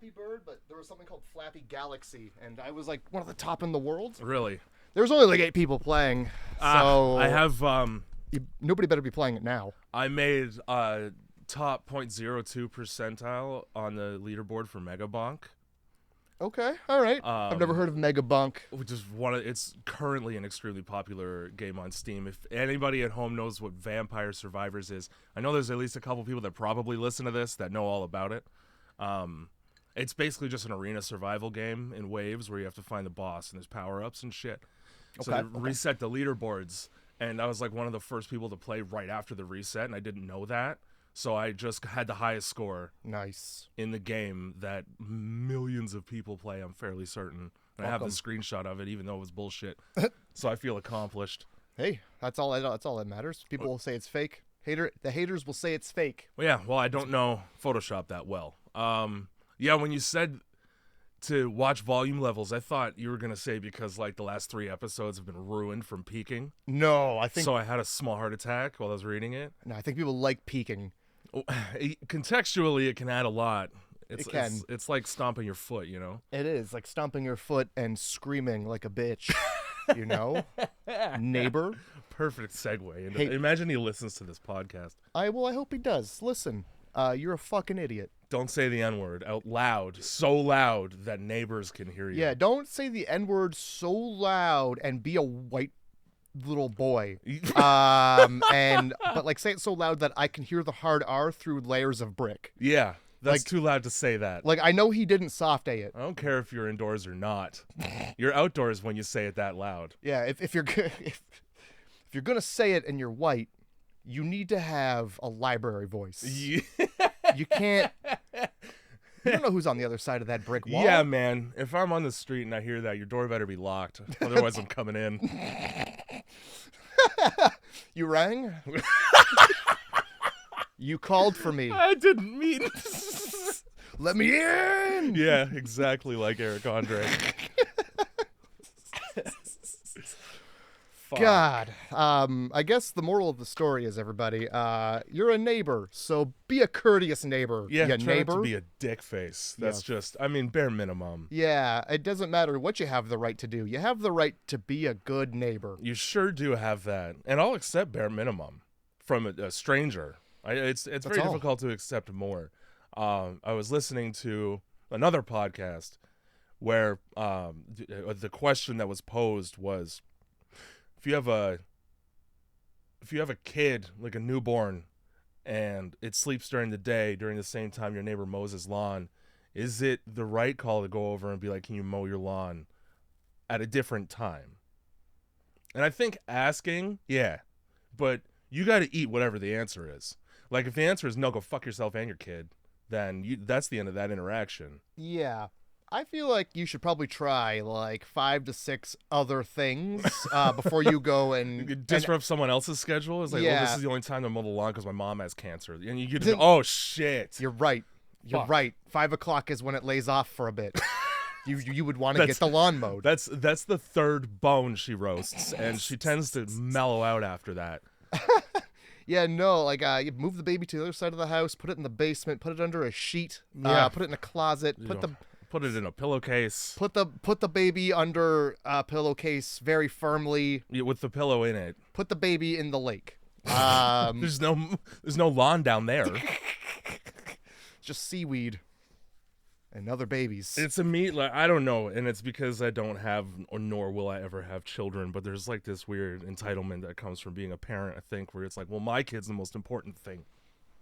Flappy Bird, but there was something called Flappy Galaxy, and I was like one of the top in the world. Really? There was only like 8 people playing, so I have nobody better be playing it now. I made top 0.02 percentile on the leaderboard for Megabonk. Okay, all right. I've never heard of Megabonk. Which is it's currently an extremely popular game on Steam. If anybody at home knows what Vampire Survivors is, I know there's at least a couple people that probably listen to this that know all about it. It's basically just an arena survival game in waves where you have to find the boss and there's power-ups and shit. So they reset the leaderboards, and I was like one of the first people to play right after the reset, and I didn't know that. So I just had the highest score in the game that millions of people play, I'm fairly certain. And I have the screenshot of it, even though it was bullshit. So I feel accomplished. Hey, that's all that matters. People will say it's fake. The haters will say it's fake. Well, I don't know Photoshop that well. When you said to watch volume levels, I thought you were going to say because like the last 3 episodes have been ruined from peaking. No, I think... So I had a small heart attack while I was reading it. No, I think people like peaking. Contextually, it can add a lot. It can. It's like stomping your foot, you know? It is, like stomping your foot and screaming like a bitch, you know? Neighbor. Perfect segue. Hey, imagine he listens to this podcast. I hope he does. Listen, you're a fucking idiot. Don't say the N-word out loud, so loud that neighbors can hear you. Yeah, don't say the N-word so loud and be a white little boy. But like say it so loud that I can hear the hard R through layers of brick. Yeah, that's like, too loud to say that. Like I know he didn't soft A it. I don't care if you're indoors or not. You're outdoors when you say it that loud. Yeah, if you're gonna say it and you're white, you need to have a library voice. Yeah. You can't. You don't know who's on the other side of that brick wall. Yeah, man. If I'm on the street and I hear that, your door better be locked. Otherwise, I'm coming in. You rang? You called for me. I didn't mean. Let me in. Yeah, exactly like Eric Andre. God, I guess the moral of the story is, everybody, you're a neighbor, so be a courteous neighbor. Yeah, try neighbor. not to be a dick face. That's just, I mean, bare minimum. Yeah, it doesn't matter what you have the right to do. You have the right to be a good neighbor. You sure do have that, and I'll accept bare minimum from a stranger. It's very difficult to accept more. I was listening to another podcast where the question that was posed was, if you have a kid, like a newborn, and it sleeps during the day during the same time your neighbor mows his lawn, is it the right call to go over and be like, can you mow your lawn at a different time? And I think asking, yeah, but you got to eat whatever the answer is. Like if the answer is no, go fuck yourself and your kid, then that's the end of that interaction. Yeah. I feel like you should probably try like 5 to 6 other things before you go and disrupt someone else's schedule. It's like, yeah. This is the only time to mow the lawn because my mom has cancer, and you get oh shit. You're right. You're right. 5 o'clock is when it lays off for a bit. You would want to get the lawn mowed. That's the third bone she roasts, and she tends to mellow out after that. Yeah, no, like you move the baby to the other side of the house, put it in the basement, put it under a sheet, put it in a closet, Put it in a pillowcase. Put the baby under a pillowcase very firmly. Yeah, with the pillow in it. Put the baby in the lake. There's no lawn down there. Just seaweed and other babies. It's I don't know, and it's because I don't have, or nor will I ever have children, but there's like this weird entitlement that comes from being a parent, I think, where it's like, well, my kid's the most important thing.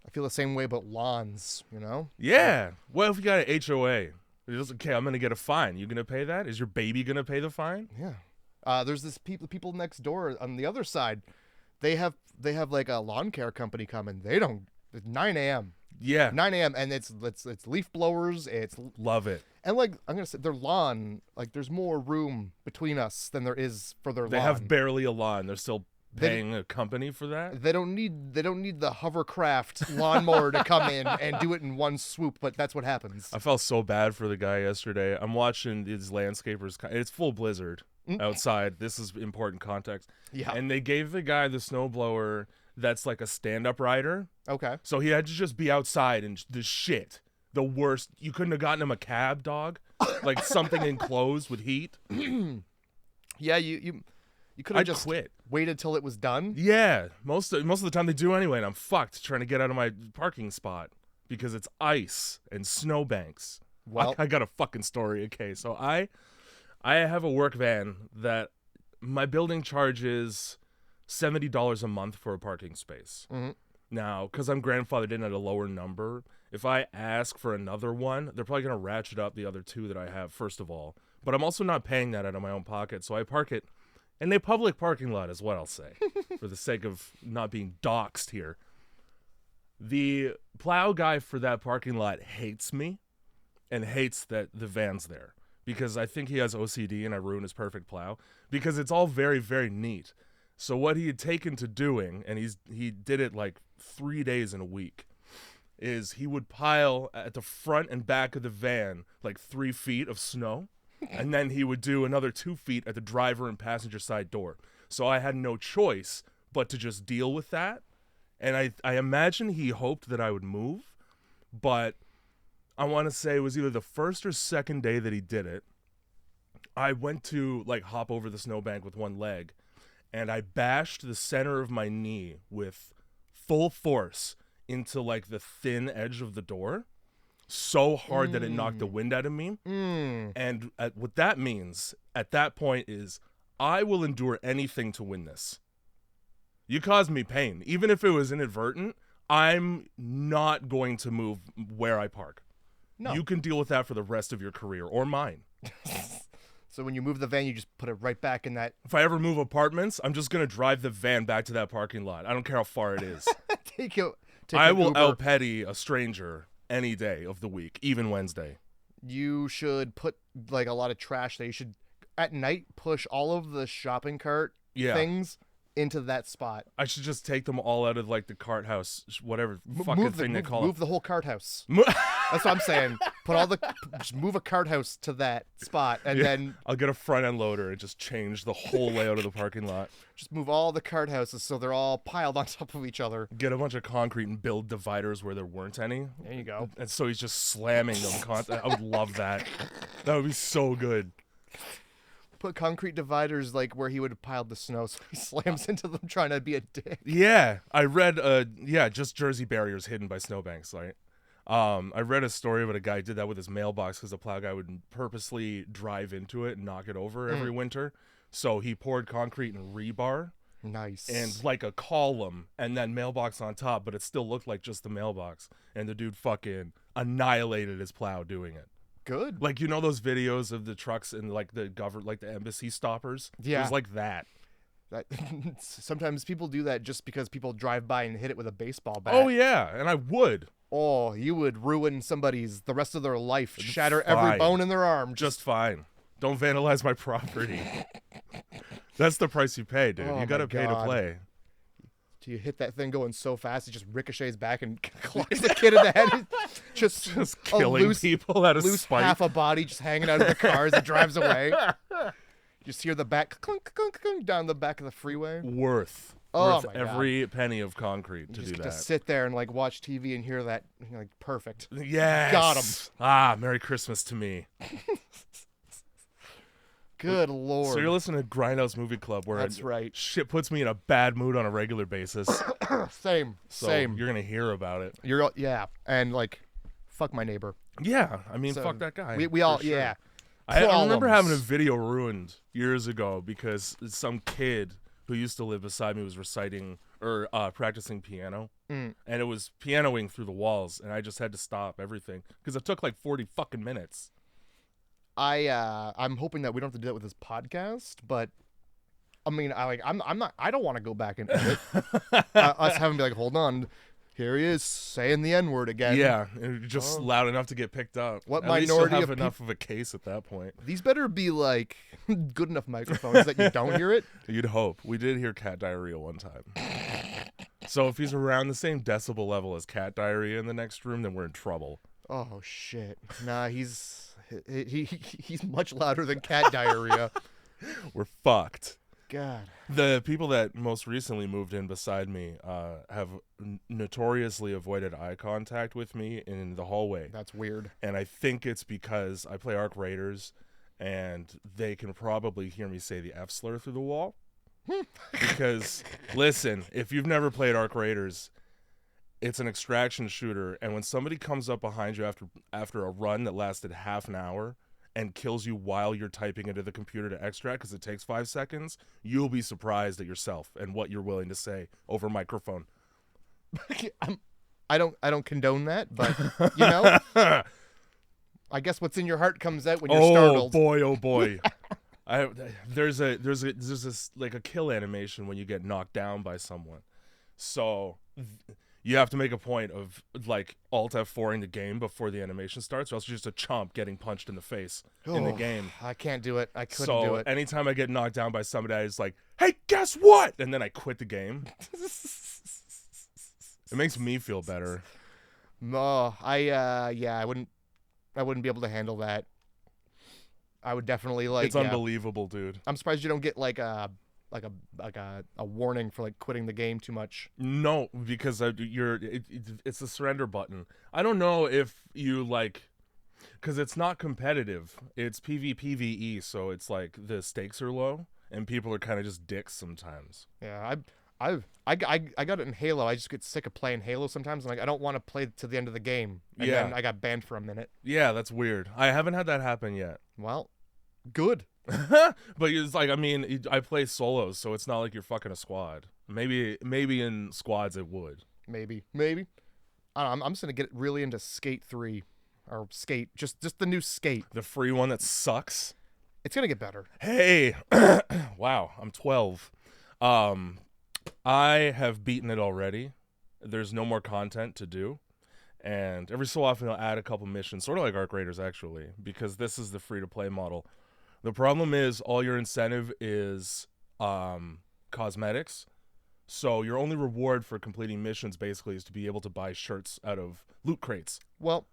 I feel the same way about lawns, you know? Yeah. What if you got an HOA? Okay, I'm gonna get a fine. You gonna pay that? Is your baby gonna pay the fine? Yeah. There's this people next door on the other side. They have like a lawn care company coming. They don't. It's 9 a.m. Yeah. 9 a.m. and it's leaf blowers. Love it. And like I'm gonna say, their lawn, like there's more room between us than there is for their lawn. They have barely a lawn. They're still paying a company for that. They don't need the hovercraft lawnmower to come in and do it in one swoop, but that's what happens. I felt so bad for the guy yesterday. I'm watching these landscapers. It's full blizzard outside. This is important context. Yeah. And they gave the guy the snowblower that's like a stand-up rider. Okay. So he had to just be outside and the shit the worst. You couldn't have gotten him a cab, dog. Like something enclosed with heat. Yeah, you could have just quit. Waited till it was done. Yeah, most of the time they do anyway, and I'm fucked trying to get out of my parking spot because it's ice and snowbanks. Well, I got a fucking story. Okay, so I have a work van that my building charges $70 a month for a parking space. Mm-hmm. Now, because I'm grandfathered in at a lower number, if I ask for another one, they're probably going to ratchet up the other two that I have, first of all. But I'm also not paying that out of my own pocket, so I park it in a public parking lot is what I'll say, for the sake of not being doxxed here. The plow guy for that parking lot hates me and hates that the van's there because I think he has OCD and I ruin his perfect plow because it's all very, very neat. So what he had taken to doing, and he did it like 3 days in a week, is he would pile at the front and back of the van like 3 feet of snow, and then he would do another 2 feet at the driver and passenger side door. So I had no choice but to just deal with that. And I imagine he hoped that I would move, but I want to say it was either the first or second day that he did it. I went to like hop over the snowbank with one leg, and I bashed the center of my knee with full force into like the thin edge of the door so hard that it knocked the wind out of me. And what that means at that point is I will endure anything to win this. You caused me pain. Even if it was inadvertent, I'm not going to move where I park. No. You can deal with that for the rest of your career or mine. So when you move the van, you just put it right back in that. If I ever move apartments, I'm just going to drive the van back to that parking lot. I don't care how far it is. I will out-petty a stranger any day of the week, even Wednesday. You should put like a lot of trash that you should at night push all of the shopping cart things into that spot. I should just take them all out of like the cart house, whatever fucking thing they call it. Move the whole cart house. That's what I'm saying. Just move a cart house to that spot, and then I'll get a front end loader and just change the whole layout of the parking lot. Just move all the cart houses so they're all piled on top of each other. Get a bunch of concrete and build dividers where there weren't any. There you go. And so he's just slamming them. I would love that. That would be so good. Put concrete dividers like where he would have piled the snow, so he slams into them trying to be a dick. Yeah, I read just Jersey barriers hidden by snowbanks, right? I read a story about a guy who did that with his mailbox because the plow guy would purposely drive into it and knock it over every winter. So he poured concrete and rebar. Nice. And like a column and then mailbox on top, but it still looked like just the mailbox. And the dude fucking annihilated his plow doing it. Good. Like, you know those videos of the trucks and like the embassy stoppers? Yeah. It was like that. Sometimes people do that just because people drive by and hit it with a baseball bat. Oh yeah, and I would. Oh, you would ruin the rest of their life, shatter every bone in their arm. Just fine. Don't vandalize my property. That's the price you pay, dude. You gotta pay to play. Do you hit that thing going so fast it just ricochets back and clocks the kid in the head? Just killing people out of spite. Half a body just hanging out of the car as it drives away. You just hear the back clunk, clunk, clunk down the back of the freeway. Worth every penny of concrete to do that. Just sit there and like watch TV and hear that. Like, perfect. Yes. Got him. Merry Christmas to me. Good Lord. So you're listening to Grindhouse Movie Club, where that's right. Shit puts me in a bad mood on a regular basis. Same. You're gonna hear about it. And like, fuck my neighbor. Yeah, I mean, fuck that guy. We all, sure. I remember having a video ruined years ago because some kid who used to live beside me was reciting or practicing piano, and it was pianoing through the walls, and I just had to stop everything because it took like 40 fucking minutes. I'm hoping that we don't have to do that with this podcast, but I mean, I don't want to go back and edit us having to be like, hold on, here he is saying the N-word again. Yeah, just loud enough to get picked up. What At minority least you'll have of enough of a case at that point. These better be like good enough microphones that you don't hear it. You'd hope. We did hear cat diarrhea one time. So if he's around the same decibel level as cat diarrhea in the next room, then we're in trouble. Oh shit! Nah, he's much louder than cat diarrhea. We're fucked. God. The people that most recently moved in beside me have notoriously avoided eye contact with me in the hallway. That's weird. And I think it's because I play Arc Raiders, and they can probably hear me say the F slur through the wall. Because, listen, if you've never played Arc Raiders, it's an extraction shooter, and when somebody comes up behind you after a run that lasted half an hour and kills you while you're typing into the computer to extract because it takes 5 seconds, you'll be surprised at yourself and what you're willing to say over microphone. I don't condone that, but you know, I guess what's in your heart comes out when you're startled. Oh boy. There's this like a kill animation when you get knocked down by someone. So you have to make a point of like Alt F4ing the game before the animation starts, or else you're just a chomp getting punched in the face in the game. I can't do it. I couldn't do it. So anytime I get knocked down by somebody, I just like, hey, guess what? And then I quit the game. It makes me feel better. No, I wouldn't be able to handle that. I would definitely like. It's unbelievable, dude. I'm surprised you don't get like a warning for like quitting the game too much. No, because it's a surrender button. I don't know if you like, because it's not competitive. It's PvPvE, so it's like the stakes are low and people are kind of just dicks sometimes. Yeah, I got it in Halo. I just get sick of playing Halo sometimes. I'm like, I don't want to play to the end of the game. And then I got banned for a minute. Yeah, that's weird. I haven't had that happen yet. Well, good. But it's like, I mean, I play solos, so it's not like you're fucking a squad. Maybe in squads it would. Maybe. I'm just gonna get really into Skate 3 or Skate, just the new Skate. The free one that sucks. It's gonna get better. Hey, wow, I'm 12. I have beaten it already. There's no more content to do. And every so often I'll add a couple missions, sort of like Arc Raiders actually, because this is the free-to-play model. The problem is all your incentive is cosmetics. So your only reward for completing missions basically is to be able to buy shirts out of loot crates. Well,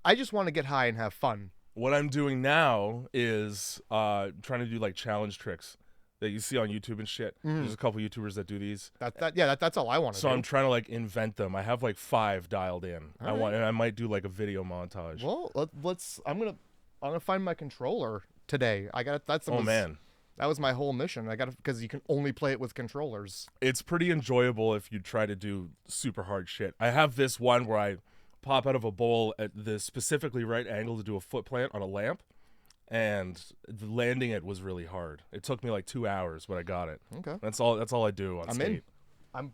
I just want to get high and have fun. What I'm doing now is trying to do like challenge tricks that you see on YouTube and shit. There's a couple YouTubers that do these. That's all I want to do. So I'm trying to like invent them. I have like 5 dialed in. And I might do like a video montage. Well, I'm gonna find my controller today. Man. That was my whole mission. Because you can only play it with controllers. It's pretty enjoyable if you try to do super hard shit. I have this one where I pop out of a bowl at the specifically right angle to do a foot plant on a lamp. And landing it was really hard. It took me like 2 hours, but I got it. Okay. That's all I do on Skate. I'm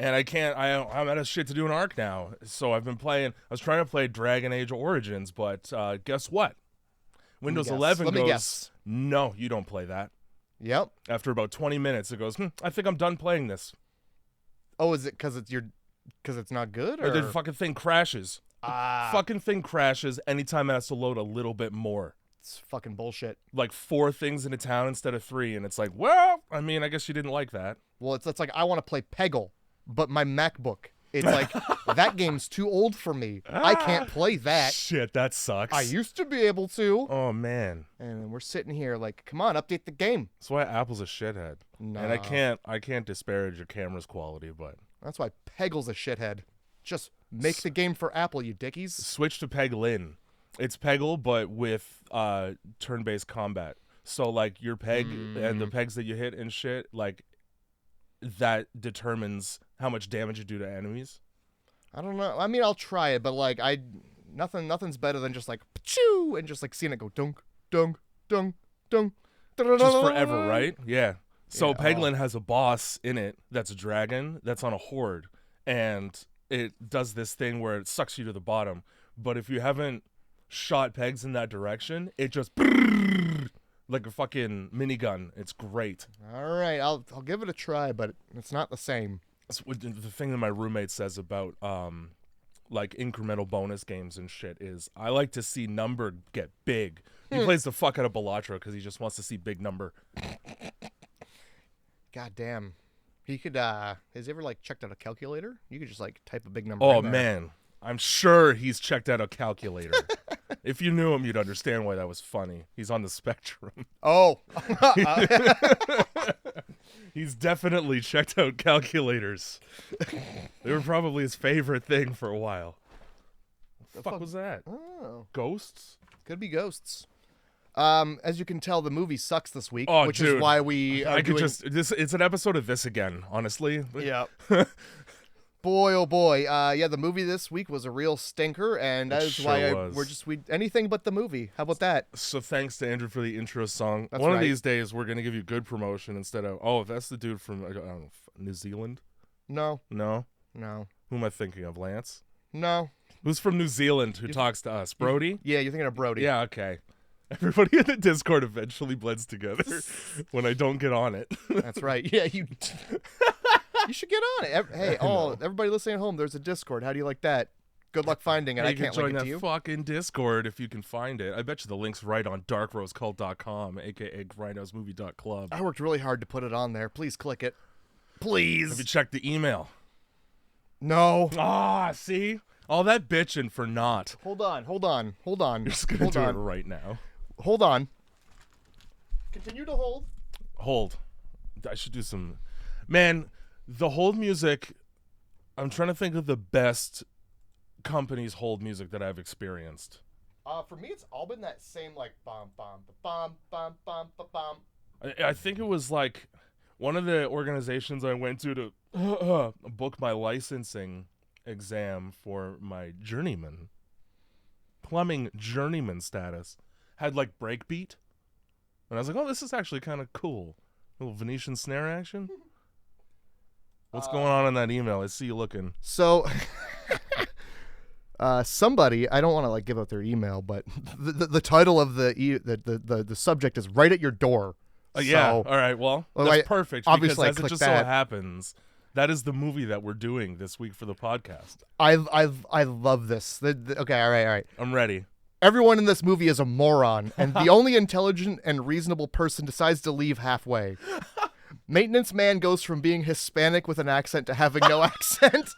out of shit to do in Arc now. So I've been playing. I was trying to play Dragon Age Origins, but guess what? Windows 11 goes, no, you don't play that. Yep. After about 20 minutes, it goes, I think I'm done playing this. Oh, is it because it's not good? Or the fucking thing crashes. Fucking thing crashes anytime it has to load a little bit more. It's fucking bullshit. Like 4 things in a town instead of 3, and it's like, well, I mean, I guess you didn't like that. Well, it's like I want to play Peggle, but my MacBook. It's like that game's too old for me. I can't play that. Shit, that sucks. I used to be able to. Oh man. And we're sitting here like, come on, update the game. That's why Apple's a shithead. Nah. And I can't disparage your camera's quality, but that's why Peggle's a shithead. Just make the game for Apple, you dickies. Switch to Peglin. It's Peggle, but with turn-based combat. So like your peg and the pegs that you hit and shit, like that determines how much damage you do to enemies. I don't know. I mean, I'll try it, but like nothing's better than just like choo and just like seeing it go dunk, dunk, dunk, dunk. Just forever, right? Yeah. So Yeah, Peglin has a boss in it that's a dragon that's on a horde, and it does this thing where it sucks you to the bottom. But if you haven't shot pegs in that direction, it just like a fucking minigun. It's great. All right, I'll give it a try, but it's not the same. It's the thing that my roommate says about like incremental bonus games and shit is I like to see number get big. He plays the fuck out of Bellatra because he just wants to see big number. God damn. He could has he ever like checked out a calculator? You could just like type a big number Oh in there. man, I'm sure he's checked out a calculator. If you knew him, you'd understand why that was funny. He's on the spectrum. Oh. He's definitely checked out calculators. They were probably his favorite thing for a while. What the fuck was that? Oh. Ghosts? Could be ghosts. As you can tell, the movie sucks this week, which dude. is why we are it's an episode of this again, honestly. Yeah. Boy, oh boy. Yeah, the movie this week was a real stinker, and that is why we're anything but the movie. How about that? So thanks to Andrew for the intro song. That's One right. of these days, we're going to give you good promotion instead of, that's the dude from, I don't know, New Zealand? No. No? No. Who am I thinking of, Lance? No. Who's from New Zealand who talks to us? Brody? Yeah, you're thinking of Brody. Yeah, okay. Everybody in the Discord eventually blends together when I don't get on it. That's right. Yeah, you should get on it. Hey, everybody listening at home, there's a Discord. How do you like that? Good luck finding it. I can't link it to you. Join that fucking Discord if you can find it. I bet you the link's right on darkrosecult.com, aka grindhousemovie.club. I worked really hard to put it on there. Please click it. Please. Have you checked the email? No. See? All that bitching for naught. Hold on. You're just going to do it right now. Hold on. Continue to hold. Hold. I should do some... Man, the hold music... I'm trying to think of the best company's hold music that I've experienced. For me, it's all been that same, like, bum, bum, bum, bum, bum, bum, bum. I think it was, like, one of the organizations I went to book my licensing exam for my journeyman. Plumbing journeyman status. Had, like, breakbeat. And I was like, oh, this is actually kind of cool. A little Venetian snare action. What's going on in that email? I see you looking. So, somebody, I don't want to like give out their email, but the title of the subject is right at your door. Yeah. All right. Well, that's perfect. Obviously, because as it just so happens, that is the movie that we're doing this week for the podcast. I love this. Okay. All right. I'm ready. Everyone in this movie is a moron, and the only intelligent and reasonable person decides to leave halfway. Maintenance man goes from being Hispanic with an accent to having no accent.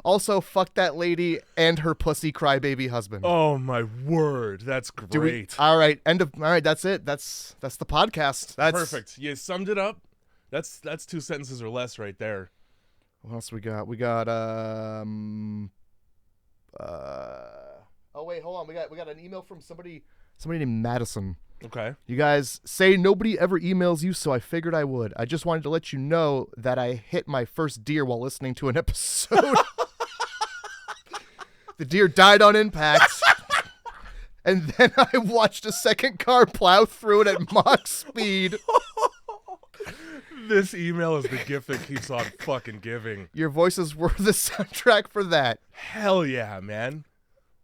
Also, fuck that lady and her pussy crybaby husband. Oh my word, that's great. All right, that's it. That's the podcast. That's perfect. You summed it up. That's 2 sentences or less right there. What else we got? We got oh wait, hold on. We got an email from somebody named Madison. Okay. You guys say nobody ever emails you, so I figured I would. I just wanted to let you know that I hit my first deer while listening to an episode. The deer died on impact. And then I watched a second car plow through it at Mach speed. This email is the gift that keeps on fucking giving. Your voices were the soundtrack for that. Hell yeah, man.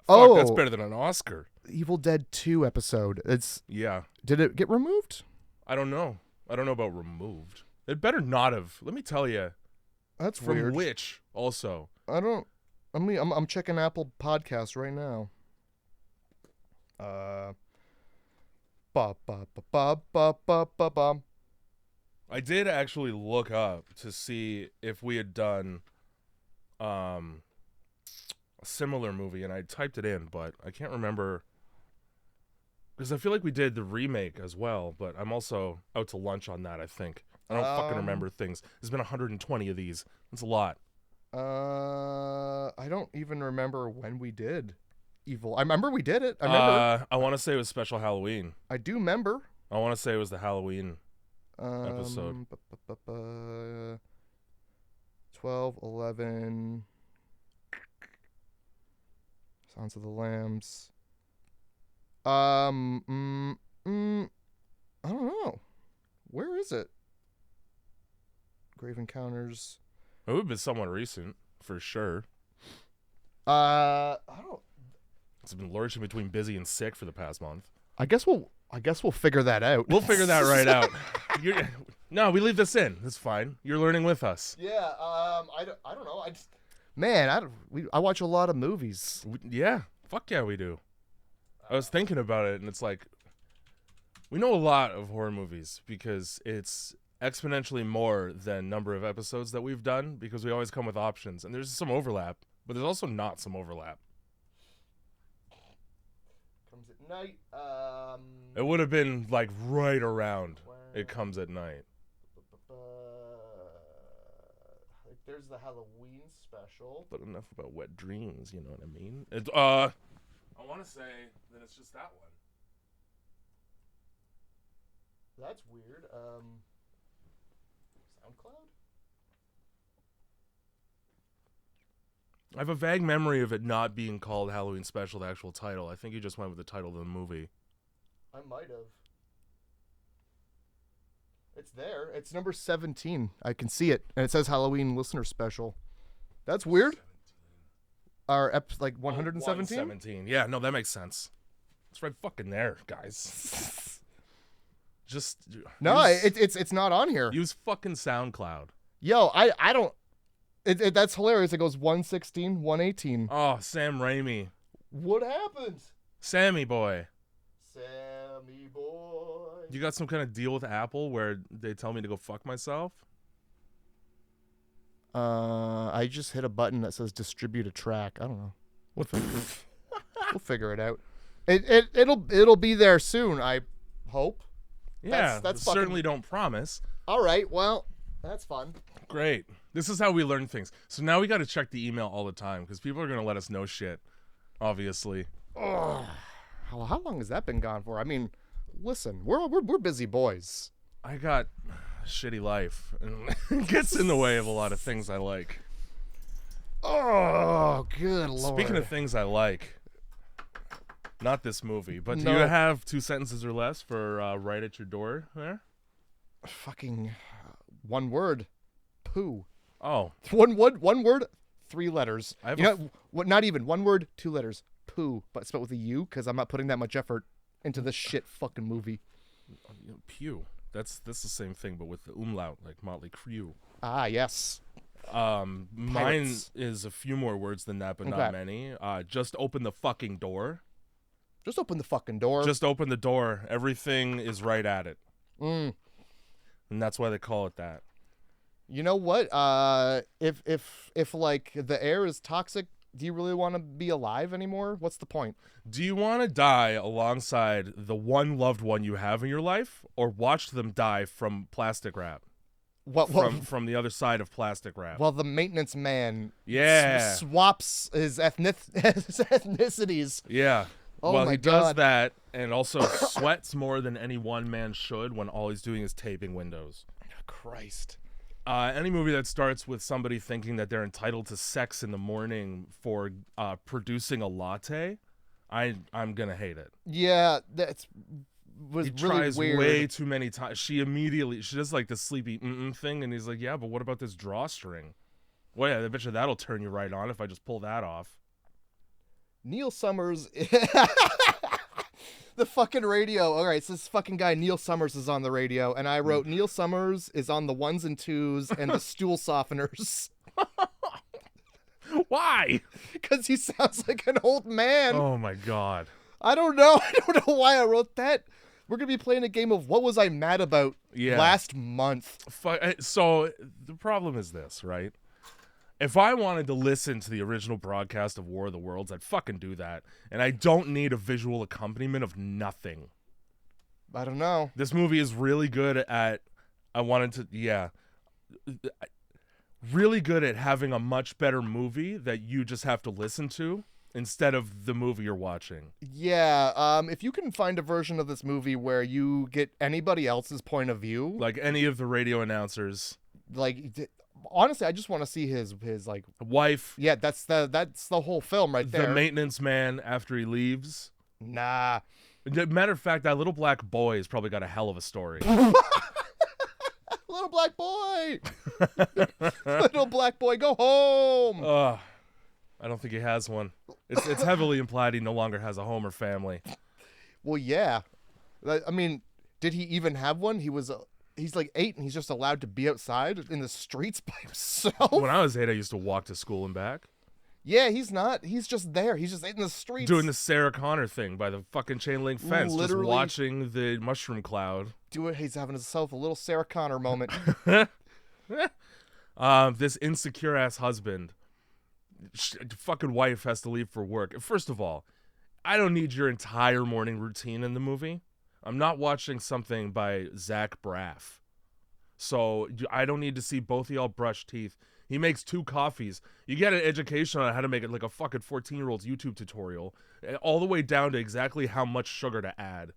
Fuck, that's better than an Oscar. Evil Dead 2 episode. Yeah. Did it get removed? I don't know about removed. It better not have. Let me tell you. That's from weird. Which also. I'm checking Apple Podcasts right now. I did actually look up to see if we had done a similar movie, and I typed it in, but I can't remember. Because I feel like we did the remake as well, but I'm also out to lunch on that, I think. I don't fucking remember things. There's been 120 of these. That's a lot. I don't even remember when we did Evil. I remember we did it. I remember. I want to say it was Special Halloween. I do remember. I want to say it was the Halloween episode. 12, 11. Sounds of the Lambs. I don't know. Where is it? Grave Encounters. It would have been somewhat recent, for sure. I don't. It's been lurching between busy and sick for the past month. I guess we'll figure that out. We'll figure that right out. No, we leave this in. That's fine. You're learning with us. Yeah. I don't know. I watch a lot of movies. Yeah. Fuck yeah, we do. I was thinking about it, and it's like, we know a lot of horror movies because it's exponentially more than number of episodes that we've done, because we always come with options, and there's some overlap, but there's also not some overlap. night. It would have been like right around It Comes at Night. There's the Halloween special. But enough about wet dreams, you know what I mean? I want to say that it's just that one. That's weird. SoundCloud? I have a vague memory of it not being called Halloween Special, the actual title. I think you just went with the title of the movie. I might have. It's there. It's number 17. I can see it. And it says Halloween Listener Special. That's weird. 17. Our like 117? 117. Yeah, no, that makes sense. It's right fucking there, guys. Just no, it's not on here. Use fucking SoundCloud. Yo, I don't. That's hilarious. It goes 116, 118. Oh, Sam Raimi. What happened? Sammy boy. Sammy boy. You got some kind of deal with Apple where they tell me to go fuck myself? I just hit a button that says distribute a track. I don't know. We'll figure it out. It'll be there soon, I hope. Yeah, that's certainly don't promise. All right, well, that's fun. Great. This is how we learn things. So now we got to check the email all the time because people are going to let us know shit, obviously. Ugh. How long has that been gone for? I mean, listen, we're busy boys. I got a shitty life, and it gets in the way of a lot of things I like. Oh, good lord. Speaking of things I like, not this movie, but do No. you have 2 sentences or less for right at your door there? Fucking one word. Poo. Oh. One word, 3 letters. I have You know what? Not even 1 word, 2 letters. Poo, but spelled with a U because I'm not putting that much effort into this shit fucking movie. Pew. That's the same thing, but with the umlaut, like Motley Crue. Ah, yes. Mine Pirates. is a few more words than that, but Okay. not many. Just open the fucking door. Just open the fucking door. Just open the door. Everything is right at it. Mm. And that's why they call it that. You know what? If like the air is toxic, do you really want to be alive anymore? What's the point? Do you want to die alongside the one loved one you have in your life, or watch them die from plastic wrap? From the other side of plastic wrap. Well, the maintenance man Yeah. swaps his ethnicities. Yeah. Oh well, my he does God. that and also sweats more than any one man should when all he's doing is taping windows. Christ. Any movie that starts with somebody thinking that they're entitled to sex in the morning for producing a latte, I'm gonna hate it. Yeah, was He really tries weird. way too many times. She does like the sleepy thing, and he's like, yeah, but what about this drawstring? Well, yeah, I bet you that'll turn you right on if I just pull that off. Neil Summers. The fucking radio. All right, so this fucking guy Neil Summers is on the radio, and I wrote Neil Summers is on the 1s and 2s and the stool softeners. Why? Because he sounds like an old man. Oh my God. I don't know. I don't know why I wrote that. We're gonna be playing a game of what was I mad about last month. So the problem is this, right? If I wanted to listen to the original broadcast of War of the Worlds, I'd fucking do that. And I don't need a visual accompaniment of nothing. I don't know. This movie is really good at, really good at having a much better movie that you just have to listen to instead of the movie you're watching. Yeah, if you can find a version of this movie where you get anybody else's point of view, Like any of the radio announcers. like honestly, I just want to see his like Wife. Yeah, that's the whole film right there. The maintenance man after he leaves. Nah. Matter of fact, that little black boy has probably got a hell of a story. Little black boy. Little black boy, go home. I don't think he has one. It's heavily implied he no longer has a home or family. Well, yeah. I mean, did he even have one? He's like 8 and he's just allowed to be outside in the streets by himself. When I was 8, I used to walk to school and back. Yeah, he's not. He's just there. He's just in the streets. Doing the Sarah Connor thing by the fucking chain link fence. Literally. Just watching the mushroom cloud. He's having himself a little Sarah Connor moment. This insecure ass husband, fucking wife has to leave for work. First of all, I don't need your entire morning routine in the movie. I'm not watching something by Zach Braff. So I don't need to see both of y'all brush teeth. He makes 2 coffees. You get an education on how to make it like a fucking 14-year-old's YouTube tutorial, all the way down to exactly how much sugar to add.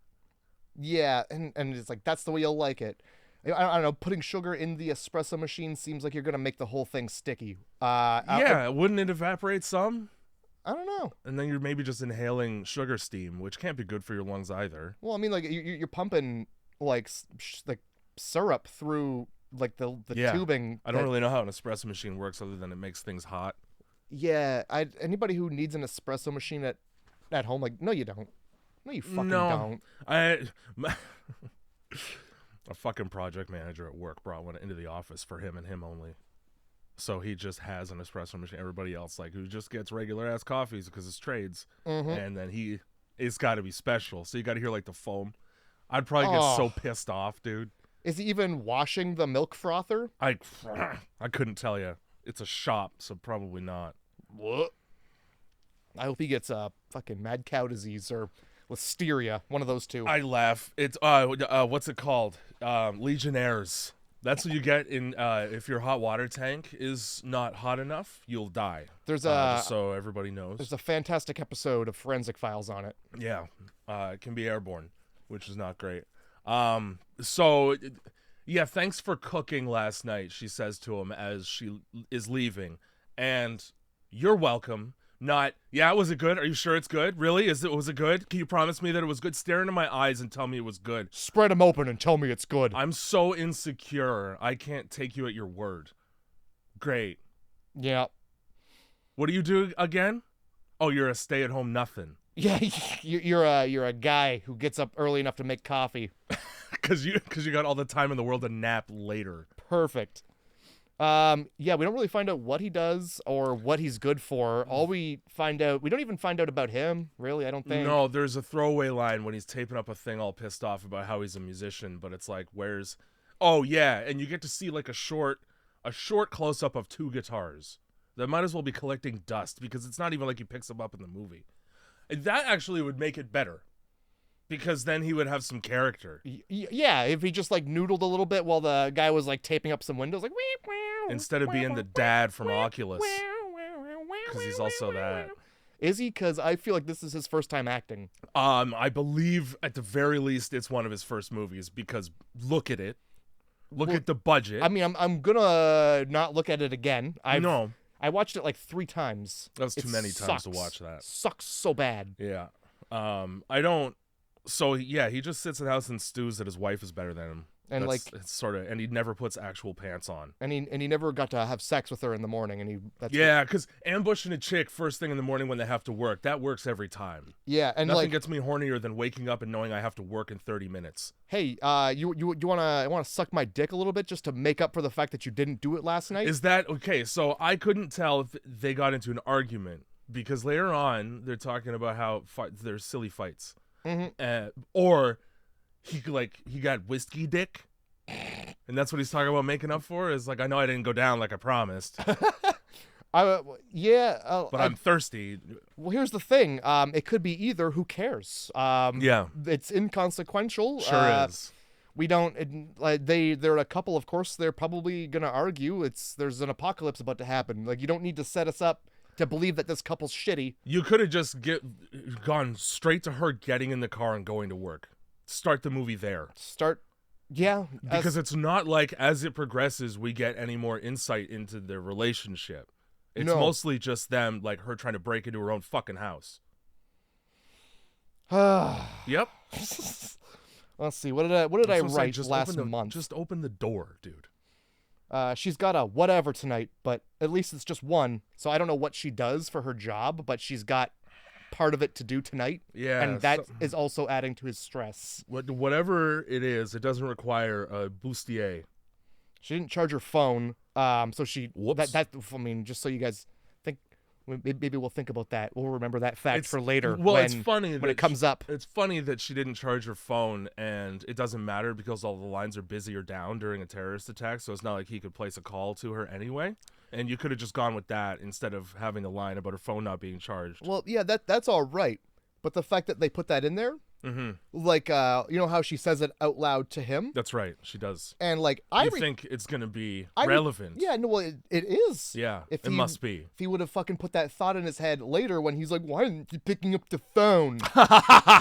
Yeah, and it's like, that's the way you'll like it. I don't know, putting sugar in the espresso machine seems like you're going to make the whole thing sticky. Wouldn't it evaporate some? I don't know. And then you're maybe just inhaling sugar steam, which can't be good for your lungs either. Well, I mean, like, you're pumping, like syrup through, like, the tubing. I don't really know how an espresso machine works other than it makes things hot. Yeah, anybody who needs an espresso machine at home, like, no, you don't. No, you fucking don't. A fucking project manager at work brought one into the office for him and him only. So he just has an espresso machine. Everybody else, like, who just gets regular ass coffees because it's trades. Mm-hmm. And then it's got to be special. So you got to hear like the foam. I'd probably get so pissed off, dude. Is he even washing the milk frother? I couldn't tell you. It's a shop, so probably not. What? I hope he gets fucking mad cow disease or listeria, one of those two. I laugh. It's what's it called? Legionnaires. That's what you get in if your hot water tank is not hot enough, you'll die. There's so everybody knows. There's a fantastic episode of Forensic Files on it. Yeah, it can be airborne, which is not great. So yeah, thanks for cooking last night, she says to him as she is leaving, and you're welcome. Not, yeah, was it good? Are you sure it's good? Really? Was it good? Can you promise me that it was good? Stare into my eyes and tell me it was good. Spread them open and tell me it's good. I'm so insecure. I can't take you at your word. Great. Yeah. What do you do again? Oh, you're a stay-at-home nothing. Yeah, you're a guy who gets up early enough to make coffee. Cause you got all the time in the world to nap later. Perfect. Yeah, we don't really find out what he does or what he's good for. All we don't even find out about him, really, I don't think. No, there's a throwaway line when he's taping up a thing all pissed off about how he's a musician, but it's like, oh yeah, and you get to see like a short close-up of 2 guitars that might as well be collecting dust because it's not even like he picks them up in the movie. And that actually would make it better. Because then he would have some character. Yeah, if he just like noodled a little bit while the guy was like taping up some windows, like instead of being the dad from Oculus, because he's also that. Is he? Because I feel like this is his first time acting. I believe at the very least it's one of his first movies because look at it, look at the budget. I mean, I'm gonna not look at it again. I watched it like 3 times. That's too many times to watch that. Sucks so bad. Yeah. I don't. So yeah, he just sits in the house and stews that his wife is better than him, and it's sort of, and he never puts actual pants on, and he never got to have sex with her in the morning, and because ambushing a chick first thing in the morning when they have to work, that works every time. Yeah, and nothing gets me hornier than waking up and knowing I have to work in 30 minutes. Hey, you wanna suck my dick a little bit just to make up for the fact that you didn't do it last night? Is that okay? So I couldn't tell if they got into an argument because later on they're talking about how there's silly fights. Mm-hmm. Or he got whiskey dick, and that's what he's talking about making up for. Is like, I know I didn't go down like I promised. But I'm thirsty. Well, here's the thing. It could be either. Who cares? Yeah, it's inconsequential. Sure is. We don't. There are a couple. Of course, they're probably gonna argue. There's an apocalypse about to happen. Like, you don't need to set us up to believe that this couple's shitty. You could have just gone straight to her getting in the car and going to work. Start the movie there. Yeah. Because it's not like as it progresses, we get any more insight into their relationship. It's mostly just them, like her trying to break into her own fucking house. Yep. Let's see. What did I write last month? Just open the door, dude. She's got a whatever tonight, but at least it's just one. So I don't know what she does for her job, but she's got part of it to do tonight. Yeah. And that is also adding to his stress. Whatever it is, it doesn't require a bustier. She didn't charge her phone. So she... Whoops. I mean, just so you guys think... Maybe we'll think about that. We'll remember that fact for later. Well, it's funny when it comes up. It's funny that she didn't charge her phone, and it doesn't matter because all the lines are busy or down during a terrorist attack. So it's not like he could place a call to her anyway. And you could have just gone with that instead of having the line about her phone not being charged. Well, yeah, that's all right. But the fact that they put that in there, like, you know how she says it out loud to him? That's right. She does. And, like, I think it's going to be relevant. Yeah, no, well, it is. Yeah, it must be. If he would have fucking put that thought in his head later when he's like, why aren't you picking up the phone?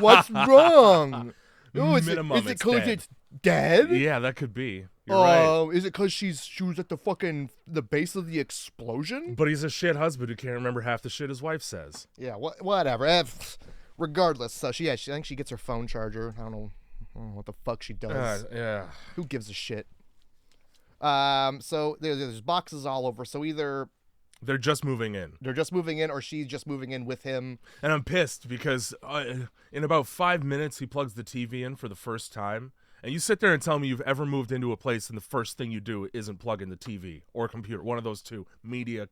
What's wrong? Oh, is it because it's dead? Yeah, that could be. You're right. Is it because she was at the base of the explosion? But he's a shit husband who can't remember half the shit his wife says. Yeah, whatever. Regardless, so I think she gets her phone charger. I don't know what the fuck she does. Yeah. Who gives a shit? So there's boxes all over. So either they're just moving in. Or she's just moving in with him. And I'm pissed because in about 5 minutes he plugs the TV in for the first time. And you sit there and tell me you've ever moved into a place and the first thing you do isn't plug in the TV or computer, one of those two media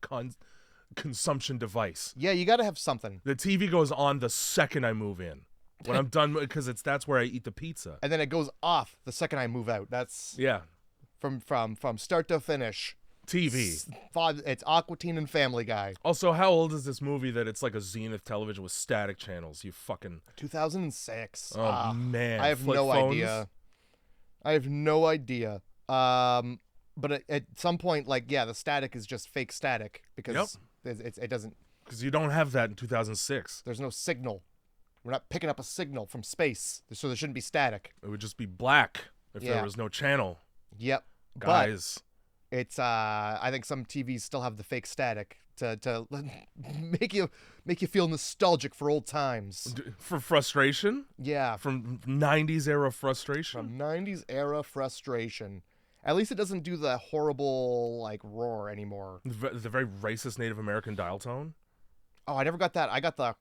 consumption device. Yeah, you got to have something. The TV goes on the second I move in. When I'm done, because that's where I eat the pizza. And then it goes off the second I move out. That's from start to finish. TV. It's Aqua Teen and Family Guy. Also, how old is this movie that it's like a Zenith television with static channels? You fucking 2006. Oh man, I have no idea. But at some point, like, yeah, the static is just fake static because it doesn't. Because you don't have that in 2006. There's no signal. We're not picking up a signal from space, so there shouldn't be static. It would just be black if there was no channel. Yep, guys. But it's I think some TVs still have the fake static to make you feel nostalgic for old times. For frustration? Yeah, from 90s era frustration. From 90s era frustration. At least it doesn't do the horrible, like, roar anymore. The very racist Native American dial tone? Oh, I never got that. I got the...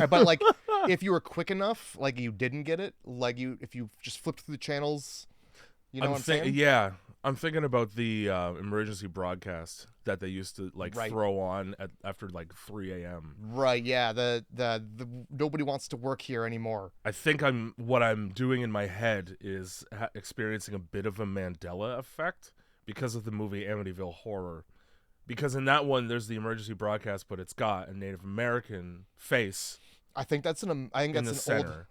But, like, if you were quick enough, like, you didn't get it. Like, if you just flipped through the channels, you know what I'm saying? Yeah. I'm thinking about the emergency broadcast that they used to, like, throw on after, like, 3 a.m. Right, yeah. The nobody wants to work here anymore. I think what I'm doing in my head is experiencing a bit of a Mandela effect because of the movie Amityville Horror. Because in that one, there's the emergency broadcast, but it's got a Native American face. I think that's an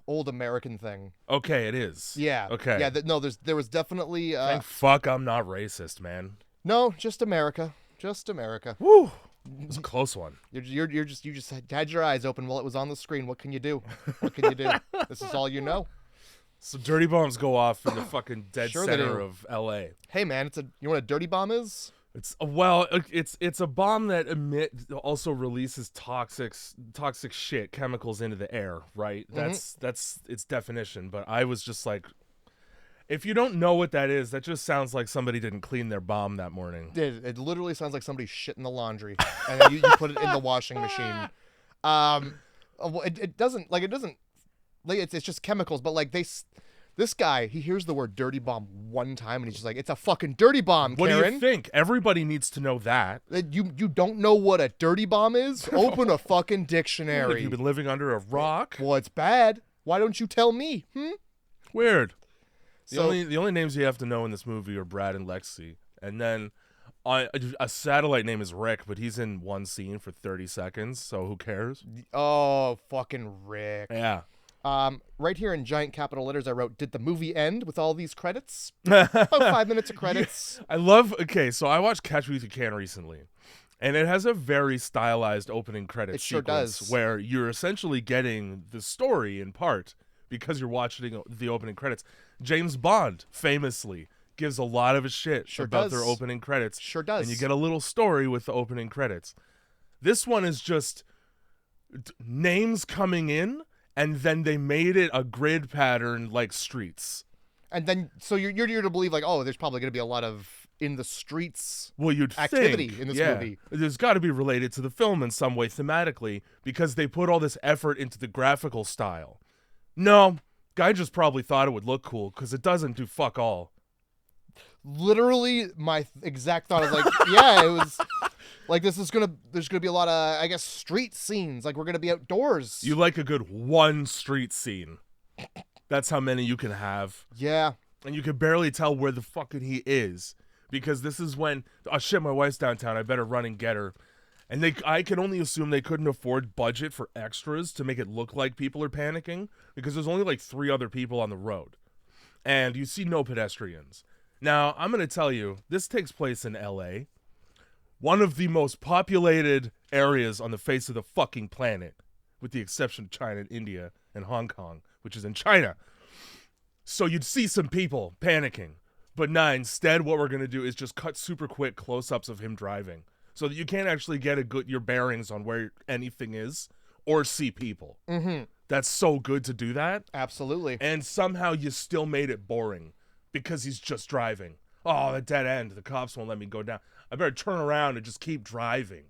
old American thing. Okay, it is. Yeah. Okay. Yeah. There was definitely. Thank fuck I'm not racist, man. No, just America. Just America. Woo! It was a close one. You just had your eyes open while it was on the screen. What can you do? What can you do? This is all you know. So dirty bombs go off in the fucking dead center of L.A. Hey man, you know what a dirty bomb is? It's a bomb that also releases toxic shit, chemicals into the air, right? That's its definition. But I was just like, if you don't know what that is, that just sounds like somebody didn't clean their bomb that morning. It literally sounds like somebody shit in the laundry and then you put it in the washing machine. It's just chemicals, but like this guy, he hears the word dirty bomb one time and he's just like, it's a fucking dirty bomb, Karen. What do you think? Everybody needs to know that. You don't know what a dirty bomb is? Open a fucking dictionary. Have you been living under a rock? Well, it's bad. Why don't you tell me? Weird. The only names you have to know in this movie are Brad and Lexi. And then a satellite name is Rick, but he's in one scene for 30 seconds, so who cares? Oh, fucking Rick. Yeah. Right here in giant capital letters, I wrote, did the movie end with all these credits? About 5 minutes of credits. Yeah. So I watched Catch Me If You Can recently, and it has a very stylized opening credits sequence. It sure does. Where you're essentially getting the story in part because you're watching the opening credits. James Bond famously gives a lot of his shit about their opening credits. Sure does. And you get a little story with the opening credits. This one is just names coming in, and then they made it a grid pattern like streets. And then, so you're to believe, like, oh, there's probably going to be a lot of in the streets you'd activity think, in this movie. There's got to be related to the film in some way thematically because they put all this effort into the graphical style. No, guy just probably thought it would look cool because it doesn't do fuck all. Literally, my exact thought is like, yeah, it was like there's gonna be a lot of, I guess, street scenes. Like we're gonna be outdoors. You like a good one street scene. That's how many you can have. Yeah. And you can barely tell where the fucking he is because this is when, oh shit, my wife's downtown. I better run and get her. And I can only assume they couldn't afford budget for extras to make it look like people are panicking, because there's only like 3 other people on the road. And you see no pedestrians. Now, I'm going to tell you, this takes place in LA, one of the most populated areas on the face of the fucking planet, with the exception of China and India and Hong Kong, which is in China. So you'd see some people panicking. But nah, instead what we're going to do is just cut super quick close-ups of him driving, so that you can't actually get your bearings on where anything is or see people. Mm-hmm. That's so good to do that. Absolutely. And somehow you still made it boring because he's just driving. Oh, the dead end. The cops won't let me go down. I better turn around and just keep driving.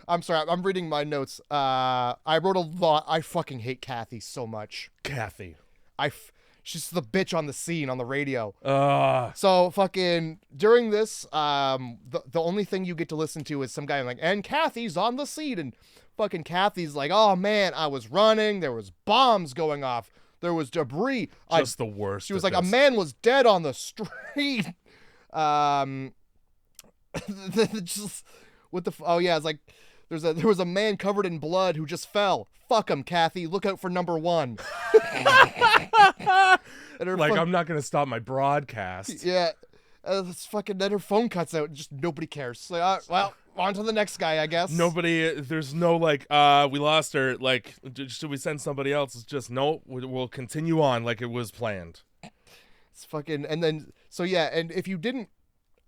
I'm sorry. I'm reading my notes. I wrote a lot. I fucking hate Kathy so much. Kathy. She's the bitch on the scene on the radio. Ah. So fucking during this, the only thing you get to listen to is some guy like, and Kathy's on the scene, and fucking Kathy's like, oh man, I was running. There was bombs going off. There was debris. Just the worst. She was like, a man was dead on the street. Just what the? Oh yeah, it's like there was a man covered in blood who just fell. Fuck him, Kathy. Look out for number 1. I'm not gonna stop my broadcast. Yeah, it's fucking. Then her phone cuts out. And just nobody cares. So, well, on to the next guy, I guess. Nobody. There's no like. We lost her. Like, should we send somebody else? It's just no. We'll continue on like it was planned. It's fucking. And then so yeah. And if you didn't,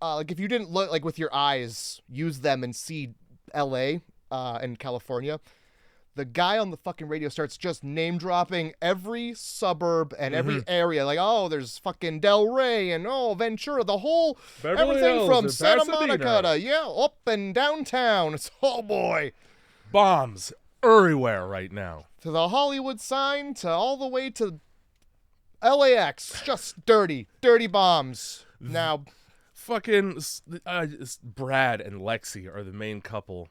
if you didn't look like with your eyes, use them and see L.A. And California. The guy on the fucking radio starts just name dropping every suburb and every area. Like, oh, there's fucking Del Rey and Ventura, the whole Beverly everything Hills from and Santa Pasadena. Monica to up and downtown. It's oh boy, Bombs everywhere right now. to the Hollywood sign to all the way to LAX. Just dirty bombs. Now, fucking Brad and Lexi are the main couple.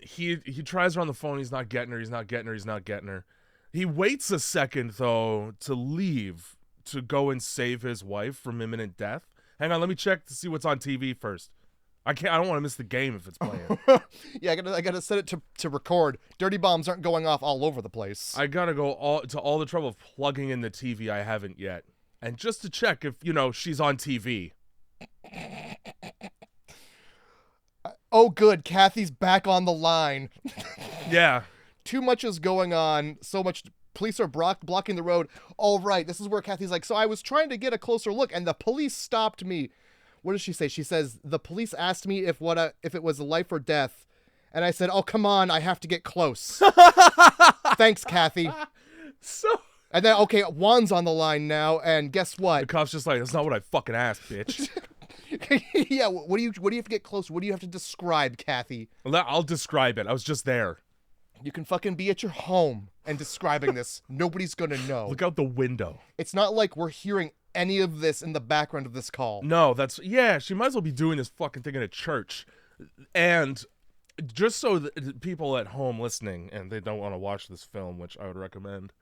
He tries her on the phone. He's not getting her. He waits a second though to leave to go and save his wife from imminent death. Hang on, let me check to see what's on TV first. I don't want to miss the game if it's playing. Yeah, I gotta set it to record. Dirty bombs aren't going off all over the place. I gotta go all the trouble of plugging in the TV I haven't yet, and just to check if she's on TV. Oh, good. Kathy's back on the line. Yeah. Too much is going on. So much. Police are blocking the road. All right. This is where Kathy's like, so I was trying to get a closer look and the police stopped me. What does she say? She says, the police asked me if it was a life or death. And I said, oh, come on. I have to get close. Thanks, Kathy. And then, okay, Juan's on the line now. And guess what? The cop's just like, that's not what I fucking asked, bitch. Yeah, what do you have to get close? What do you have to describe, Kathy? I'll describe it. I was just there. You can fucking be at your home and describing this. Nobody's gonna know. Look out the window. It's not like we're hearing any of this in the background of this call. No, she might as well be doing this fucking thing in a church. And just so that people at home listening, and they don't want to watch this film, which I would recommend,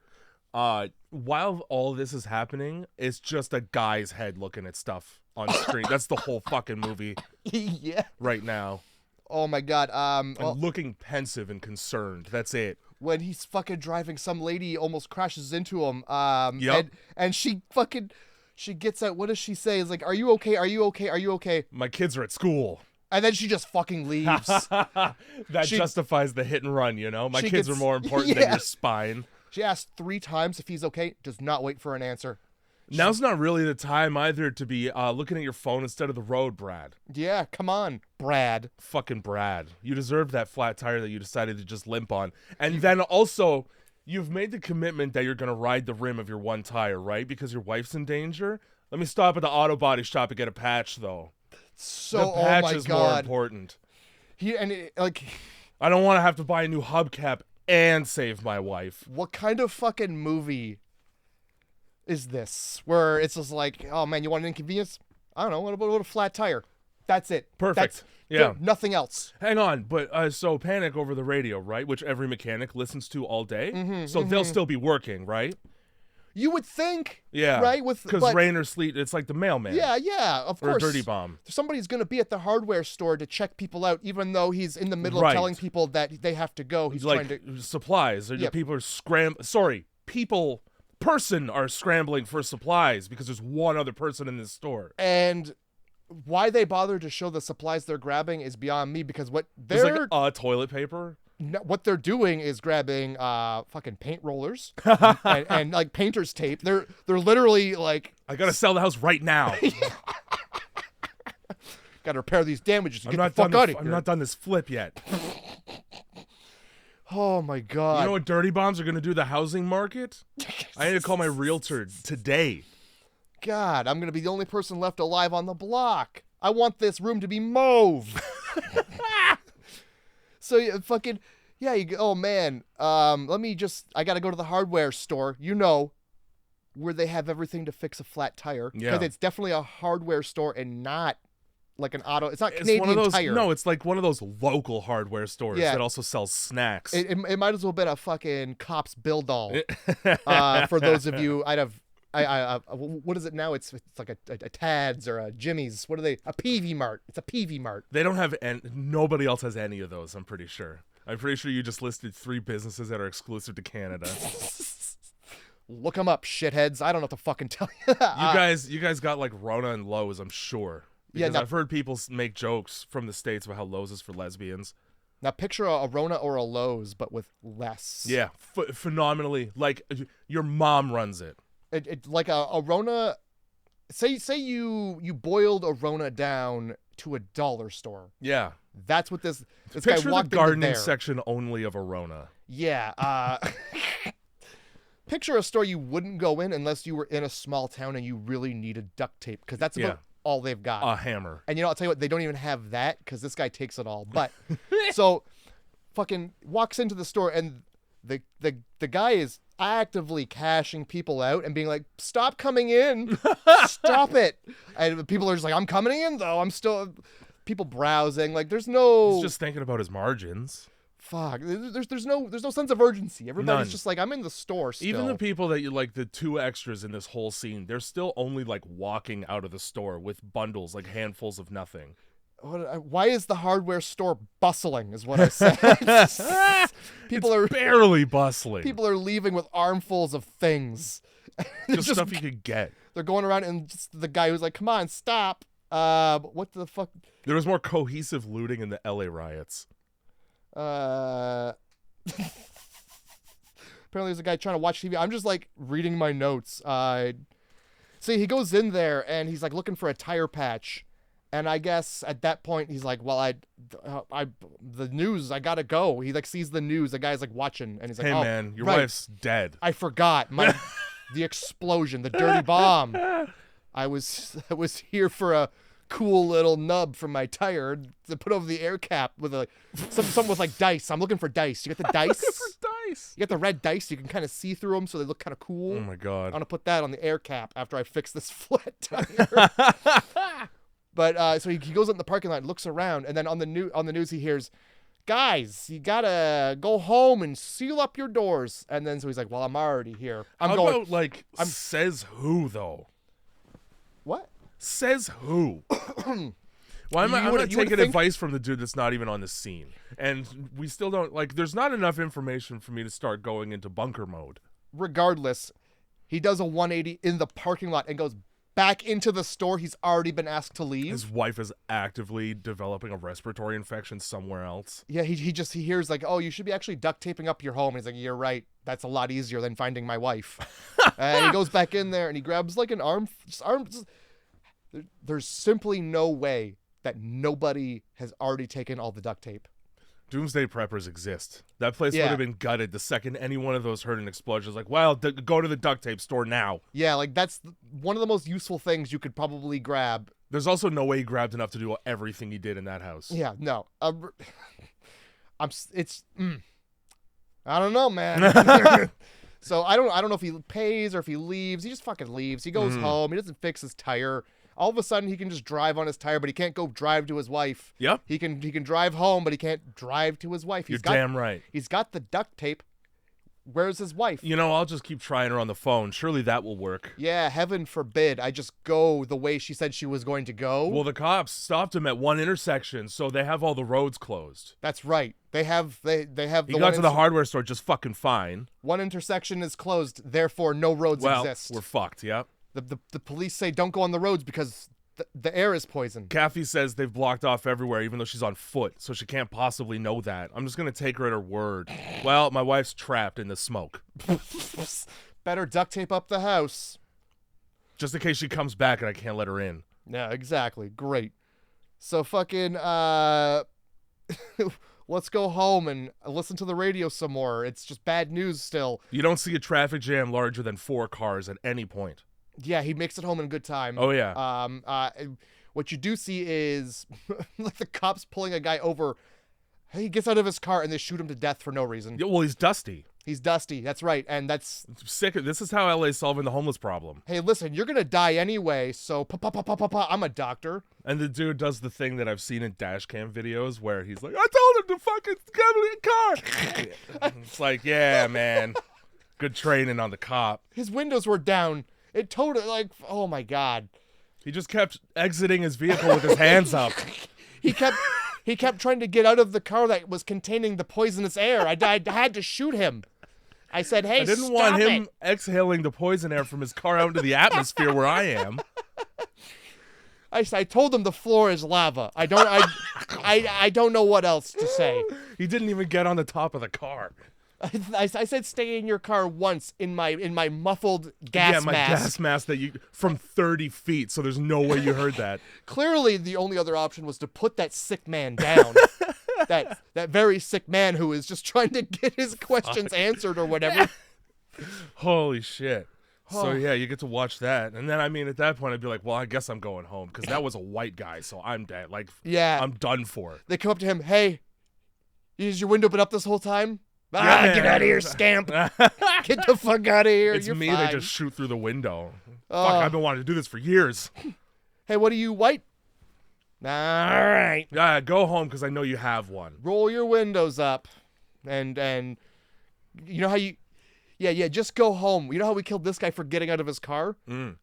while all this is happening, it's just a guy's head looking at stuff on screen. That's the whole fucking movie. Yeah. Right now. Oh my god. Looking pensive and concerned. That's it. When he's fucking driving, some lady almost crashes into him. Yep. And she gets out. What does she say? It's like, are you okay? Are you okay? Are you okay? My kids are at school. And then she just fucking leaves. That justifies the hit and run, My kids are more important than your spine. She asked 3 times if he's okay. Does not wait for an answer. Now's not really the time either to be looking at your phone instead of the road, Brad. Yeah, come on, Brad. Fucking Brad. You deserved that flat tire that you decided to just limp on. And then also, you've made the commitment that you're going to ride the rim of your one tire, right? Because your wife's in danger? Let me stop at the auto body shop and get a patch, though. So, the patch oh my is God. more important. I don't want to have to buy a new hubcap and save my wife. What kind of fucking movie is this? Where it's just like, oh man, you want an inconvenience? I don't know. What about a flat tire? That's it. Perfect. Yeah. Nothing else. Hang on, but so Panic over the radio, right? Which every mechanic listens to all day. So they'll still be working, right? You would think, Yeah, right? because rain or sleet, it's like the mailman. Yeah, of or course. a dirty bomb. Somebody's going to be at the hardware store to check people out, even though he's in the middle of telling people that they have to go. He's like trying to supplies. People are person are scrambling for supplies because there's one other person in this store. And why they bother to show the supplies they're grabbing is beyond me, because what they're toilet paper. What they're doing is grabbing fucking paint rollers and like painter's tape. They're literally like, I gotta sell the house right now. Gotta repair these damages and get the fuck out of here. I'm not done this flip yet. Oh my god. You know what dirty bombs are gonna do to the housing market? I need to call my realtor today. God, I'm gonna be the only person left alive on the block. I want this room to be mauve. So you fucking, yeah, you go, oh man, I gotta go to the hardware store, where they have everything to fix a flat tire. Yeah. Because it's definitely a hardware store and not like an auto, it's not Canadian one of those, Tire. No, it's like one of those local hardware stores that also sells snacks. It might as well have been a fucking Cops Bill doll. For those of you, what is it now? It's like a Tad's or a Jimmy's. What are they? A PV Mart. It's a PV Mart. They don't have, nobody else has any of those, I'm pretty sure. I'm pretty sure you just listed 3 businesses that are exclusive to Canada. Look them up, shitheads. I don't know what to fucking tell you. You guys got like Rona and Lowe's, I'm sure. Because I've heard people make jokes from the States about how Lowe's is for lesbians. Now picture a Rona or a Lowe's, but with less. Yeah, phenomenally. Like, your mom runs it. It like a Rona. Say you boiled a Rona down to a dollar store. Yeah, that's what this picture guy walked the gardening into there. section only of a Rona. Yeah. Picture a store you wouldn't go in unless you were in a small town and you really needed duct tape, because that's about all they've got. A hammer. And I'll tell you what, they don't even have that because this guy takes it all. But so fucking walks into the store and the guy is actively cashing people out and being like, stop coming in. Stop it. And people are just like, I'm coming in though. I'm still people browsing. Like there's no He's just thinking about his margins. Fuck. There's no sense of urgency. Everybody's just like, I'm in the store still. Even the people that you like, the 2 extras in this whole scene, they're still only like walking out of the store with bundles, like handfuls of nothing. Why is the hardware store bustling is what I said. People are barely bustling. People are leaving with armfuls of things. just stuff you could get. They're going around and just the guy who's like, come on, stop. What the fuck? There was more cohesive looting in the LA riots. Apparently there's a guy trying to watch TV. I'm just like reading my notes. See, he goes in there and he's like looking for a tire patch. And I guess at that point he's like, well, the news, I gotta go. He like sees the news. The guy's like watching and he's like, hey man, your wife's dead. I forgot the explosion, the dirty bomb. I was here for a cool little nub from my tire to put over the air cap with something with like dice. I'm looking for dice. You got the dice? Looking for dice. You got the red dice. You can kind of see through them, so they look kind of cool. Oh my god! I'm gonna put that on the air cap after I fix this flat tire. But so he goes out in the parking lot, and looks around, and then on the news he hears, "Guys, you gotta go home and seal up your doors." And then so he's like, "Well, I'm already here. Says who though? What? Says who? Why am I'm not taking advice from the dude that's not even on the scene. And we still don't, like, there's not enough information for me to start going into bunker mode. Regardless, he does a 180 in the parking lot and goes back into the store he's already been asked to leave. His wife is actively developing a respiratory infection somewhere else. Yeah, he hears like, oh, you should be actually duct taping up your home. And he's like, you're right. That's a lot easier than finding my wife. And he goes back in there and he grabs like an arm. There's simply no way that nobody has already taken all the duct tape. Doomsday preppers exist. That place would have been gutted the second any one of those heard an explosion. It's like, well, go to the duct tape store now. Yeah, like that's one of the most useful things you could probably grab. There's also no way he grabbed enough to do everything he did in that house. Yeah, no. I don't know, man. So I don't know if he pays or if he leaves. He just fucking leaves. He goes home. He doesn't fix his tire. All of a sudden, he can just drive on his tire, but he can't go drive to his wife. Yep. He can drive home, but he can't drive to his wife. You're damn right. He's got the duct tape. Where's his wife? You know, I'll just keep trying her on the phone. Surely that will work. Yeah, heaven forbid I just go the way she said she was going to go. Well, the cops stopped him at one intersection, so they have all the roads closed. That's right. They have He got to the hardware store just fucking fine. One intersection is closed, therefore no roads exist. We're fucked, yeah. The police say don't go on the roads because the air is poison. Kathy says they've blocked off everywhere, even though she's on foot, so she can't possibly know that. I'm just going to take her at her word. Well, my wife's trapped in the smoke. Better duct tape up the house. Just in case she comes back and I can't let her in. Yeah, exactly. Great. So fucking, let's go home and listen to the radio some more. It's just bad news still. You don't see a traffic jam larger than 4 cars at any point. Yeah, he makes it home in good time. Oh, yeah. What you do see is like the cops pulling a guy over. He gets out of his car and they shoot him to death for no reason. Yeah, well, he's dusty. He's dusty. That's right. And that's sick. This is how LA's solving the homeless problem. Hey, listen, you're going to die anyway. So I'm a doctor. And the dude does the thing that I've seen in dash cam videos where he's like, I told him to fucking get in the car. It's like, yeah, man. Good training on the cop. His windows were down. It totally, like, oh my God. He just kept exiting his vehicle with his hands up. He kept trying to get out of the car that was containing the poisonous air. I had to shoot him. I said, hey, I didn't want him exhaling the poison air from his car out into the atmosphere where I am. I told him the floor is lava. I don't know what else to say. He didn't even get on the top of the car. I said stay in your car once in my muffled gas mask. Yeah, my gas mask that you from 30 feet, so there's no way you heard that. Clearly, the only other option was to put that sick man down. that very sick man who is just trying to get his questions answered or whatever. Holy shit. So yeah, you get to watch that. And then, I mean, at that point, I'd be like, well, I guess I'm going home because that was a white guy, so I'm dead. Like, yeah, I'm done for. They come up to him, hey, is your window been up this whole time? Yeah, get out of here, scamp. Get the fuck out of here. It's You're me, fine. they just shoot through the window. Fuck, I've been wanting to do this for years. Hey, what are you, white? All right. Yeah, go home because I know you have one. Roll your windows up. And you know how you... Yeah, just go home. You know how we killed this guy for getting out of his car?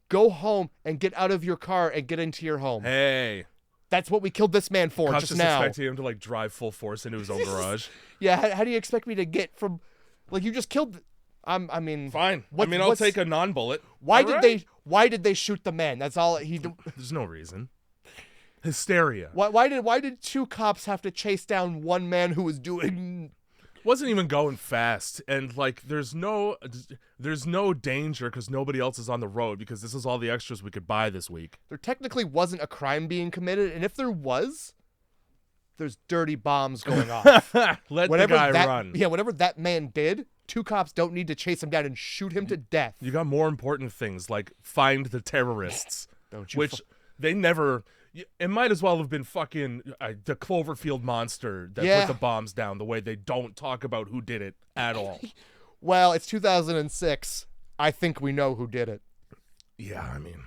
Go home and get out of your car and get into your home. Hey. That's what we killed this man for Cops just now. expecting him to, like, drive full force into his own garage. Yeah, how do you expect me to get from... Like, you just killed... I mean... Fine. I'll take a non-bullet. Why did they shoot the man? That's all he... There's no reason. Hysteria. Why did 2 cops have to chase down one man who was doing... Wasn't even going fast, and like there's no danger because nobody else is on the road because this is all the extras we could buy this week. There technically wasn't a crime being committed, and if there was, there's dirty bombs going off. Let the guy run. Yeah, whatever that man did, 2 cops don't need to chase him down and shoot him to death. You got more important things like find the terrorists, don't you? Which they never. It might as well have been fucking the Cloverfield monster that put the bombs down, the way they don't talk about who did it at all. Well, it's 2006. I think we know who did it. Yeah, I mean...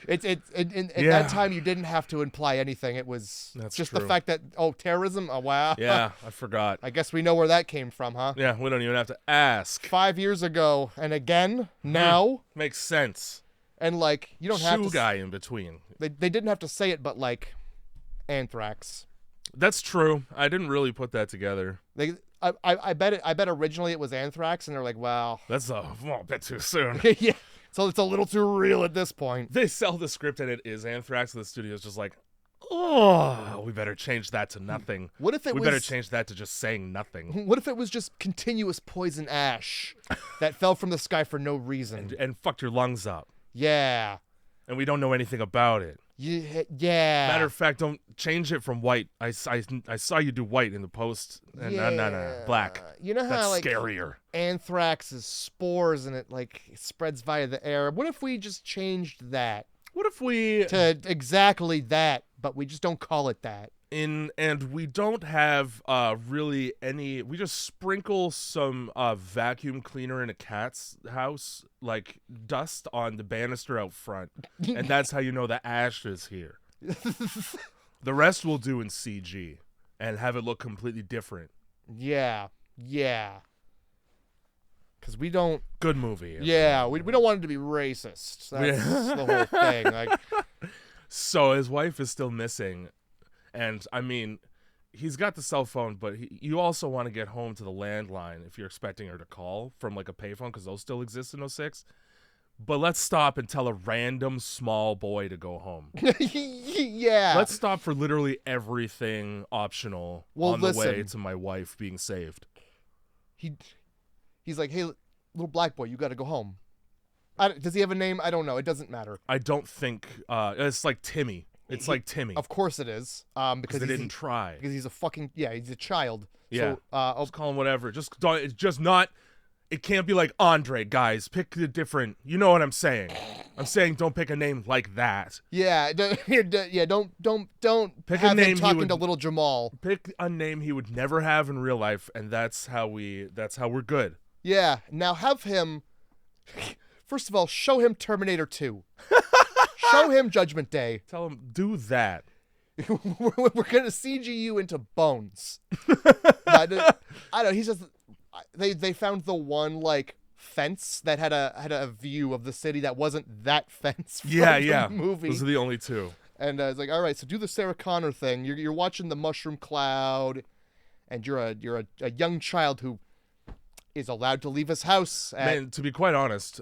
At that time, you didn't have to imply anything. It was just true. The fact that, terrorism? Oh, wow. Yeah, I forgot. I guess we know where that came from, huh? Yeah, we don't even have to ask. 5 years ago, and again, now. Makes sense. And, like, you don't have to... guy in between. They didn't have to say it, but, like, anthrax. That's true. I didn't really put that together. I bet originally it was anthrax, and they're like, well... That's a bit too soon. Yeah. So it's a little too real at this point. They sell the script and it is anthrax, and the studio's just like, oh, we better change that to nothing. What if we better change that to just saying nothing? What if it was just continuous poison ash that fell from the sky for no reason? And fucked your lungs up. Yeah. And we don't know anything about it. Yeah. Matter of fact, don't change it from white. I saw you do white in the post. No, black. You know how that's like scarier. Anthrax is spores and it like spreads via the air. What if we just changed that? What if we to exactly that, but we just don't call it that? And we don't have really any. We just sprinkle some vacuum cleaner in a cat's house, like dust on the banister out front, and that's how you know the ash is here. The rest we'll do in CG and have it look completely different. Yeah. because we don't. Good movie. Yeah, we don't want it to be racist. That's the whole thing. Like, so his wife is still missing, and I mean, he's got the cell phone, but you also want to get home to the landline if you're expecting her to call from like a payphone, because those still exist in '06. But let's stop and tell a random small boy to go home. yeah. Let's stop for literally everything optional on the way to my wife being saved. He's like, hey, little black boy, you got to go home. Does he have a name? I don't know. It doesn't matter. I don't think it's like Timmy. It's like Timmy. Of course it is. Because they didn't try. Because he's a fucking he's a child. Yeah. So I'll call him whatever. It's just not. It can't be like Andre, guys. Pick the different. You know what I'm saying? I'm saying don't pick a name like that. Yeah. Don't pick have a name him talking to little Jamal. Pick a name he would never have in real life, and that's how we're good. Yeah. Now have him. First of all, show him Terminator 2. Show him Judgment Day. Tell him do that. We're gonna CG you into bones. I don't. He says they found the one like fence that had a view of the city that wasn't that fence. From the movie. Those are the only two. And it's like, all right, so do the Sarah Connor thing. You're watching the mushroom cloud, and you're a young child who is allowed to leave his house. Man, to be quite honest,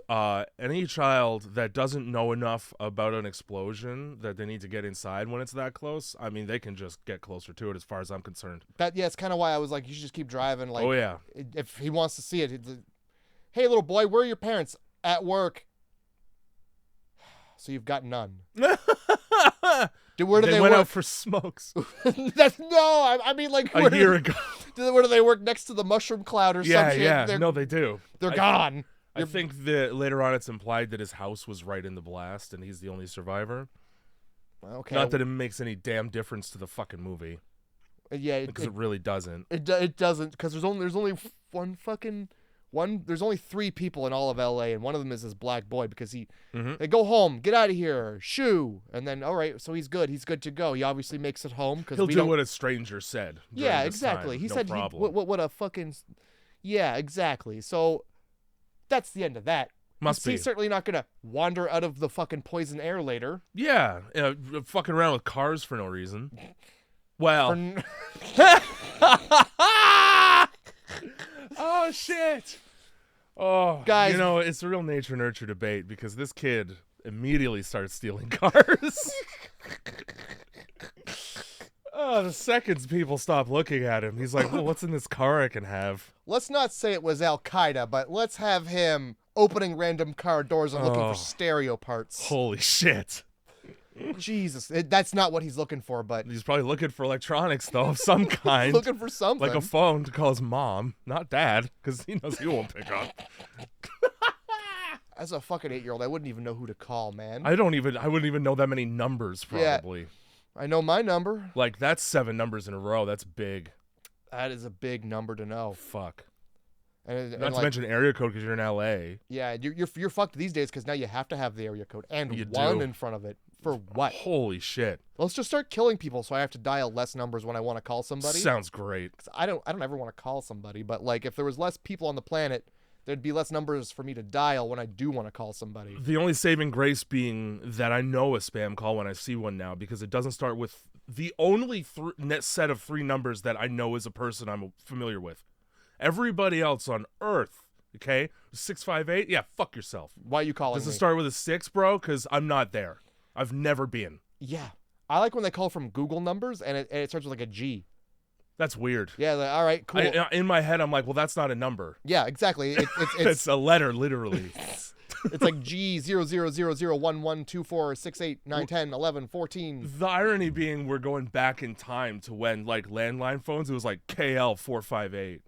any child that doesn't know enough about an explosion that they need to get inside when it's that close, I mean, they can just get closer to it as far as I'm concerned. It's kind of why I was like, you should just keep driving. Like, oh, yeah. If he wants to see it, hey, little boy, where are your parents? At work. So you've got none. Where do they went work? out for smokes. I mean, like, a year ago. Where do they work? Next to the mushroom cloud or something? Yeah, no, they do. They're gone. I think that later on it's implied that his house was right in the blast and he's the only survivor. Okay. Not that it makes any damn difference to the fucking movie. Yeah, because it really doesn't. It doesn't, because there's only there's only 3 people in all of LA, and one of them is this black boy, because they go home, get out of here, shoo, and then all right, so he's good to go. He obviously makes it home because he'll do what a stranger said. Yeah, exactly. He said, what a fucking, yeah, exactly. So that's the end of that. He's certainly not gonna wander out of the fucking poison air later. Yeah, fucking around with cars for no reason. Well. Oh shit. Oh, guys, you know, it's a real nature-nurture debate, because this kid immediately starts stealing cars. The seconds people stop looking at him, he's like, well, what's in this car I can have? Let's not say it was Al-Qaeda, but let's have him opening random car doors and looking for stereo parts. Holy shit. Jesus, that's not what he's looking for, but... He's probably looking for electronics, though, of some kind. Looking for something. Like a phone to call his mom, not dad, because he knows he won't pick up. As a fucking 8-year-old, I wouldn't even know who to call, man. I wouldn't even know that many numbers, probably. Yeah, I know my number. Like, that's 7 numbers in a row. That's big. That is a big number to know. Fuck. And not to mention area code, because you're in LA. Yeah, you're fucked these days, because now you have to have the area code and one in front of it. For what? Holy shit. Let's just start killing people, so I have to dial less numbers when I want to call somebody. Sounds great. I don't ever want to call somebody, but like if there was less people on the planet, there'd be less numbers for me to dial when I do want to call somebody. The only saving grace being that I know a spam call when I see one now, because it doesn't start with the only net set of 3 numbers that I know is a person I'm familiar with. Everybody else on Earth, okay, 658, yeah, fuck yourself. Why are you calling Does me? it start with a 6, bro? Because I'm not there. I've never been. Yeah. I like when they call from Google numbers and it starts with like a G. That's weird. Yeah, like, all right, cool. In my head, I'm like, well, that's not a number. Yeah, exactly. It's a letter, literally. It's like G 00011246891101114. The irony being we're going back in time to when, like, landline phones, it was like KL458.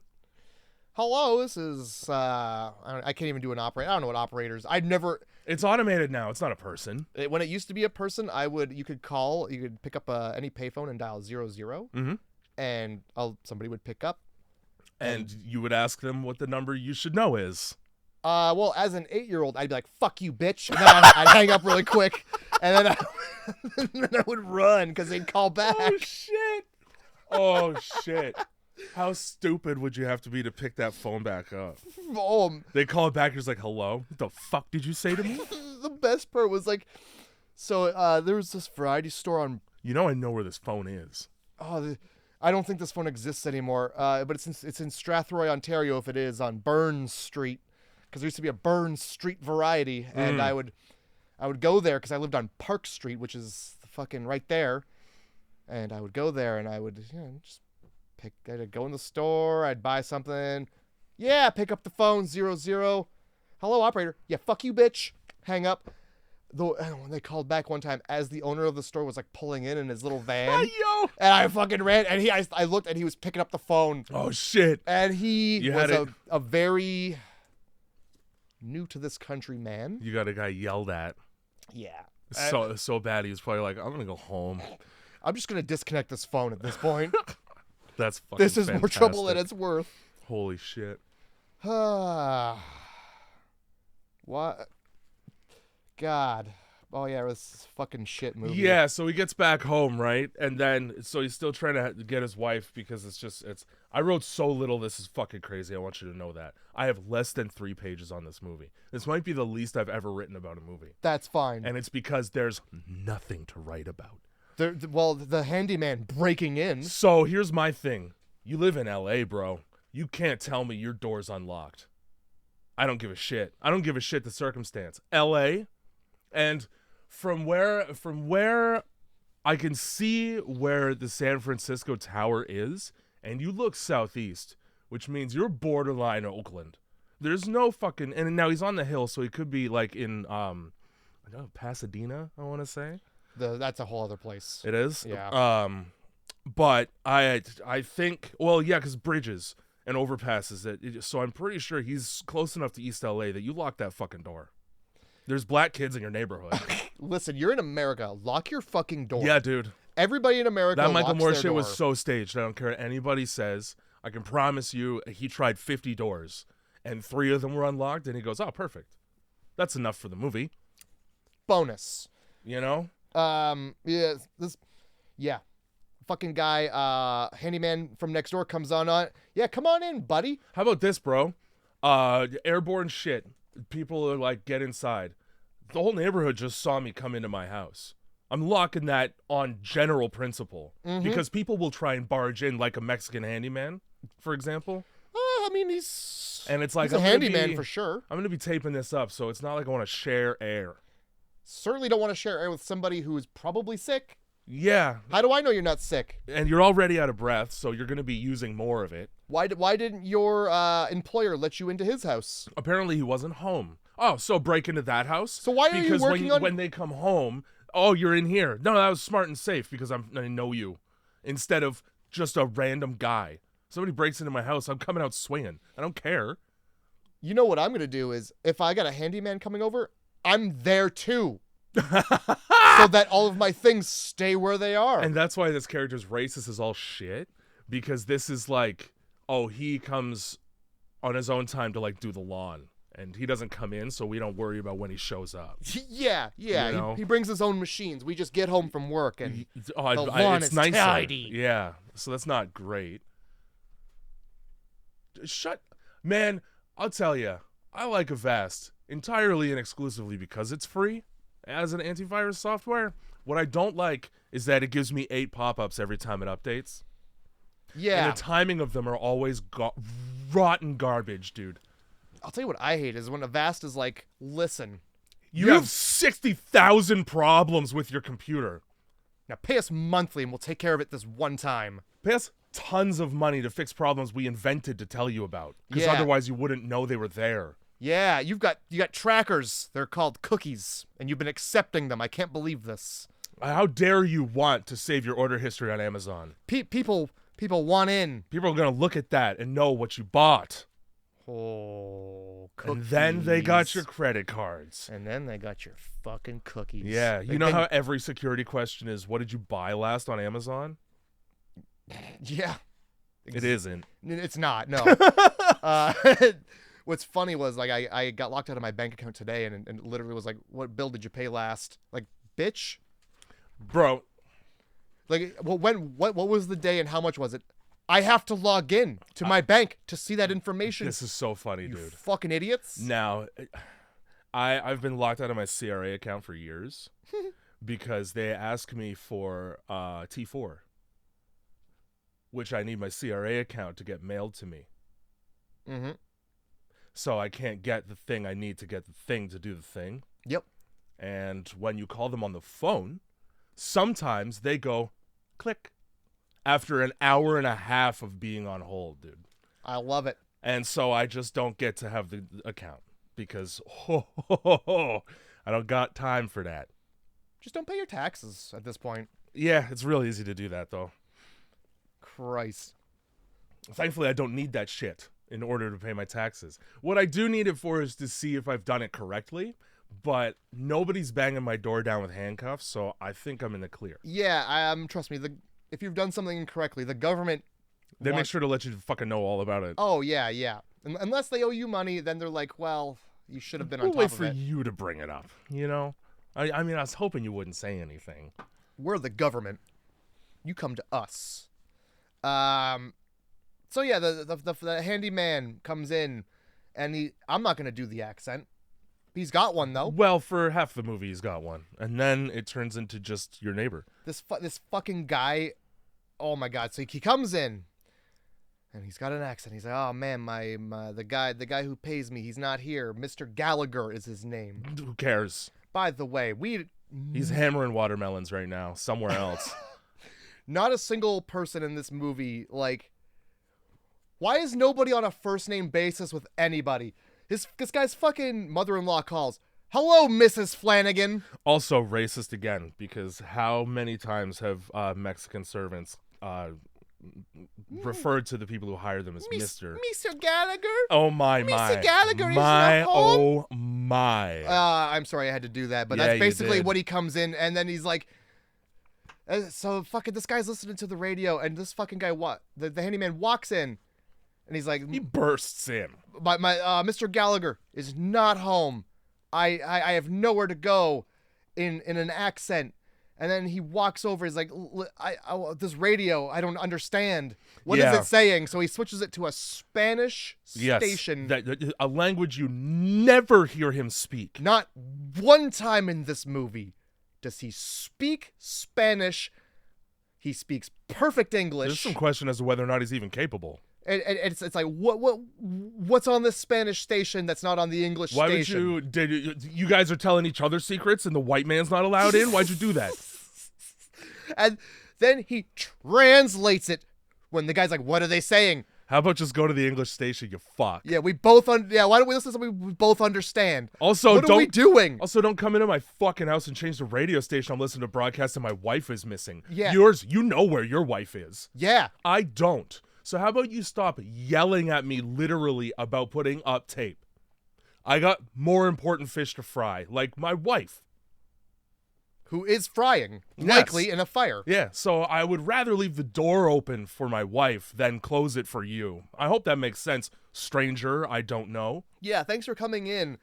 Hello, this is, I can't even do an operator. I don't know what operators. It's automated now. It's not a person. When it used to be a person, you could pick up any payphone and dial 00. Mm-hmm. And somebody would pick up. And you would ask them what the number you should know is. Well, as an 8-year-old, I'd be like, fuck you, bitch. And then I'd hang up really quick. And then I would run because they'd call back. Oh, shit. Oh, shit. How stupid would you have to be to pick that phone back up? They call it back. He's like, "Hello, what the fuck did you say to me?" The best part was like, so there was this variety store on. I know where this phone is. I don't think this phone exists anymore. But it's in Strathroy, Ontario. If it is on Burns Street, because there used to be a Burns Street variety, and I would go there because I lived on Park Street, which is fucking right there, and I would go there and I would just I'd go in the store, I'd buy something. Yeah, pick up the phone, 00. Hello, operator. Yeah, fuck you, bitch. Hang up. Though when they called back one time as the owner of the store was like pulling in his little van. Yo! And I fucking ran and I looked and he was picking up the phone. Oh shit. And he was a very new to this country man. You got a guy yelled at. Yeah. So bad he was probably like, I'm gonna go home. I'm just gonna disconnect this phone at this point. That's fucking This is fantastic. more trouble than it's worth. Holy shit. What? God. Oh yeah, it was a fucking shit movie. Yeah, so he gets back home, right? And then, so he's still trying to get his wife because I wrote so little, this is fucking crazy. I want you to know that. I have less than 3 pages on this movie. This might be the least I've ever written about a movie. That's fine. And it's because there's nothing to write about. The handyman breaking in. So here's my thing. You live in LA, bro. You can't tell me your door's unlocked. I don't give a shit. I don't give a shit the circumstance. LA, and from where I can see where the San Francisco Tower is, and you look southeast, which means you're borderline Oakland. There's no fucking, and now he's on the hill, so he could be like in I don't know, Pasadena, I want to say. That's a whole other place. It is? Yeah. But I think, well, yeah, because bridges and overpasses, so I'm pretty sure he's close enough to East LA that you lock that fucking door. There's black kids in your neighborhood. Listen, you're in America. Lock your fucking door. Yeah, dude. Everybody in America That Michael locks Moore their shit door. was so staged. I don't care what anybody says. I can promise you he tried 50 doors, and 3 of them were unlocked, and he goes, oh, perfect. That's enough for the movie. Bonus. You know? Yeah. Fucking guy, handyman from next door comes on. Yeah, come on in, buddy. How about this, bro? Airborne shit. People are like, get inside. The whole neighborhood just saw me come into my house. I'm locking that on general principle because people will try and barge in like a Mexican handyman, for example. I mean, he's like a handyman for sure. I'm gonna be taping this up, so it's not like I want to share air. Certainly don't want to share air with somebody who is probably sick. Yeah. How do I know you're not sick? And you're already out of breath, so you're gonna be using more of it. Why didn't your employer let you into his house? Apparently he wasn't home. Oh, so break into that house? So why are you working on... when they come home, oh, you're in here. No, that was smart and safe because I know you. Instead of just a random guy. Somebody breaks into my house, I'm coming out swinging. I don't care. You know what I'm going to do is, if I got a handyman coming over, I'm there too. So that all of my things stay where they are. And that's why this character's racist is all shit. Because this is like, oh, he comes on his own time to like do the lawn. And he doesn't come in, so we don't worry about when he shows up. Yeah. You know? He brings his own machines. We just get home from work, and the lawn is nicer. tidy. Yeah, so that's not great. Man, I'll tell you, I like Avast entirely and exclusively because it's free as an antivirus software. What I don't like is that it gives me 8 pop-ups every time it updates. Yeah. And the timing of them are always rotten garbage, dude. I'll tell you what I hate is when Avast is like, listen. You have 60,000 problems with your computer. Now pay us monthly and we'll take care of it this one time. Pay us tons of money to fix problems we invented to tell you about. Because otherwise you wouldn't know they were there. Yeah, you got trackers. They're called cookies. And you've been accepting them. I can't believe this. How dare you want to save your order history on Amazon? People want in. People are going to look at that and know what you bought. Oh, cookies. And then they got your credit cards. And then they got your fucking cookies. Yeah, you know how every security question is, what did you buy last on Amazon? Yeah. It isn't. It's not, no. What's funny was, like, I got locked out of my bank account today, and it literally was like, what bill did you pay last? Like, bitch? Bro. Like, well, what was the day and how much was it? I have to log in to my bank to see that information. This is so funny, You dude. fucking idiots. Now, I've been locked out of my CRA account for years because they ask me for T4, which I need my CRA account to get mailed to me. Mm-hmm. So I can't get the thing I need to get the thing to do the thing. Yep. And when you call them on the phone, sometimes they go click after an hour and a half of being on hold, dude. I love it. And so I just don't get to have the account because I don't got time for that. Just don't pay your taxes at this point. Yeah, it's real easy to do that, though. Christ. Thankfully, I don't need that shit in order to pay my taxes. What I do need it for is to see if I've done it correctly, but nobody's banging my door down with handcuffs, so I think I'm in the clear. Yeah, trust me, if you've done something incorrectly, the government... They make sure to let you fucking know all about it. Oh, yeah, yeah. Unless they owe you money, then they're like, well, you should have been on We'll top wait of for it. you to bring it up, you know? I mean, I was hoping you wouldn't say anything. We're the government. You come to us. So yeah, the handyman comes in, and I'm not gonna do the accent. He's got one though. Well, for half the movie, he's got one, and then it turns into just your neighbor. This fucking guy. Oh my god! So he comes in, and he's got an accent. He's like, "Oh man, the guy who pays me, he's not here. Mr. Gallagher is his name." Who cares? By the way, He's hammering watermelons right now somewhere else. Not a single person in this movie, like, why is nobody on a first name basis with anybody? This guy's fucking mother-in-law calls, "Hello, Mrs. Flanagan." Also racist again, because how many times have Mexican servants referred to the people who hire them as Mr. Mr. Gallagher? Oh my. Mr. Gallagher is my, not home? oh my. I'm sorry I had to do that, but Yeah, that's you basically did. what he comes in, and then he's like, so fucking this guy's listening to the radio, and this fucking guy, the handyman walks in, and he's like, He bursts in. my Mr. Gallagher is not home. I have nowhere to go, in an accent. And then he walks over. He's like, this radio, I don't understand. What is Yeah. it saying? So he switches it to a Spanish station. A language you never hear him speak. Not one time in this movie does he speak Spanish. He speaks perfect English. There's some question as to whether or not he's even capable. And it's like, what's on this Spanish station that's not on the English station? You guys are telling each other secrets and the white man's not allowed in? Why'd you do that? And then he translates it when the guy's like, what are they saying? How about just go to the English station, you fuck? Yeah, why don't we listen to something we both understand? Also, what are we doing? Also, don't come into my fucking house and change the radio station I'm listening to broadcast and my wife is missing. Yeah. You know where your wife is. Yeah. I don't. So how about you stop yelling at me literally about putting up tape? I got more important fish to fry, like my wife. Who is frying, Yes. likely in a fire. Yeah, so I would rather leave the door open for my wife than close it for you. I hope that makes sense, stranger I don't know. Yeah, thanks for coming in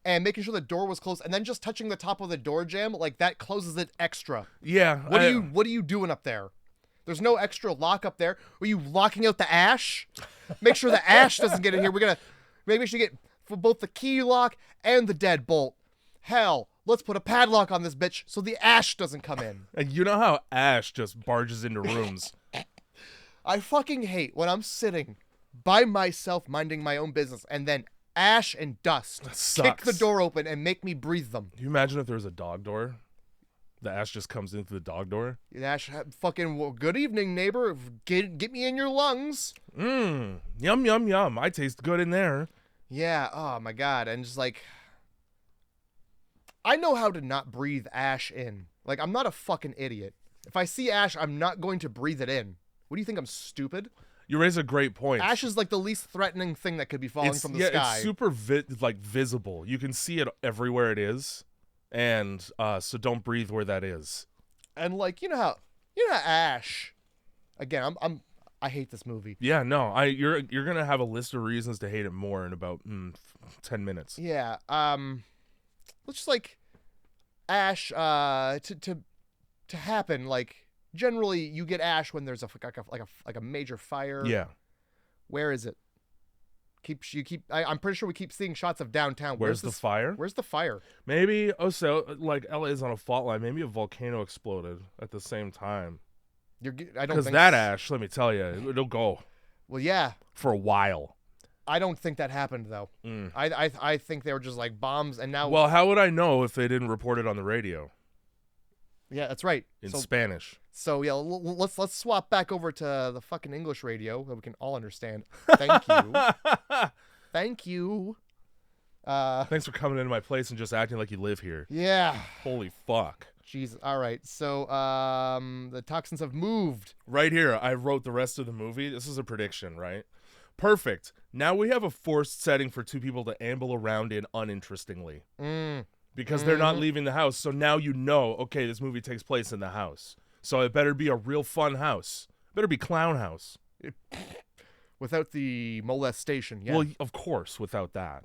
and making sure the door was closed, and then just touching the top of the door jamb, like that closes it extra. Yeah. What are you doing up there? There's no extra lock up there. Were you locking out the ash? Make sure the ash doesn't get in here. We're gonna make sure you get for both the key lock and the deadbolt. Hell, let's put a padlock on this bitch so the ash doesn't come in. And you know how Ash just barges into rooms. I fucking hate when I'm sitting by myself minding my own business and then ash and dust kick Sucks. the door open and make me breathe them. Can you imagine if there was a dog door? The Ash just comes in through the dog door. Ash, fucking, well, good evening, neighbor. Get me in your lungs. Yum, yum, yum. I taste good in there. Yeah, oh my god. And just like, I know how to not breathe ash in. Like, I'm not a fucking idiot. If I see ash, I'm not going to breathe it in. What do you think, I'm stupid? You raise a great point. Ash is like the least threatening thing that could be falling from the sky. It's super visible. You can see it everywhere it is. And so don't breathe where that is. And like, you know how Ash, again, I hate this movie. Yeah, no, you're gonna have a list of reasons to hate it more in about 10 minutes. Yeah, let's just like Ash to happen, like generally you get ash when there's like a major fire. Yeah. Where is it? I'm pretty sure we keep seeing shots of downtown. Where's the fire? Where's the fire? Maybe, like LA is on a fault line. Maybe a volcano exploded at the same time. I don't Because think that ash, let me tell you, it'll go. Well, yeah. For a while. I don't think that happened though. I think they were just like bombs, and now. Well, how would I know if they didn't report it on the radio? Yeah, that's right. In Spanish. So yeah, let's swap back over to the fucking English radio that we can all understand. Thank you. Thank you. Thanks for coming into my place and just acting like you live here. Yeah. Holy fuck. Jesus. All right. So the toxins have moved. Right here, I wrote the rest of the movie. This is a prediction, right? Perfect. Now we have a forced setting for two people to amble around in uninterestingly. Because they're not leaving the house. So now you know, okay, this movie takes place in the house. So it better be a real fun house. It better be Clown House. Without the molestation, yeah. Well, of course, without that.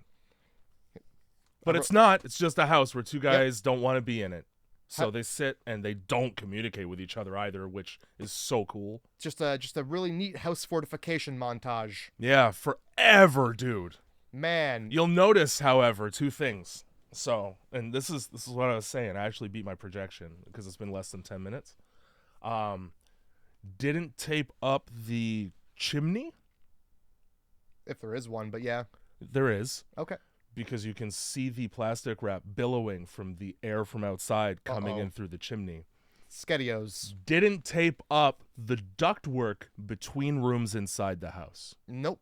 But it's not. It's just a house where two guys don't want to be in it. So they sit and they don't communicate with each other either, which is so cool. Just a really neat house fortification montage. Yeah, forever, dude. Man. You'll notice, however, two things. So, and this is what I was saying. I actually beat my projection because it's been less than 10 minutes. Didn't tape up the chimney. If there is one, but yeah. There is. Okay. Because you can see the plastic wrap billowing from the air from outside coming in through the chimney. Skedios. Didn't tape up the ductwork between rooms inside the house. Nope.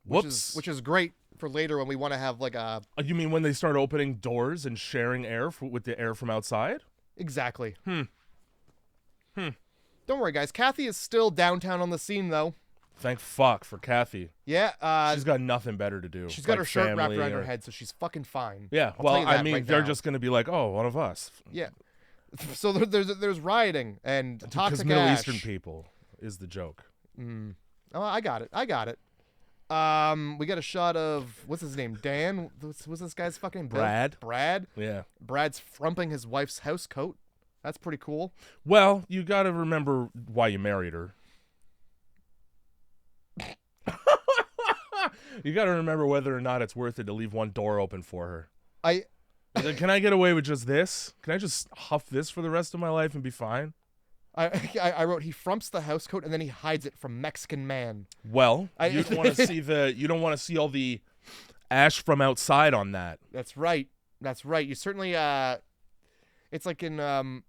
Whoops. Which is great for later when we want to have like a... You mean when they start opening doors and sharing air with the air from outside? Exactly. Don't worry, guys. Kathy is still downtown on the scene, though. Thank fuck for Kathy. Yeah. She's got nothing better to do. She's got her shirt wrapped around her head, so she's fucking fine. Yeah. Well, I mean, they're just going to be like, oh, one of us. Yeah. So there's rioting and toxic because Middle ash. Eastern people is the joke. Oh, I got it. We got a shot of, what's his name? Dan? What's this guy's fucking name? Brad. Brad? Yeah. Brad's frumping his wife's house coat. That's pretty cool. Well, you got to remember why you married her. You got to remember whether or not it's worth it to leave one door open for her. Can I get away with just this? Can I just huff this for the rest of my life and be fine? I wrote, he frumps the house coat and then he hides it from Mexican man. Well, you don't want to see you don't want to see all the ash from outside on that. That's right. You certainly it's like in the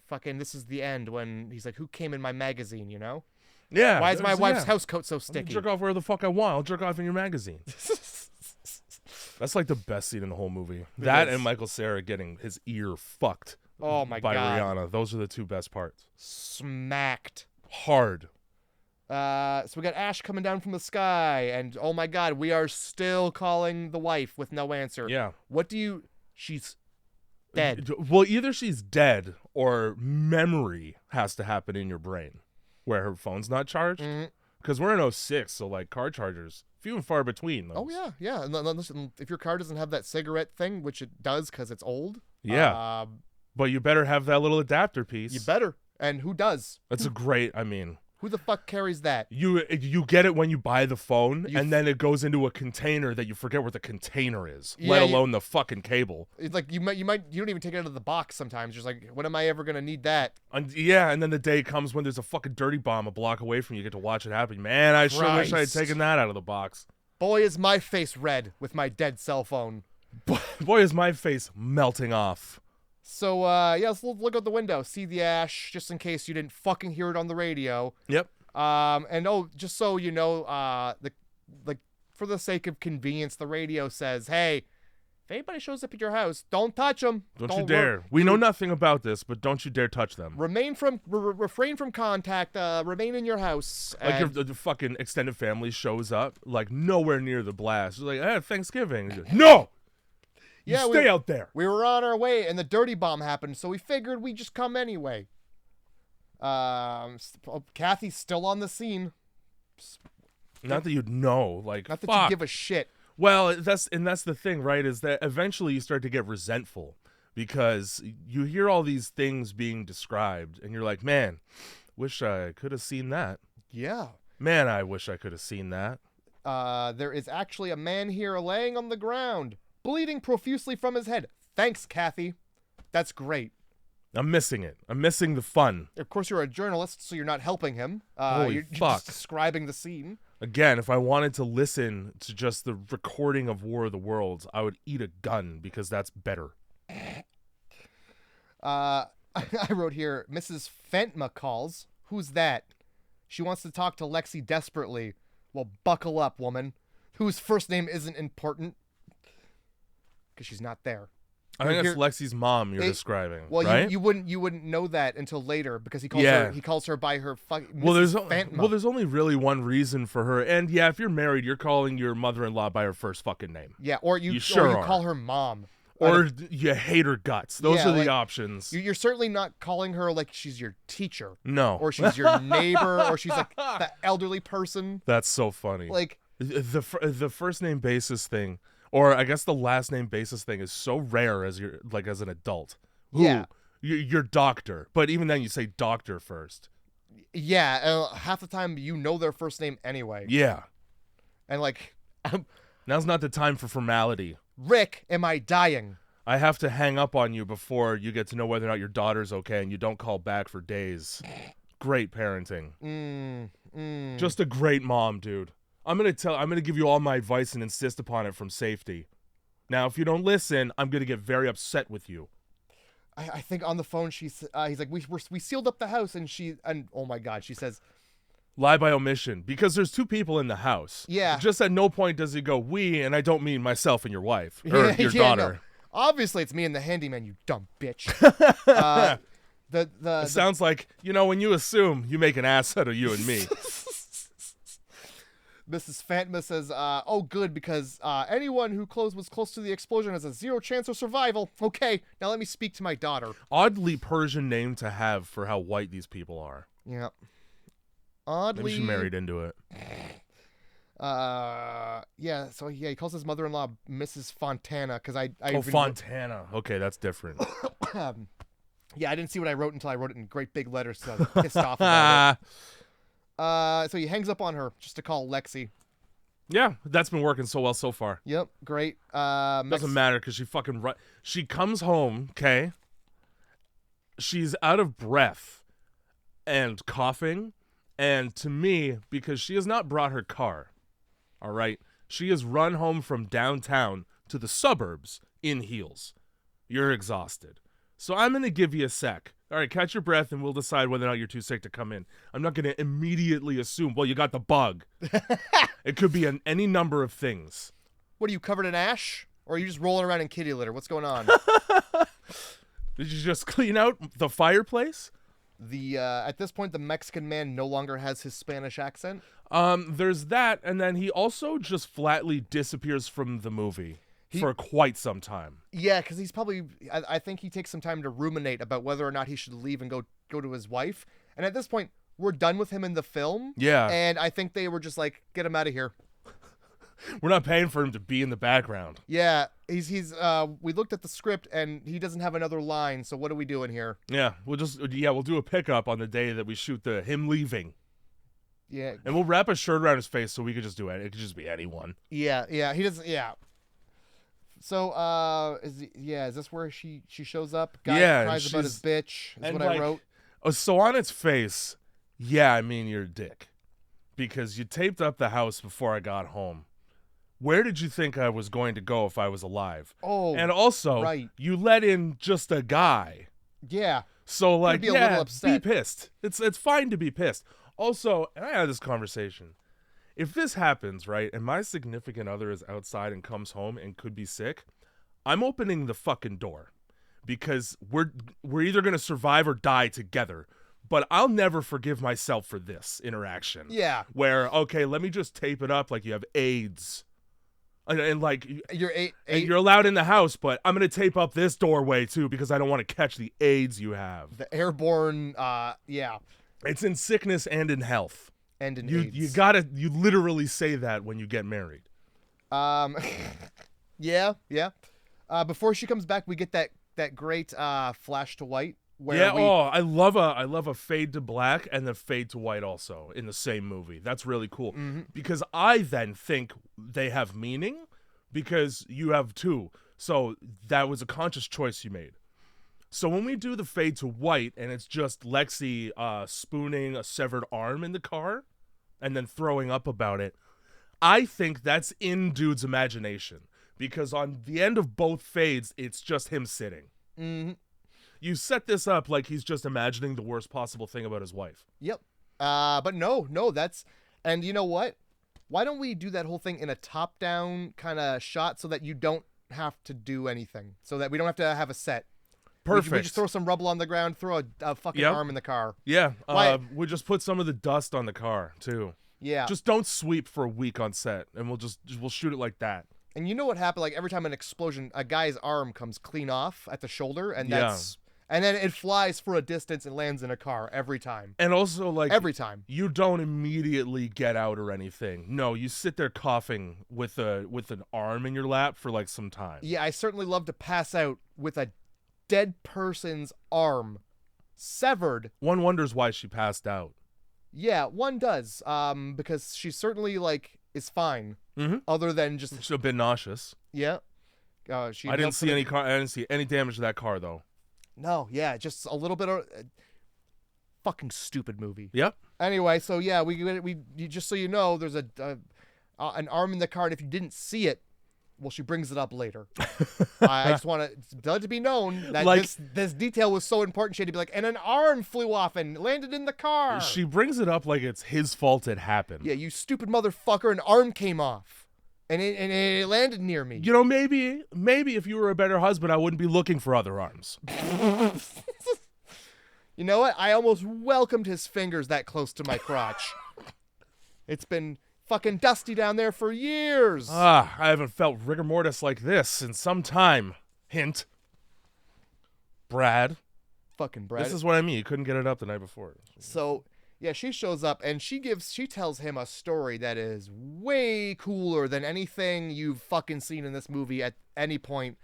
fucking This Is the End when he's like, who came in my magazine, you know? Yeah. Why is my wife's house coat so sticky? I'll jerk off where the fuck I want. I'll jerk off in your magazine. That's like the best scene in the whole movie. That and Michael Cera getting his ear fucked. Oh my by God. Rihanna. Those are the two best parts. Smacked. Hard. So we got ash coming down from the sky, and oh my God, we are still calling the wife with no answer. Yeah. She's dead. Well, either she's dead or memory has to happen in your brain where her phone's not charged. Because we're in 06, so like car chargers, few and far between. Those. Oh, yeah. And listen, if your car doesn't have that cigarette thing, which it does because it's old. Yeah. But you better have that little adapter piece. You better. And who does? That's a great, I mean. Who the fuck carries that? You get it when you buy the phone, and then it goes into a container that you forget where the container is, let alone the fucking cable. It's like you don't even take it out of the box sometimes. You're just like, when am I ever going to need that? And then the day comes when there's a fucking dirty bomb a block away from you. You get to watch it happen. Man, I sure wish I had taken that out of the box. Boy, is my face red with my dead cell phone. Boy, is my face melting off. So, let's look out the window, see the ash, just in case you didn't fucking hear it on the radio. Yep. Just so you know, for the sake of convenience, the radio says, hey, if anybody shows up at your house, don't touch them. Don't you dare. We know nothing about this, but don't you dare touch them. Refrain from contact, remain in your house. Like if the fucking extended family shows up, like nowhere near the blast. It's like, Thanksgiving. No! Yeah, stay out there. We were on our way, and the dirty bomb happened, so we figured we'd just come anyway. Kathy's still on the scene. Not that you'd know, like, not that you give a shit. Well, that's the thing, right? Is that eventually you start to get resentful because you hear all these things being described, and you're like, man, wish I could have seen that. Yeah. Man, I wish I could have seen that. There is actually a man here laying on the ground, bleeding profusely from his head. Thanks, Kathy. That's great. I'm missing it. I'm missing the fun. Of course, you're a journalist, so you're not helping him. Holy you're fuck. just describing the scene. Again, if I wanted to listen to just the recording of War of the Worlds, I would eat a gun because that's better. I wrote here, Mrs. Fentma calls. Who's that? She wants to talk to Lexi desperately. Well, buckle up, woman. Whose first name isn't important. Because she's not there. I think that's Lexi's mom you're describing. Well, right? you wouldn't know that until later because he calls her by her fucking Fentma. Well, there's only really one reason for her. And yeah, if you're married, you're calling your mother-in-law by her first fucking name. Yeah, or you call her mom. Or you hate her guts. Those are the options. You're certainly not calling her like she's your teacher. No. Or she's your neighbor, or she's like the elderly person. That's so funny. Like the first name basis thing, or I guess the last name basis thing, is so rare as as an adult. Yeah. You're doctor, but even then you say doctor first. Yeah, half the time you know their first name anyway. Yeah. And like, now's not the time for formality. Rick, am I dying? I have to hang up on you before you get to know whether or not your daughter's okay, and you don't call back for days. Great parenting. Just a great mom, dude. I'm gonna give you all my advice and insist upon it from safety. Now, if you don't listen, I'm gonna get very upset with you. I think on the phone he's like, we sealed up the house, and oh my god, she says, lie by omission, because there's two people in the house. Yeah. Just at no point does he go, we, and I don't mean myself and your wife, or your daughter. No. Obviously, it's me and the handyman, you dumb bitch. It sounds like, when you assume, you make an ass out of you and me. Mrs. Fantma says, oh, good, because anyone who was close to the explosion has a 0 chance of survival. Okay, now let me speak to my daughter. Oddly Persian name to have for how white these people are. Yeah. Oddly. Maybe she married into it. Yeah, so he calls his mother-in-law Mrs. Fontana, because Fontana. Okay, that's different. Yeah, I didn't see what I wrote until I wrote it in great big letters, so I was pissed off about it. So he hangs up on her just to call Lexi. Yeah, that's been working so well so far. Yep, great. Doesn't matter, because she comes home, okay? She's out of breath and coughing. And to me, because she has not brought her car, all right? She has run home from downtown to the suburbs in heels. You're exhausted. So I'm going to give you a sec. All right, catch your breath, and we'll decide whether or not you're too sick to come in. I'm not going to immediately assume, well, you got the bug. It could be any number of things. What, are you covered in ash? Or are you just rolling around in kitty litter? What's going on? Did you just clean out the fireplace? At this point, the Mexican man no longer has his Spanish accent. There's that, and then he also just flatly disappears from the movie for quite some time. Yeah, because he's probably, I think he takes some time to ruminate about whether or not he should leave and go to his wife. And at this point, we're done with him in the film. Yeah. And I think they were just like, get him out of here. We're not paying for him to be in the background. Yeah, we looked at the script and he doesn't have another line, so what are we doing here? Yeah, we'll do a pickup on the day that we shoot him leaving. Yeah. And we'll wrap a shirt around his face so we could just do it. It could just be anyone. Yeah, he doesn't, yeah. So, is this where she shows up? Guy cries about his bitch, is what I wrote. Oh, so on its face, yeah, I mean, you're a dick. Because you taped up the house before I got home. Where did you think I was going to go if I was alive? Oh, and also, right. You let in just a guy. Yeah. So, like, be a little upset. Be pissed. It's fine to be pissed. Also, and I had this conversation. If this happens, right, and my significant other is outside and comes home and could be sick, I'm opening the fucking door. Because we're either going to survive or die together. But I'll never forgive myself for this interaction. Yeah. Where, okay, let me just tape it up like you have AIDS. And like you're allowed in the house, but I'm gonna tape up this doorway too because I don't want to catch the AIDS you have. The airborne, yeah. It's in sickness and in health. And in AIDS. You literally say that when you get married. Yeah. Before she comes back, we get that great flash to white where Yeah, I love a fade to black and then fade to white also in the same movie. That's really cool. Because I then think they have meaning because you have two. So that was a conscious choice you made. So when we do the fade to white and it's just Lexi spooning a severed arm in the car and then throwing up about it, I think that's in dude's imagination. Because on the end of both fades, it's just him sitting. You set this up like he's just imagining the worst possible thing about his wife. Yep. But no, that's... And you know what? Why don't we do that whole thing in a top-down kind of shot so that you don't have to do anything? So that we don't have to have a set. Perfect. We just throw some rubble on the ground, throw a fucking arm in the car. Yeah. We just put some of the dust on the car, too. Yeah. Just don't sweep for a week on set, and we'll shoot it like that. And you know what happened? Like, every time an explosion, a guy's arm comes clean off at the shoulder, and that's... And then it flies for a distance and lands in a car every time. And also, like... Every time. You don't immediately get out or anything. No, you sit there coughing with an arm in your lap for, like, some time. Yeah, I certainly love to pass out with a dead person's arm severed. One wonders why she passed out. Yeah, one does. Because she certainly, like, is fine. Other than just... She's a bit nauseous. Yeah. I didn't see any damage to that car, though. No, yeah, just a little bit of fucking stupid movie. Yep. Anyway, so yeah, we just so you know, there's an arm in the car, and if you didn't see it, well, she brings it up later. I just want to let it be known that like, this detail was so important. She had to be like, and an arm flew off and landed in the car. She brings it up like it's his fault it happened. Yeah, you stupid motherfucker, an arm came off. And it landed near me. You know, maybe if you were a better husband, I wouldn't be looking for other arms. You know what? I almost welcomed his fingers that close to my crotch. It's been fucking dusty down there for years. I haven't felt rigor mortis like this in some time. Hint. Brad. Fucking Brad. This is what I mean. You couldn't get it up the night before. So... yeah, she shows up and she tells him a story that is way cooler than anything you've fucking seen in this movie at any point.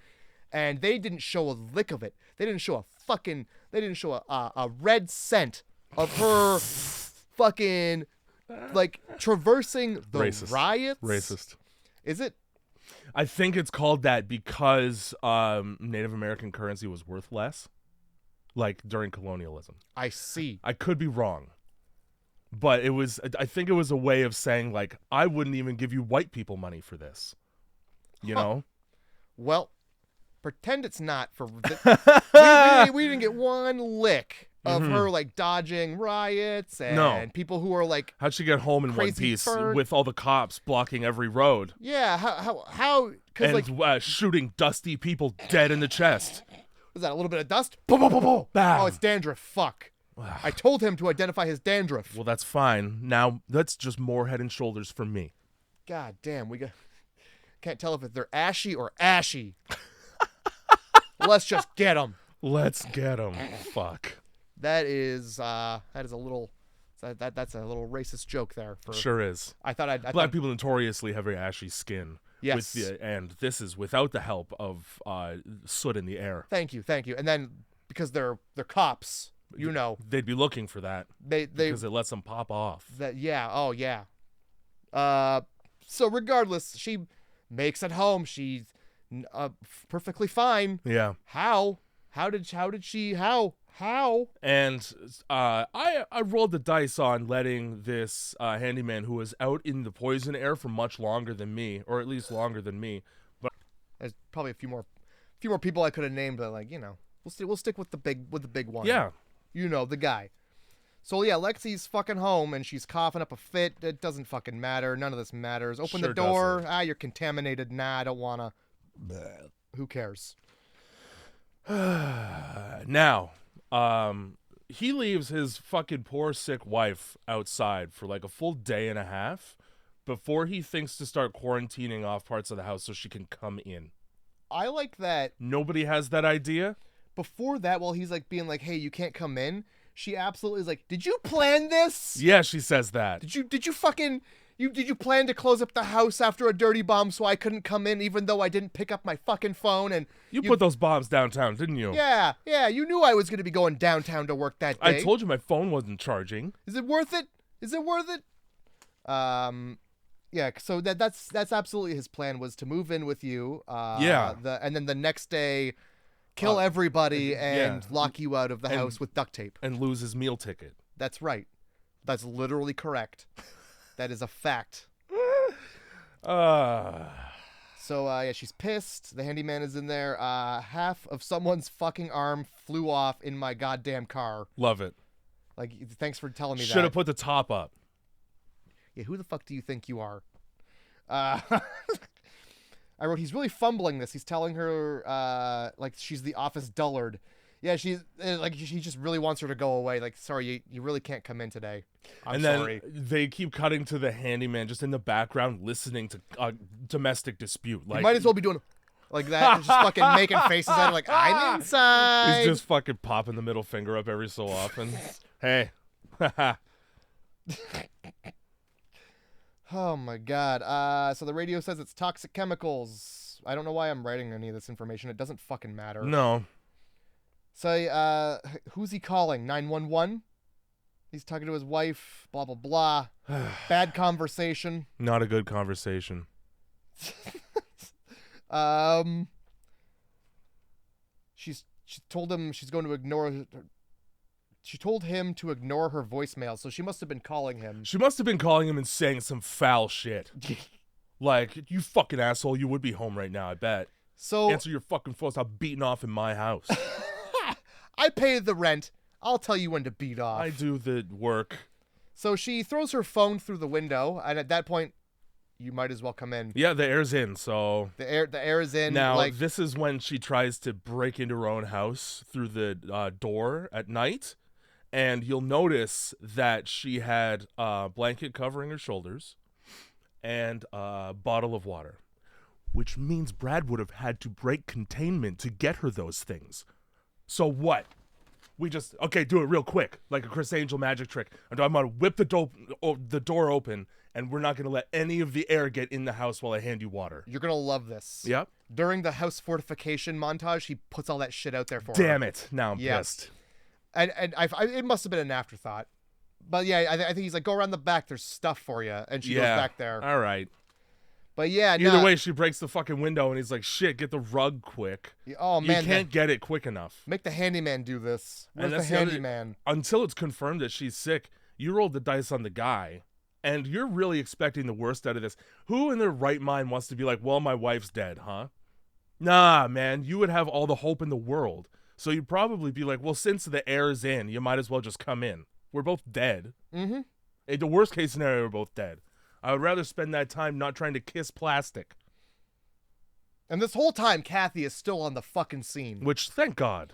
And they didn't show a lick of it. They didn't show a red cent of her fucking, like, traversing the riots. Racist. Is it? I think it's called that because Native American currency was worth less, like, during colonialism. I see. I could be wrong. But I think it was a way of saying, like, I wouldn't even give you white people money for this. You know? Well, pretend it's not for... we didn't get one lick of her, like, dodging riots and people who are, like... How'd she get home in one piece with all the cops blocking every road? Yeah, how... And like, shooting dusty people dead in the chest. Was that a little bit of dust? Boom, boom, boom, boom. Oh, it's dandruff. Fuck. I told him to identify his dandruff. Well, that's fine. Now, that's just more head and shoulders for me. God damn, can't tell if they're ashy or ashy. Let's just get them. Let's get them. Fuck. That's a little racist joke there. Sure is. I thought Black people notoriously have very ashy skin. Yes. And this is without the help of soot in the air. Thank you. And then because they're cops. You know, they'd be looking for that because it lets them pop off. Oh yeah. So regardless, she makes it home. She's perfectly fine. Yeah. How did she? And I rolled the dice on letting this handyman who was out in the poison air for much longer than me, or at least longer than me. But there's probably a few more people I could have named, but like, you know, we'll stick with the big one. Yeah. You know, the guy. So, yeah, Lexi's fucking home, and she's coughing up a fit. It doesn't fucking matter. None of this matters. Open the door. Doesn't. You're contaminated. Nah, I don't want to. Who cares? Now, he leaves his fucking poor sick wife outside for like a full day and a half before he thinks to start quarantining off parts of the house so she can come in. I like that. Nobody has that idea? Before that, while he's like being like, hey, you can't come in, she absolutely is like, did you plan this? Yeah, she says that. Did you fucking, Did you plan to close up the house after a dirty bomb so I couldn't come in even though I didn't pick up my fucking phone? And You put those bombs downtown, didn't you? Yeah, you knew I was going to be going downtown to work that day. I told you my phone wasn't charging. Is it worth it? Yeah, so that's absolutely his plan, was to move in with you. And then the next day kill everybody and lock you out of the house with duct tape. And lose his meal ticket. That's right. That's literally correct. That is a fact. So, she's pissed. The handyman is in there. Half of someone's fucking arm flew off in my goddamn car. Love it. Like, thanks for telling me that. Should have put the top up. Yeah, who the fuck do you think you are? I wrote, he's really fumbling this. He's telling her, like, she's the office dullard. Yeah, she's like, he just really wants her to go away. Like, sorry, you really can't come in today. I'm sorry. Then they keep cutting to the handyman just in the background listening to a domestic dispute. Like, you might as well be doing like that, just fucking making faces at her like, I'm inside. He's just fucking popping the middle finger up every so often. Hey. Oh my god. So the radio says it's toxic chemicals. I don't know why I'm writing any of this information. It doesn't fucking matter. No. So, who's he calling? 911? He's talking to his wife, blah, blah, blah. Bad conversation. Not a good conversation. She told him she's going to ignore... She told him to ignore her voicemail, so she must have been calling him. She must have been calling him and saying some foul shit. Like, you fucking asshole, you would be home right now, I bet. So answer your fucking phone, stop beating off in my house. I pay the rent. I'll tell you when to beat off. I do the work. So she throws her phone through the window, and at that point, you might as well come in. Yeah, the air's in, so... The air is in. Now, this is when she tries to break into her own house through the door at night, and you'll notice that she had a blanket covering her shoulders and a bottle of water, which means Brad would have had to break containment to get her those things. So what? We just, okay, do it real quick, like a Chris Angel magic trick. I'm going to whip the door open, and we're not going to let any of the air get in the house while I hand you water. You're going to love this. Yep. During the house fortification montage, he puts all that shit out there for her. Damn it. Now I'm pissed. And it must have been an afterthought. But yeah, I think he's like, go around the back, there's stuff for you. And she goes back there. All right. But yeah, either way, she breaks the fucking window, and he's like, shit, get the rug quick. Oh, man. You can't get it quick enough. Make the handyman do this. Where's the handyman? Until it's confirmed that she's sick, you rolled the dice on the guy, and you're really expecting the worst out of this. Who in their right mind wants to be like, well, my wife's dead, huh? Nah, man, you would have all the hope in the world. So you'd probably be like, well, since the air's in, you might as well just come in. We're both dead. Mm-hmm. In the worst case scenario, we're both dead. I would rather spend that time not trying to kiss plastic. And this whole time, Kathy is still on the fucking scene. Which, thank God.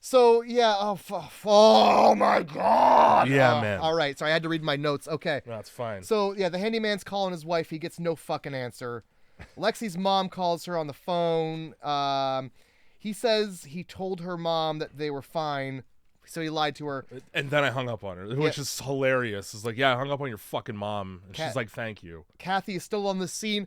So, yeah. Oh my God. Yeah, man. All right. So I had to read my notes. Okay. That's fine. So, yeah, the handyman's calling his wife. He gets no fucking answer. Lexi's mom calls her on the phone. He says he told her mom that they were fine. So he lied to her. And then I hung up on her, which is hilarious. It's like, yeah, I hung up on your fucking mom. And she's like, thank you. Kathy is still on the scene.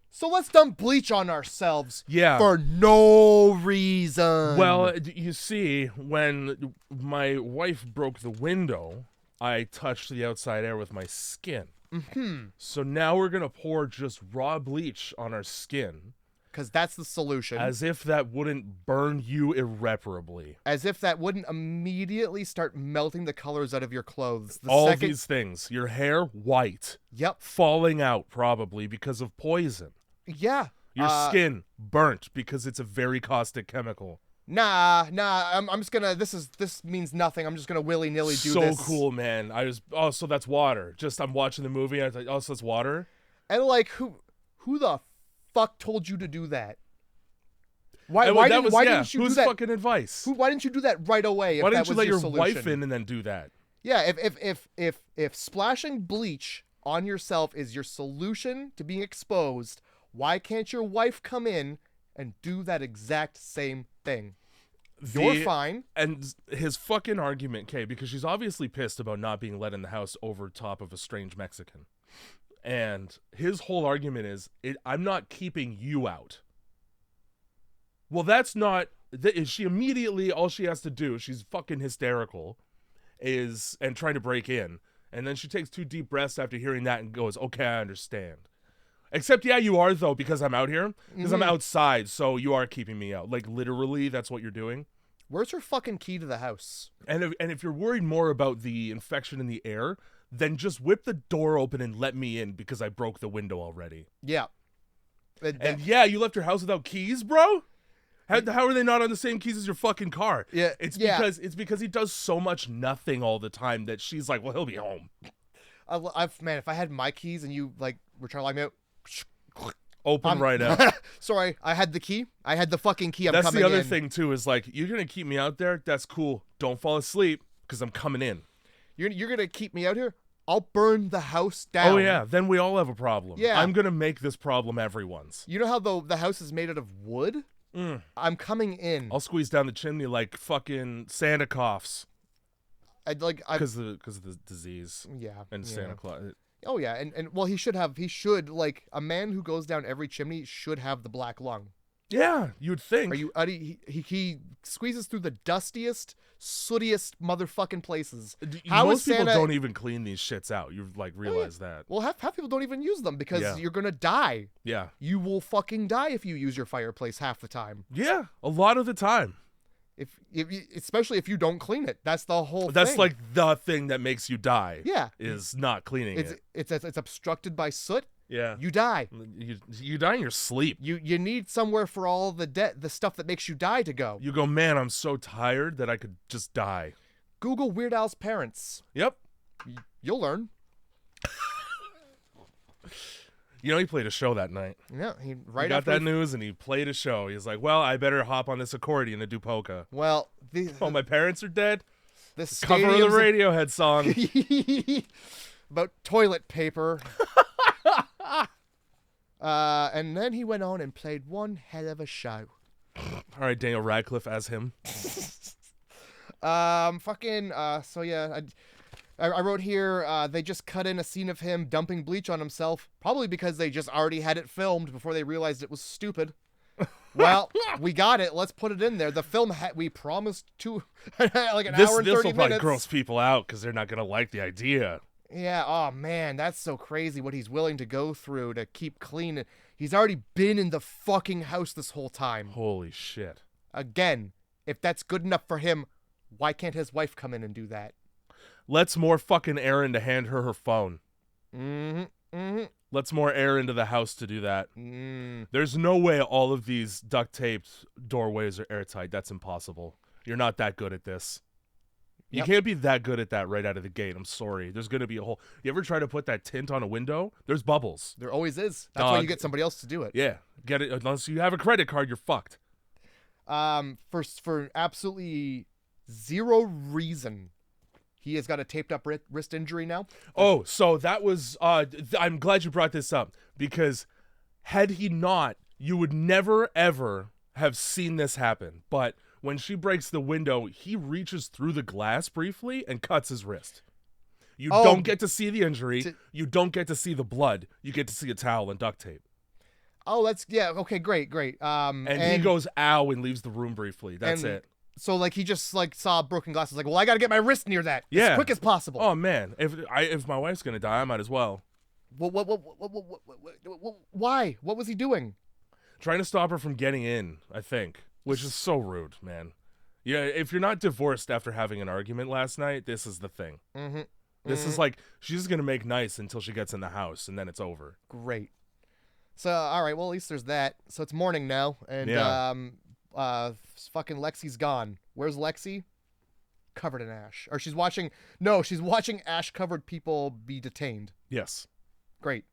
So let's dump bleach on ourselves. Yeah. For no reason. Well, you see, when my wife broke the window, I touched the outside air with my skin. Mm-hmm. So now we're going to pour just raw bleach on our skin. Because that's the solution. As if that wouldn't burn you irreparably. As if that wouldn't immediately start melting the colors out of your clothes. These things. Your hair, white. Yep. Falling out, probably, because of poison. Yeah. Your skin, burnt, because it's a very caustic chemical. Nah. I'm just gonna. This means nothing. I'm just gonna willy-nilly do this. So cool, man. So that's water. I'm watching the movie, and I was like, oh, so that's water? And like, who the fuck told you to do that? Why didn't you do whose that? Fucking advice? Why didn't you do that right away? Why didn't you let your solution? wife in and then do that? Yeah, if splashing bleach on yourself is your solution to being exposed, why can't your wife come in and do that exact same thing? You're fine. And his fucking argument, Kay, because she's obviously pissed about not being let in the house over top of a strange Mexican. And his whole argument is, I'm not keeping you out. Well, that's not... She immediately, all she has to do, she's fucking hysterical, and trying to break in. And then she takes 2 deep breaths after hearing that and goes, okay, I understand. Except, yeah, you are, though, because I'm out here. Because I'm outside, so you are keeping me out. Like, literally, that's what you're doing. Where's her fucking key to the house? And if you're worried more about the infection in the air, then just whip the door open and let me in because I broke the window already. Yeah. And yeah, you left your house without keys, bro? How are they not on the same keys as your fucking car? Yeah. It's because he does so much nothing all the time that she's like, well, he'll be home. Man, if I had my keys and you like were trying to lock me out, open right up. Sorry, I had the key. I had the fucking key. That's the other thing too. Is like, you're gonna keep me out there. That's cool. Don't fall asleep because I'm coming in. You're gonna keep me out here. I'll burn the house down. Oh yeah, then we all have a problem. Yeah, I'm gonna make this problem everyone's. You know how the house is made out of wood? I'm coming in. I'll squeeze down the chimney like fucking Santa coughs. Because of the disease. Yeah. And Santa Claus. Oh yeah, and well, he should like a man who goes down every chimney should have the black lung. Yeah, you'd think. He squeezes through the dustiest, sootiest motherfucking places. Most people don't even clean these shits out. You like realize that. Well, half people don't even use them because you're gonna die. Yeah. You will fucking die if you use your fireplace half the time. Yeah, a lot of the time. Especially if you don't clean it. That's the whole thing. That's like the thing that makes you die. Yeah. Is not cleaning it. It's obstructed by soot. Yeah. You die. You die in your sleep. You need somewhere for all the stuff that makes you die to go. You go, man, I'm so tired that I could just die. Google Weird Al's parents. Yep. You'll learn. You know, he played a show that night. Yeah, he got that news and he played a show. He's like, well, I better hop on this accordion and do polka. Well, my parents are dead. The cover of the Radiohead song. About toilet paper. And then he went on and played one hell of a show. All right, Daniel Radcliffe as him. So yeah, I wrote here, they just cut in a scene of him dumping bleach on himself, probably because they just already had it filmed before they realized it was stupid. Well, we got it. Let's put it in there. The film we promised to like an hour and 30 minutes. This will probably gross people out because they're not going to like the idea. Yeah, oh man, that's so crazy what he's willing to go through to keep clean. He's already been in the fucking house this whole time. Holy shit. Again, if that's good enough for him, why can't his wife come in and do that? Let's more fucking Aaron to hand her phone. Let's more air into the house to do that. There's no way all of these duct taped doorways are airtight. That's impossible. You're not that good at this. You can't be that good at that right out of the gate. I'm sorry. There's going to be a hole. You ever try to put that tint on a window? There's bubbles. There always is. That's why you get somebody else to do it. Yeah. Get it. Unless you have a credit card, you're fucked. For absolutely zero reason, he has got a taped up wrist injury now. Oh, so that was, I'm glad you brought this up because had he not, you would never ever have seen this happen. But when she breaks the window, he reaches through the glass briefly and cuts his wrist. You don't get to see the injury. You don't get to see the blood. You get to see a towel and duct tape. Oh, okay, great. And he goes, ow, and leaves the room briefly. That's it. So, like, he just, like, saw broken glass. He's like, well, I got to get my wrist near that as quick as possible. Oh, man. If my wife's going to die, I might as well. Why? What was he doing? Trying to stop her from getting in, I think. Which is so rude, man. Yeah, if you're not divorced after having an argument last night, this is the thing. This is like, she's going to make nice until she gets in the house, and then it's over. Great. So, all right, well, at least there's that. So it's morning now, and fucking Lexi's gone. Where's Lexi? Covered in ash. Or she's watching ash-covered people be detained. Yes. Great.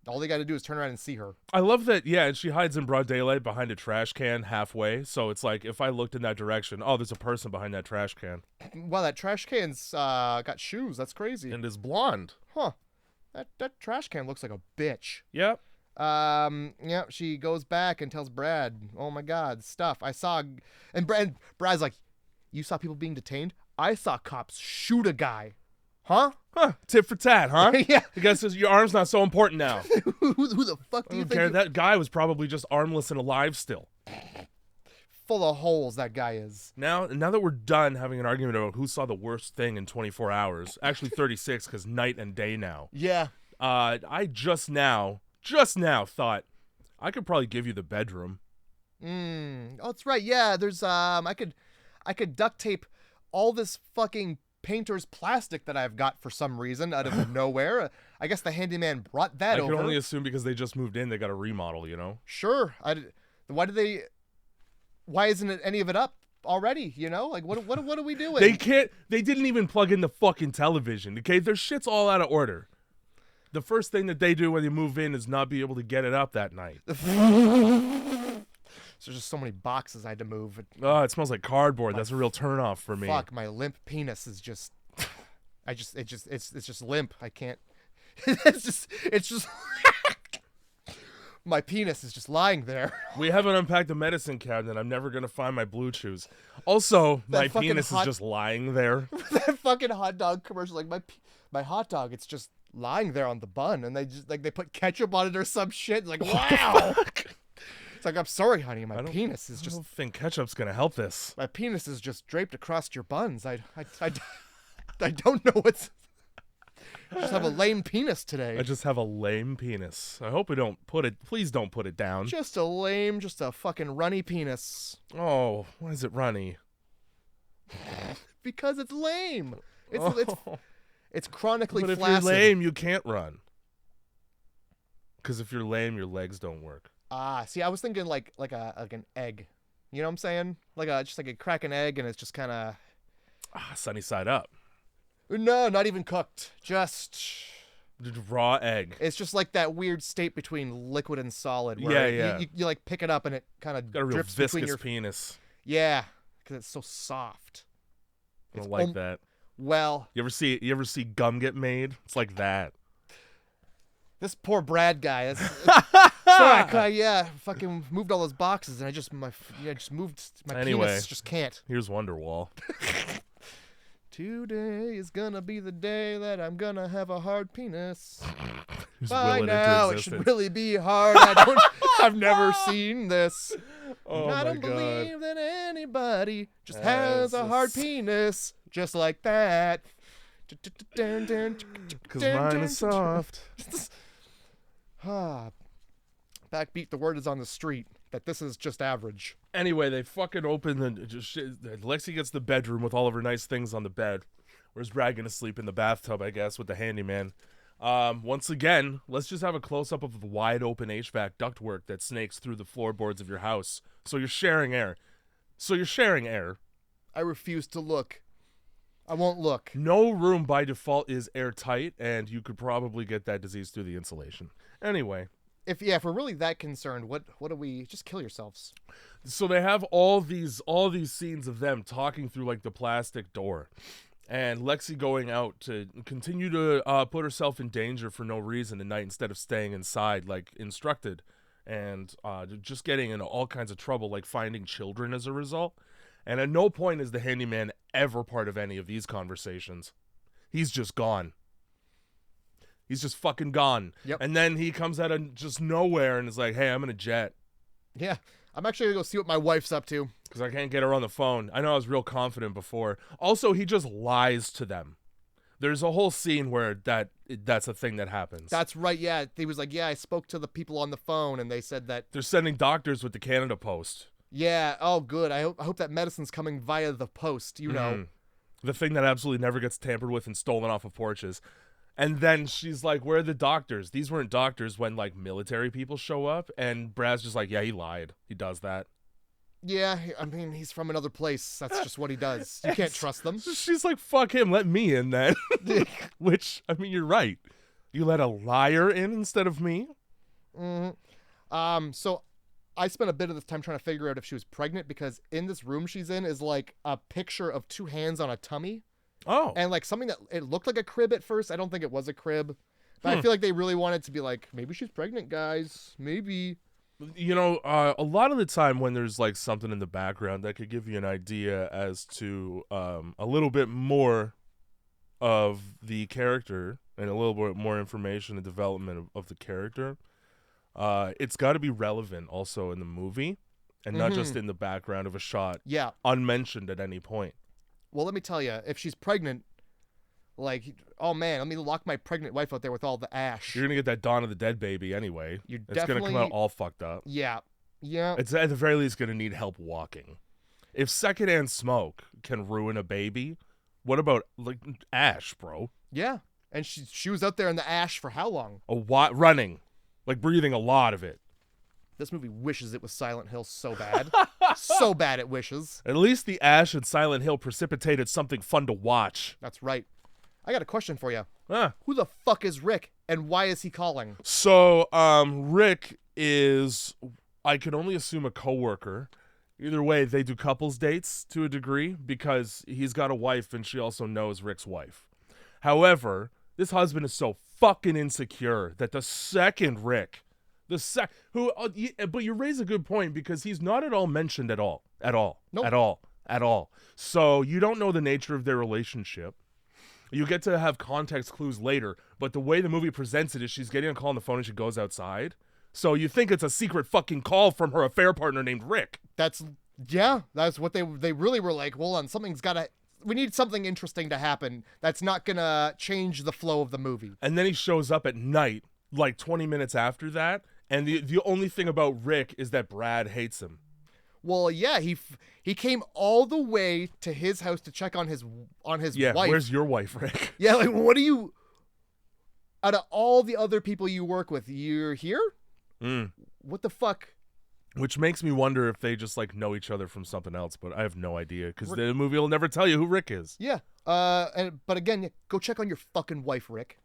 All they got to do is turn around and see her. I love that, yeah, and she hides in broad daylight behind a trash can halfway. So it's like, if I looked in that direction, oh, there's a person behind that trash can. Wow, that trash can's got shoes. That's crazy. And is blonde. Huh. That trash can looks like a bitch. Yep. Yeah, she goes back and tells Brad, oh my God, stuff. I saw, and Brad's like, you saw people being detained? I saw cops shoot a guy. Huh? Tit for tat, huh? Yeah. I guess your arm's not so important now. Who the fuck do I you don't think? care. That guy was probably just armless and alive still. Full of holes, that guy is. Now that we're done having an argument about who saw the worst thing in 24 hours, actually 36 because night and day now. Yeah. I just now thought I could probably give you the bedroom. Oh, that's right. Yeah, there's I could duct tape all this fucking painter's plastic that I've got for some reason out of nowhere. I guess the handyman brought that over. I can only assume because they just moved in, they got a remodel, you know? Sure. Why isn't it any of it up already, you know? Like what are we doing? They didn't even plug in the fucking television, okay? Their shit's all out of order. The first thing that they do when they move in is not be able to get it up that night. There's just so many boxes I had to move. Oh, it smells like cardboard. That's a real turnoff for me. Fuck, my limp penis is just it's just limp. I can't. It's just my penis is just lying there. We haven't unpacked the medicine cabinet. I'm never gonna find my blue chews. Also, my penis is just lying there. That fucking hot dog commercial, like my hot dog, it's just lying there on the bun, and they just like they put ketchup on it or some shit. It's like, wow. It's like, I'm sorry, honey, my penis is just. I don't think ketchup's gonna help this. My penis is just draped across your buns. I don't know what's. I just have a lame penis today. I just have a lame penis. I hope we don't put it. Please don't put it down. Just a fucking runny penis. Oh, why is it runny? Because it's lame. It's chronically but if flaccid. you're lame, you can't run. Because if you're lame, your legs don't work. See, I was thinking like an egg. You know what I'm saying? Just like a crack an egg, and it's just kind of sunny side up. No, not even cooked. Just raw egg. It's just like that weird state between liquid and solid. Where yeah. You like pick it up and it kind of got a real drifts viscous between your penis. Yeah, because it's so soft. I don't like that. Well, you ever see gum get made? It's like that. This poor Brad guy. Fucking moved all those boxes, and I just moved my penis. Just can't. Here's Wonderwall. Today is gonna be the day that I'm gonna have a hard penis. By now, it should really be hard. I've never seen this. Oh I don't believe that anybody just has a hard penis just like that. Because mine is soft. Backbeat, the word is on the street that this is just average. Anyway, they fucking open Lexi gets the bedroom with all of her nice things on the bed. Where's Brad gonna sleep in the bathtub, I guess, with the handyman. Once again, let's just have a close-up of the wide open HVAC ductwork that snakes through the floorboards of your house. So you're sharing air. I refuse to look. I won't look. No room by default is airtight, and you could probably get that disease through the insulation. Anyway. If we're really that concerned, what do we just kill yourselves? So they have all these scenes of them talking through like the plastic door, and Lexi going out to continue to put herself in danger for no reason at night instead of staying inside like instructed, and just getting into all kinds of trouble, like finding children as a result. And at no point is the handyman ever part of any of these conversations. He's just gone. He's just fucking gone. Yep. And then he comes out of just nowhere and is like, hey, I'm in a jet. Yeah. I'm actually going to go see what my wife's up to. Because I can't get her on the phone. I know I was real confident before. Also, he just lies to them. There's a whole scene where that's a thing that happens. That's right, yeah. He was like, yeah, I spoke to the people on the phone, and they said that... They're sending doctors with the Canada Post. Yeah, oh, good. I hope that medicine's coming via the post, you know. The thing that absolutely never gets tampered with and stolen off of porches. And then she's like, where are the doctors? These weren't doctors when, like, military people show up. And Brad's just like, yeah, he lied. He does that. Yeah, I mean, he's from another place. That's just what he does. You can't trust them. She's like, fuck him. Let me in then. Which, I mean, you're right. You let a liar in instead of me? Mm-hmm. So I spent a bit of this time trying to figure out if she was pregnant, because in this room she's in is, like, a picture of two hands on a tummy. Oh. And like something that it looked like a crib at first. I don't think it was a crib, But I feel like they really wanted to be like, maybe she's pregnant, guys. Maybe. You know, a lot of the time when there's like something in the background that could give you an idea as to a little bit more of the character and a little bit more information and development of the character, it's got to be relevant also in the movie and not just in the background of a shot, unmentioned at any point. Well, let me tell you, if she's pregnant, like, oh man, let me lock my pregnant wife out there with all the ash. You're gonna get that Dawn of the Dead baby anyway. It's gonna come out all fucked up. Yeah. It's at the very least gonna need help walking. If secondhand smoke can ruin a baby, what about like ash, bro? Yeah, and she was out there in the ash for how long? Running, like breathing a lot of it. This movie wishes it was Silent Hill so bad. So bad it wishes. At least the ash in Silent Hill precipitated something fun to watch. That's right. I got a question for you. Huh. Who the fuck is Rick, and why is he calling? So, Rick is, I can only assume, a coworker. Either way, they do couples dates to a degree because he's got a wife and she also knows Rick's wife. However, this husband is so fucking insecure that the second Rick, but you raise a good point because he's not at all mentioned at all. Nope. At all. So you don't know the nature of their relationship. You get to have context clues later, but the way the movie presents it is she's getting a call on the phone and she goes outside. So you think it's a secret fucking call from her affair partner named Rick. That's what they really were like, hold on, we need something interesting to happen that's not gonna change the flow of the movie. And then he shows up at night, like 20 minutes after that, and the only thing about Rick is that Brad hates him. Well, yeah, he came all the way to his house to check on his wife. Where's your wife, Rick? Yeah, like what do you? Out of all the other people you work with, you're here? What the fuck? Which makes me wonder if they just like know each other from something else, but I have no idea because the movie will never tell you who Rick is. Yeah. But again, go check on your fucking wife, Rick.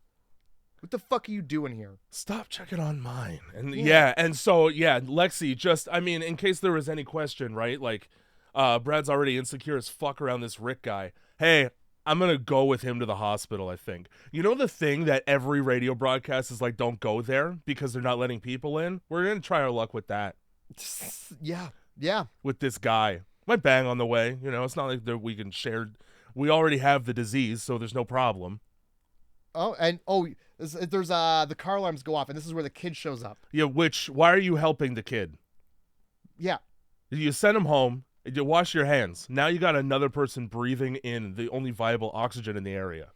What the fuck are you doing here? Stop checking on mine. And Lexi just, I mean, in case there was any question, right? Like, Brad's already insecure as fuck around this Rick guy. Hey, I'm going to go with him to the hospital, I think. You know the thing that every radio broadcast is like, don't go there because they're not letting people in? We're going to try our luck with that. Yeah. With this guy. Might bang on the way. You know, it's not like we can share. We already have the disease, so there's no problem. There's the car alarms go off, and this is where the kid shows up. Yeah, why are you helping the kid? Yeah. You send him home, you wash your hands. Now you got another person breathing in the only viable oxygen in the area.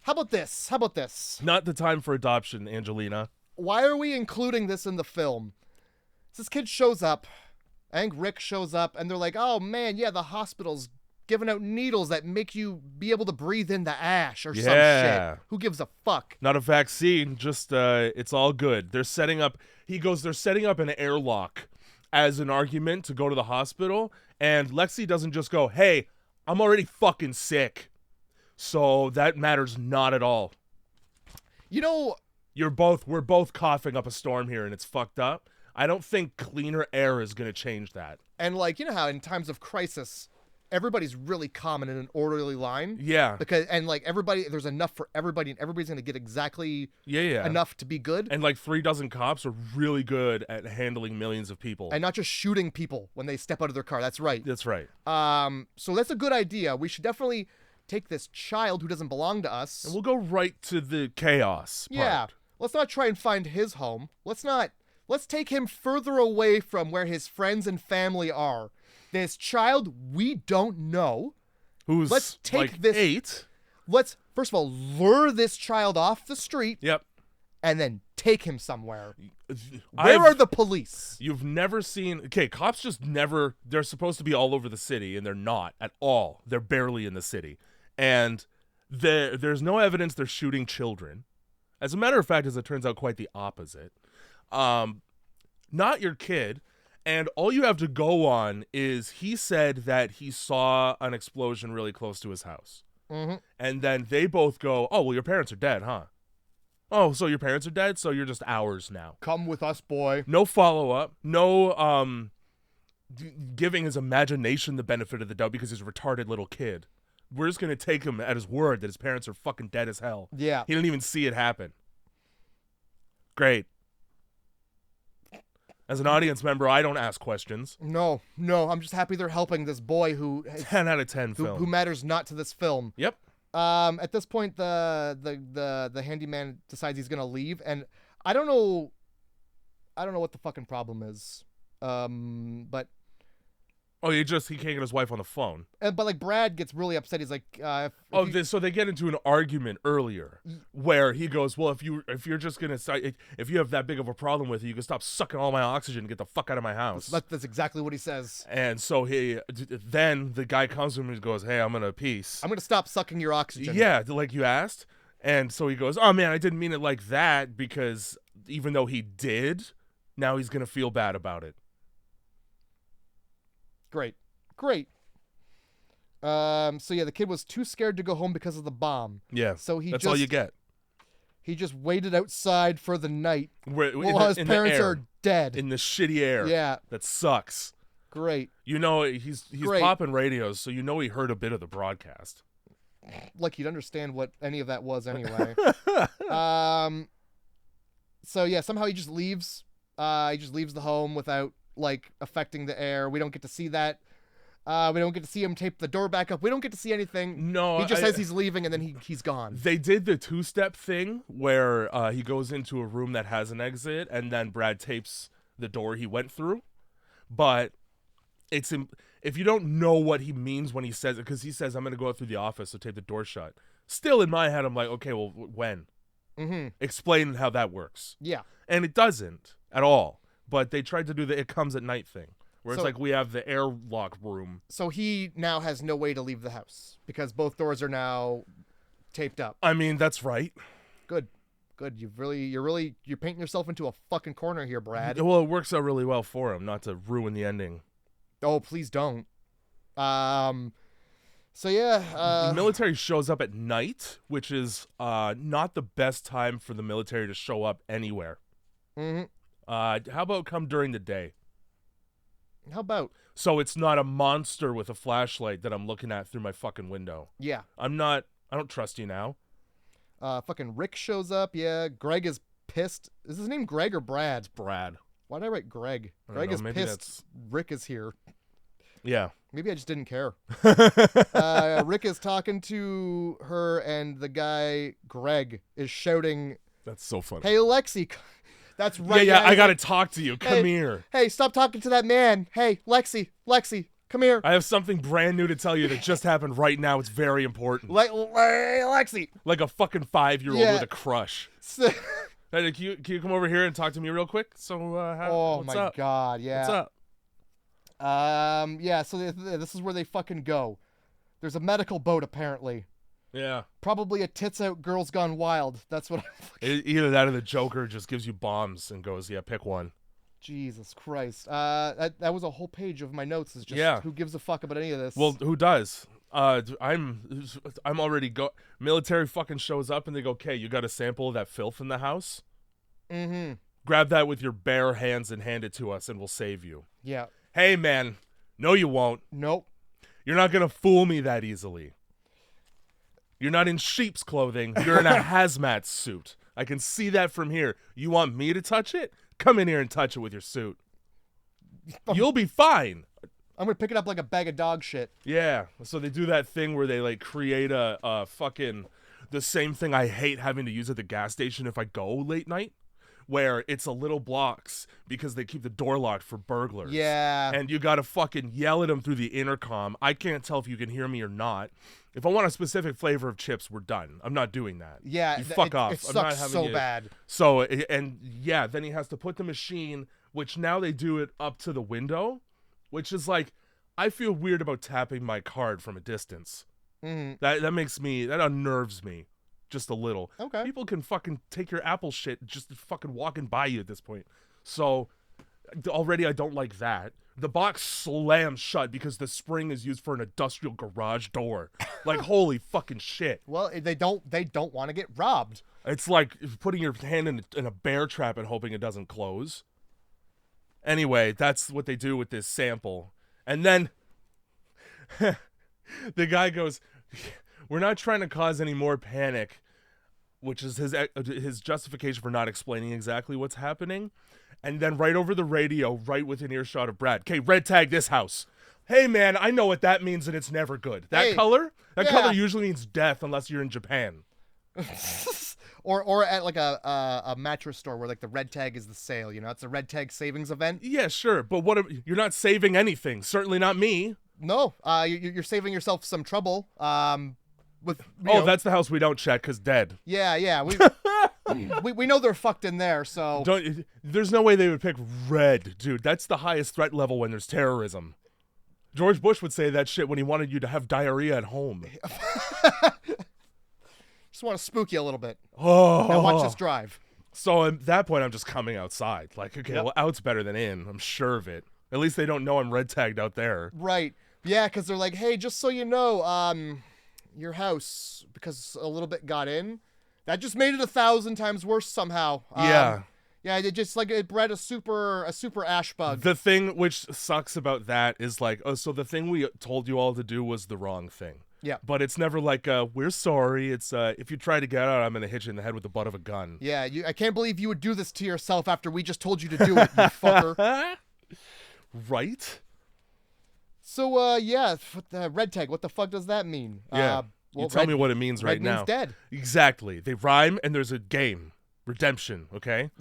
How about this? Not the time for adoption, Angelina. Why are we including this in the film? This kid shows up, I think Rick shows up, and they're like, oh man, yeah, the hospital's giving out needles that make you be able to breathe in the ash or some shit. Who gives a fuck? Not a vaccine, just it's all good. They're setting up an airlock as an argument to go to the hospital, and Lexi doesn't just go, hey, I'm already fucking sick. So that matters not at all. You know, we're both coughing up a storm here and it's fucked up. I don't think cleaner air is going to change that. And like, you know how in times of crisis, everybody's really calm in an orderly line. Yeah. There's enough for everybody, and everybody's going to get exactly enough to be good. And like 3 dozen cops are really good at handling millions of people. And not just shooting people when they step out of their car. That's right. That's right. So that's a good idea. We should definitely take this child who doesn't belong to us. And we'll go right to the chaos part. Yeah. Let's not try and find his home. Let's take him further away from where his friends and family are. This child we don't know. Who's let's take like this 8. Let's first of all lure this child off the street. Yep. And then take him somewhere. Where are the police? You've never seen... Okay, cops just never... They're supposed to be all over the city, and they're not at all. They're barely in the city. And there's no evidence they're shooting children. As a matter of fact, as it turns out, quite the opposite. Not your kid. And all you have to go on is he said that he saw an explosion really close to his house. Mm-hmm. And then they both go, oh, well, your parents are dead, huh? Oh, so your parents are dead? So you're just ours now. Come with us, boy. No follow-up. No giving his imagination the benefit of the doubt because he's a retarded little kid. we're just gonna take him at his word that his parents are fucking dead as hell. Yeah. He didn't even see it happen. Great. As an audience member, I don't ask questions. No, I'm just happy they're helping this boy who 10 out of 10 film. who matters not to this film. Yep. At this point, the handyman decides he's gonna leave, and I don't know what the fucking problem is. But Oh, he can't get his wife on the phone. but like Brad gets really upset. He's like, So they get into an argument earlier where he goes, well, if you're just gonna if you have that big of a problem with it, you can stop sucking all my oxygen and get the fuck out of my house. That's exactly what he says. And so then the guy comes to him and goes, hey, I'm gonna peace. I'm gonna stop sucking your oxygen. Yeah, like you asked. And so he goes, oh man, I didn't mean it like that, because even though he did, now he's gonna feel bad about it. Great. So yeah, the kid was too scared to go home because of the bomb. Yeah. So that's all you get. He just waited outside for the night While his parents are dead. In the shitty air. Yeah. That sucks. Great. You know, he's popping radios, so you know he heard a bit of the broadcast. Like he'd understand what any of that was anyway. So yeah, somehow he just leaves. He just leaves the home without like affecting the air. We don't get to see that. We don't get to see him tape the door back up. We don't get to see anything. No, he just says he's leaving, and then he's gone. They did the two-step thing where he goes into a room that has an exit, and then Brad tapes the door he went through. But if you don't know what he means when he says it, because he says, I'm going to go out through the office, so tape the door shut. Still in my head, I'm like, okay, well, when? Mm-hmm. Explain how that works. Yeah. And it doesn't at all. But they tried to do the it comes at night thing, where it's like we have the airlock room. So he now has no way to leave the house because both doors are now taped up. I mean, that's right. Good. You're painting yourself into a fucking corner here, Brad. Well, it works out really well for him, not to ruin the ending. Oh, please don't. So yeah, the military shows up at night, which is not the best time for the military to show up anywhere. Mm-hmm. How about come during the day? How about? So it's not a monster with a flashlight that I'm looking at through my fucking window. Yeah. I don't trust you now. Fucking Rick shows up. Yeah. Greg is pissed. Is his name Greg or Brad? It's Brad. Why did I write Greg? Greg is pissed. Rick is here. Yeah. Maybe I just didn't care. Rick is talking to her, and the guy, Greg, is shouting. That's so funny. Hey, Lexi. That's right. Yeah, I gotta talk to you. Come here. Hey, stop talking to that man. Hey, Lexi, come here. I have something brand new to tell you that just happened right now. It's very important. Lexi. Like a fucking 5-year-old with a crush. Hey, can you come over here and talk to me real quick? So, what's up? God, yeah. What's up? Yeah. So this is where they fucking go. There's a medical boat apparently. Yeah. Probably a tits out girls gone wild. That's what Either that or the Joker just gives you bombs and goes, yeah, pick one. Jesus Christ. That was a whole page of my notes. Is just who gives a fuck about any of this? Well, who does? I'm already military fucking shows up and they go, okay, you got a sample of that filth in the house? Mm-hmm. Grab that with your bare hands and hand it to us and we'll save you. Yeah. Hey, man. No, you won't. Nope. You're not going to fool me that easily. You're not in sheep's clothing. You're in a hazmat suit. I can see that from here. You want me to touch it? Come in here and touch it with your suit. You'll be fine. I'm going to pick it up like a bag of dog shit. Yeah. So they do that thing where they like create a fucking the same thing I hate having to use at the gas station if I go late night, where it's a little blocks because they keep the door locked for burglars. Yeah. And you got to fucking yell at them through the intercom. I can't tell if you can hear me or not. If I want a specific flavor of chips, we're done. I'm not doing that. Yeah. You fuck off. It sucks so bad. So, and yeah, then he has to put the machine, which now they do it up to the window, which is like, I feel weird about tapping my card from a distance. Mm-hmm. That unnerves me just a little. Okay. People can fucking take your Apple shit just fucking walking by you at this point. So already I don't like that. The box slams shut because the spring is used for an industrial garage door. Like, holy fucking shit. Well, they don't want to get robbed. It's like putting your hand in a bear trap and hoping it doesn't close. Anyway, that's what they do with this sample. And then the guy goes, We're not trying to cause any more panic, which is his justification for not explaining exactly what's happening. And then right over the radio, right within earshot of Brad, okay, red tag this house. Hey, man, I know what that means, and it's never good. That color usually means death unless you're in Japan. or at like a mattress store where like the red tag is the sale, you know, it's a red tag savings event. Yeah, sure, but you're not saving anything. Certainly not me. No, you're saving yourself some trouble. With you know, that's the house we don't check because dead. Yeah, we know they're fucked in there, so there's no way they would pick red, dude. That's the highest threat level when there's terrorism. George Bush would say that shit when he wanted you to have diarrhea at home. Just want to spook you a little bit. Oh, now watch us drive. So at that point, I'm just coming outside. Like, okay, well, out's better than in. I'm sure of it. At least they don't know I'm red tagged out there. Right. Yeah, because they're like, hey, just so you know, your house, because a little bit got in, that just made it 1,000 times worse somehow. Yeah. Yeah, it just like it bred a super ash bug. The thing which sucks about that is like, so the thing we told you all to do was the wrong thing. Yeah. But it's never like, we're sorry. It's if you try to get out, I'm gonna hit you in the head with the butt of a gun. Yeah, I can't believe you would do this to yourself after we just told you to do it, you fucker. Right? So yeah, the red tag. What the fuck does that mean? Yeah. Well, tell me what it means right now. Red means dead. Exactly. They rhyme, and there's a game. Redemption, okay?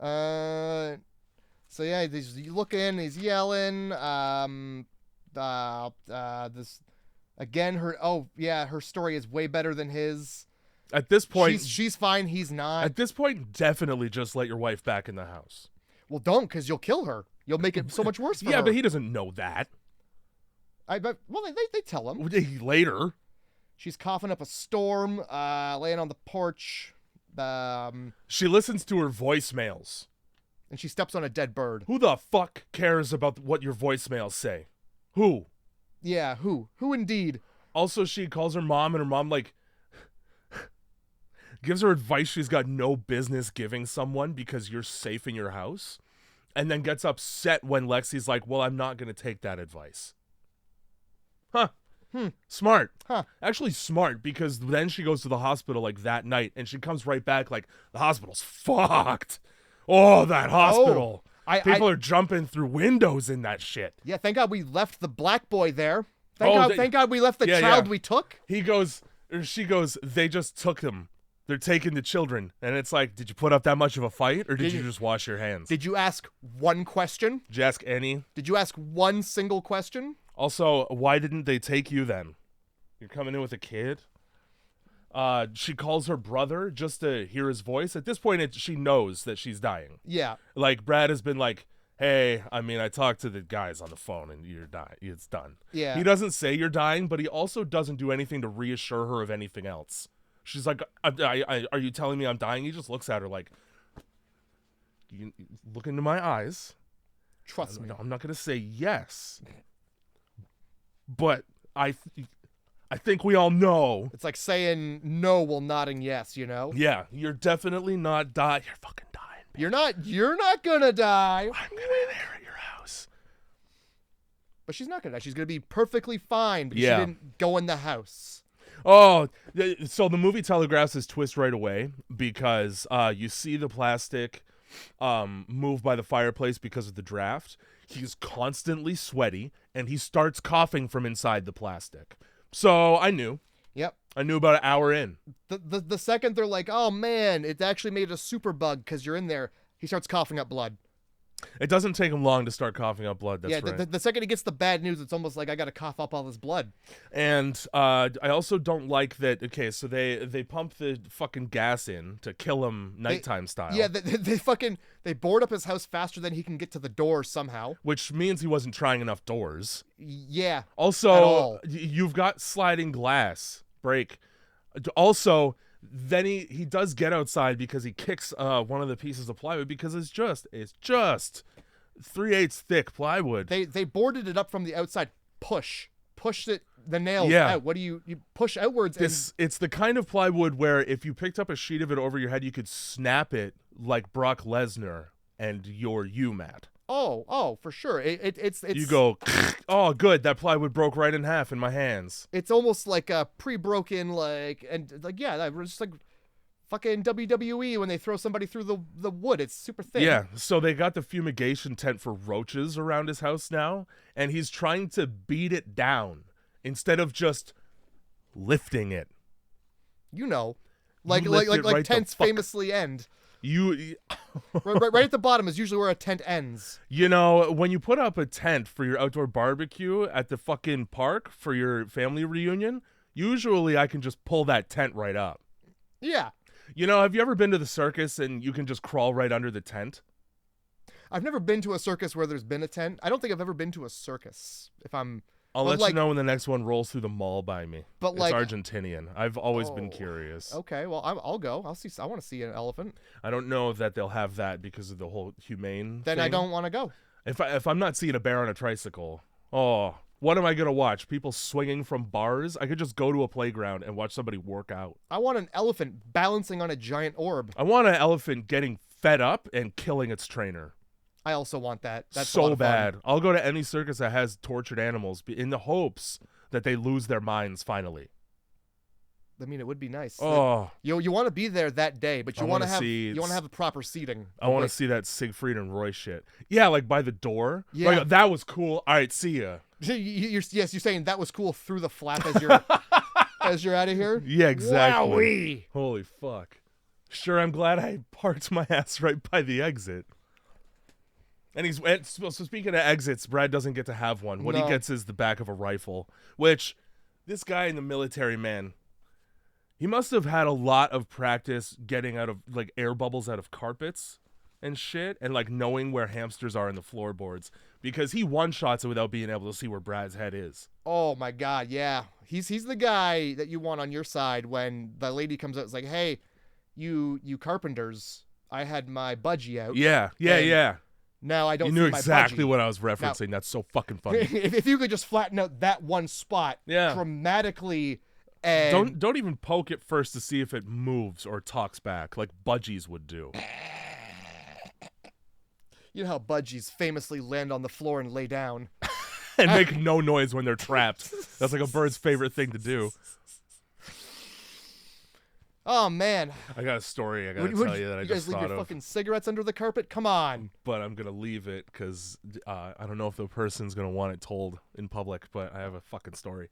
So yeah, he's looking, he's yelling. This again. Her story is way better than his. At this point, she's fine. He's not. At this point, definitely just let your wife back in the house. Well, don't, because you'll kill her. You'll make it so much worse for her. Yeah, but he doesn't know that. Well, they tell him later. She's coughing up a storm, laying on the porch. She listens to her voicemails. And she steps on a dead bird. Who the fuck cares about what your voicemails say? Who? Yeah, who? Who indeed? Also, she calls her mom, and her mom, like, gives her advice she's got no business giving someone because you're safe in your house, and then gets upset when Lexi's like, well, I'm not going to take that advice. Huh. Smart. Huh. Actually smart, because then she goes to the hospital like that night, and she comes right back like, the hospital's fucked. Oh, that hospital. People are jumping through windows in that shit. Yeah, thank God we left the black boy there. Thank God we left the child we took. She goes, they just took him. They're taking the children. And it's like, did you put up that much of a fight, or did you just wash your hands? Did you ask one question? Did you ask any? Did you ask one single question? Also, why didn't they take you then? You're coming in with a kid? She calls her brother just to hear his voice. At this point, she knows that she's dying. Yeah. Like, Brad has been like, hey, I talked to the guys on the phone, and you're dying. It's done. Yeah. He doesn't say you're dying, but he also doesn't do anything to reassure her of anything else. She's like, are you telling me I'm dying? He just looks at her like, you look into my eyes. Trust me. I'm not going to say yes. But I think we all know. It's like saying no while nodding yes, you know? Yeah, you're definitely not dying. You're fucking dying, babe. You're not gonna die. I'm gonna be there at your house. But she's not gonna die. She's gonna be perfectly fine because she didn't go in the house. Oh, so the movie telegraphs this twist right away because you see the plastic move by the fireplace because of the draft. He's constantly sweaty, and he starts coughing from inside the plastic. So I knew. Yep. I knew about an hour in. The second they're like, oh man, it actually made a super bug because you're in there, he starts coughing up blood. It doesn't take him long to start coughing up blood. That's right. The second he gets the bad news, it's almost like I got to cough up all this blood. And I also don't like that. Okay, so they pump the fucking gas in to kill him nighttime style. Yeah, they board up his house faster than he can get to the door somehow. Which means he wasn't trying enough doors. Yeah. Also, you've got sliding glass break. Also, then he does get outside because he kicks one of the pieces of plywood because it's just 3/8 thick plywood. They boarded it up from the outside. Pushed it the nails out. What do you push outwards? It's the kind of plywood where if you picked up a sheet of it over your head, you could snap it like Brock Lesnar and your UMAT. Oh, for sure. It's You go, oh, good. That plywood broke right in half in my hands. It's almost like a pre-broken, yeah, that was just like fucking WWE when they throw somebody through the wood. It's super thin. Yeah, so they got the fumigation tent for roaches around his house now, and he's trying to beat it down instead of just lifting it. You know, lift it right tents famously end. right at the bottom is usually where a tent ends. You know, when you put up a tent for your outdoor barbecue at the fucking park for your family reunion, usually I can just pull that tent right up. Yeah. You know, have you ever been to the circus and you can just crawl right under the tent? I've never been to a circus where there's been a tent. I don't think I've ever been to a circus. I'll let you know when the next one rolls through the mall by me. But it's Argentinian. I've always been curious. Okay, well, I'll go. I want to see an elephant. I don't know that they'll have that because of the whole humane Then thing. I don't want to go. If I'm not seeing a bear on a tricycle, what am I going to watch? People swinging from bars? I could just go to a playground and watch somebody work out. I want an elephant balancing on a giant orb. I want an elephant getting fed up and killing its trainer. I also want that. That's so bad. I'll go to any circus that has tortured animals in the hopes that they lose their minds finally. I mean, it would be nice. Oh, you want to be there that day, but you want to have a proper seating. I want to see that Siegfried and Roy shit. Yeah, like by the door. Yeah, like, that was cool. All right, see ya. You're saying that was cool through the flap as you're out of here. Yeah, exactly. Wowee. Holy fuck. Sure, I'm glad I parked my ass right by the exit. And so speaking of exits, Brad doesn't get to have one. What he gets is the back of a rifle, which this guy in the military, man, he must have had a lot of practice getting out of like air bubbles out of carpets and shit, and like knowing where hamsters are in the floorboards, because he one-shots it without being able to see where Brad's head is. Oh my god, yeah. He's the guy that you want on your side when the lady comes out. It's like, hey, you carpenters, I had my budgie out. Yeah. Now I don't. You knew see my exactly budgie. what I was referencing. That's so fucking funny. If you could just flatten out that one spot, dramatically, and don't even poke it first to see if it moves or talks back like budgies would do. You know how budgies famously land on the floor and lay down and make no noise when they're trapped. That's like a bird's favorite thing to do. Oh man, I got a story I gotta tell you that I just thought of. You guys leave your fucking cigarettes under the carpet? Come on. But I'm gonna leave it because I don't know if the person's gonna want it told in public. But I have a fucking story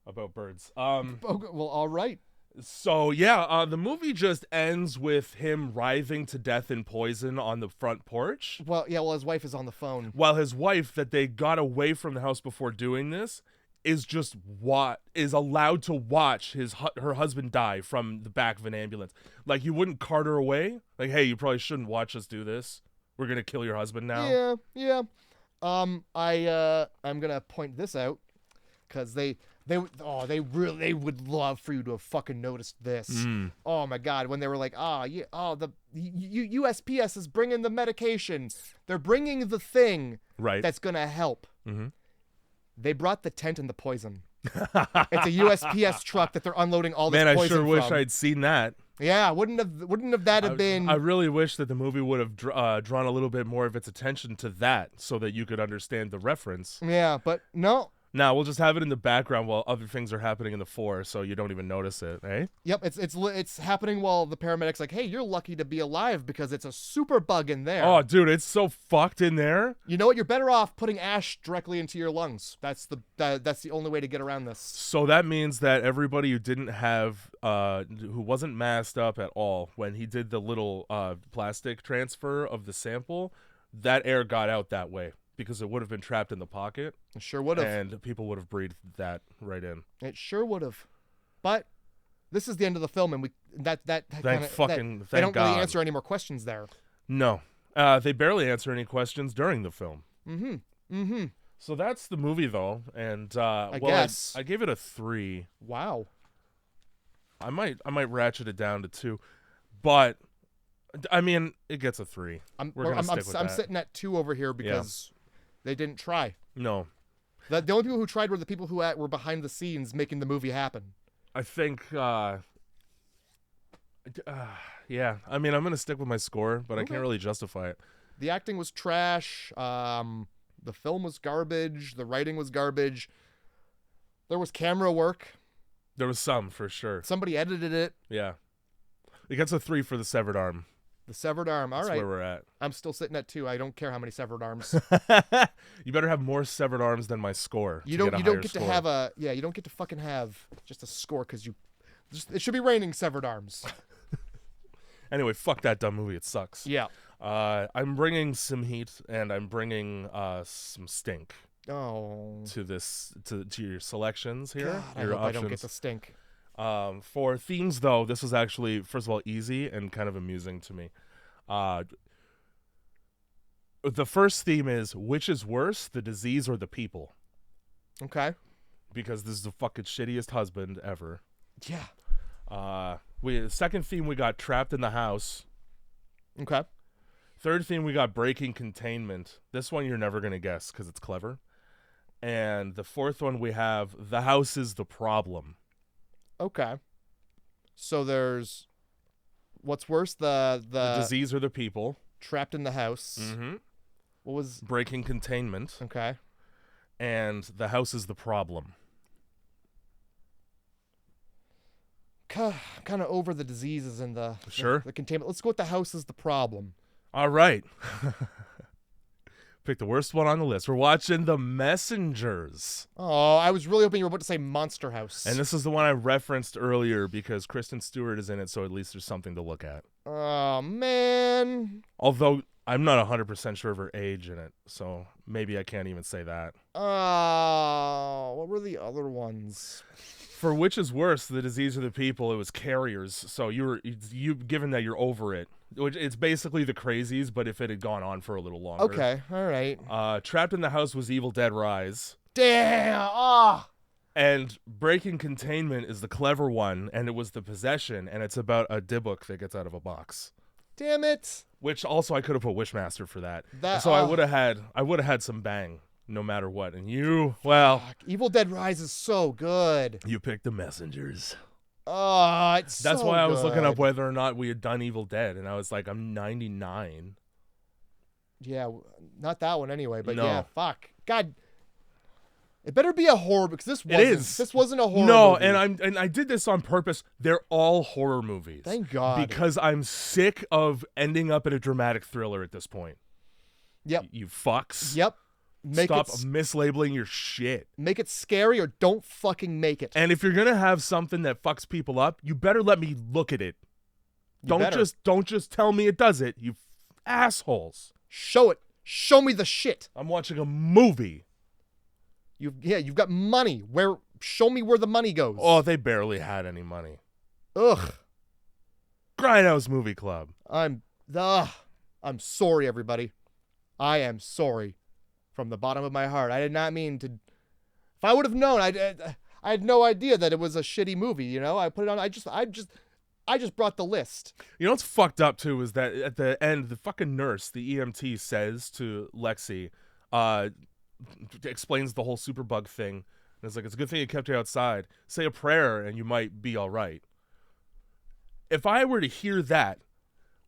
about birds. Well, all right. So yeah, the movie just ends with him writhing to death in poison on the front porch. Well, his wife is on the phone. While his wife, that they got away from the house before doing this, is allowed to watch her husband die from the back of an ambulance. Like, you wouldn't cart her away. Like, hey, you probably shouldn't watch us do this. We're gonna kill your husband now. Yeah. I'm gonna point this out because they would love for you to have fucking noticed this. Oh my god, when they were like, the USPS is bringing the medication. They're bringing the thing that's gonna help. Mm-hmm. They brought the tent and the poison. It's a USPS truck that they're unloading all this poison from. Man, I sure wish I'd seen that. Yeah, wouldn't have that been... I really wish that the movie would have drawn a little bit more of its attention to that so that you could understand the reference. Yeah, but no. Now we'll just have it in the background while other things are happening in the fore, so you don't even notice it, eh? Yep, it's happening while the paramedic's like, hey, you're lucky to be alive because it's a super bug in there. Oh, dude, it's so fucked in there. You know what? You're better off putting ash directly into your lungs. That's the only way to get around this. So that means that everybody who didn't have, who wasn't masked up at all when he did the little plastic transfer of the sample, that air got out that way. Because it would have been trapped in the pocket. It sure would have. And people would have breathed that right in. It sure would have. But this is the end of the film, and they don't really answer any more questions there. No. They barely answer any questions during the film. Mm-hmm. So that's the movie, though. And I guess I gave it a 3. Wow. I might ratchet it down to 2. But I mean, it gets a 3. I'm stick with that. sitting at 2 over here because they didn't try. No. The only people who tried were the people who were behind the scenes making the movie happen. I think, yeah. I mean, I'm going to stick with my score, but I can't really justify it. The acting was trash. The film was garbage. The writing was garbage. There was camera work. There was some, for sure. Somebody edited it. Yeah. It gets a 3 for the severed arm. The severed arm. All That's right. where we're at. I'm still sitting at 2. I don't care how many severed arms. You better have more severed arms than my score. You don't get to have a you don't get to fucking have just a score because it should be raining severed arms. Anyway, fuck that dumb movie. It sucks. Yeah. I'm bringing some heat and I'm bringing some stink. Oh. To your selections here. God, I your hope options. I don't get the stink. For themes, though, this was actually, first of all, easy and kind of amusing to me. The first theme is, which is worse, the disease or the people? Okay. Because this is the fucking shittiest husband ever. Yeah. The second theme, we got trapped in the house. Okay. Third theme, we got breaking containment. This one you're never going to guess because it's clever. And the fourth one, we have the house is the problem. Okay. So there's what's worse, the disease or the people. Trapped in the house. Mm-hmm. What was breaking containment? Okay. And the house is the problem. Kind of over the diseases and the containment. Let's go with the house is the problem. All right. Pick the worst one on the list. We're watching The Messengers. Oh, I was really hoping you were about to say Monster House. And this is the one I referenced earlier because Kristen Stewart is in it, so at least there's something to look at. Oh, man. Although I'm not 100% sure of her age in it, so maybe I can't even say that. Oh, what were the other ones? For which is worse, the disease or the people, it was carriers. So you given that you're over it. It's basically the crazies, but if it had gone on for a little longer. Okay, all right. Trapped in the House was Evil Dead Rise. Damn! Ah! And Breaking Containment is the clever one, and it was The Possession, and it's about a Dybbuk that gets out of a box. Damn it! Which also I could have put Wishmaster for that. So I would have had some bang no matter what. And you, well, fuck. Evil Dead Rise is so good. You picked The Messengers. Oh, That's why I was looking up whether or not we had done Evil Dead, and I was like, I'm 99. Yeah, not that one anyway, but no. Yeah, fuck. God, it better be a horror because this wasn't. It is. This wasn't a horror no, movie. and I did this on purpose. They're all horror movies. Thank God. Because I'm sick of ending up in a dramatic thriller at this point. Yep. You fucks. Yep. Stop mislabeling your shit. Make it scary or don't fucking make it. And if you're gonna have something that fucks people up, you better let me look at it. Don't just tell me it does it, you assholes. Show it. Show me the shit. I'm watching a movie. You've got money. Show me where the money goes. Oh, they barely had any money. Ugh. Grindhouse Movie Club. I'm sorry, everybody. I am sorry. From the bottom of my heart. I did not mean to. If I would have known, I had no idea that it was a shitty movie, you know? I put it on, I just brought the list. You know what's fucked up too is that at the end, the fucking nurse, the EMT, says to Lexi, explains the whole superbug thing. And it's like, it's a good thing you kept her outside. Say a prayer and you might be all right. If I were to hear that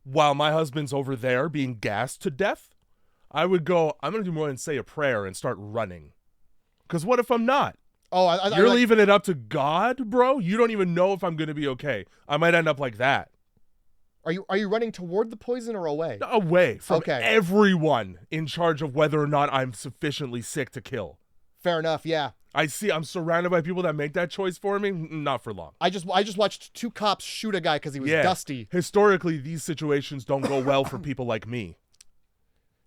while my husband's over there being gassed to death, I would go, I'm going to do more than say a prayer and start running. Because what if I'm not? Oh, you're leaving it up to God, bro? You don't even know if I'm going to be okay. I might end up like that. Are you running toward the poison or away? Away from everyone in charge of whether or not I'm sufficiently sick to kill. Fair enough, yeah. I'm surrounded by people that make that choice for me. Not for long. I just watched 2 cops shoot a guy because he was dusty. Historically, these situations don't go well for people like me.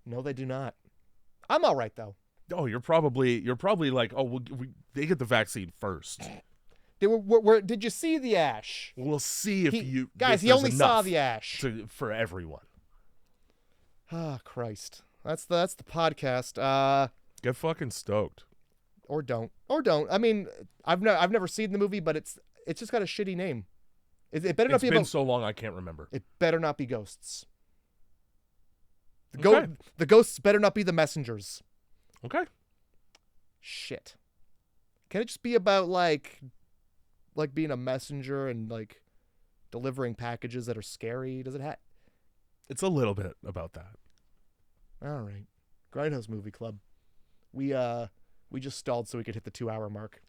No, they do not. I'm all right though. Oh, you're probably like, oh, they get the vaccine first. They were did you see the ash? We'll see if you guys. He only saw the ash for everyone. Ah, Christ. That's the podcast. Get fucking stoked. Or don't. I mean, I've never seen the movie, but it's just got a shitty name. It better not be. It's been so long I can't remember. It better not be ghosts. The ghosts better not be the messengers. Okay. Shit. Can it just be about like being a messenger and like delivering packages that are scary? Does it have? It's a little bit about that. All right. Grindhouse Movie Club. We just stalled so we could hit the 2-hour mark.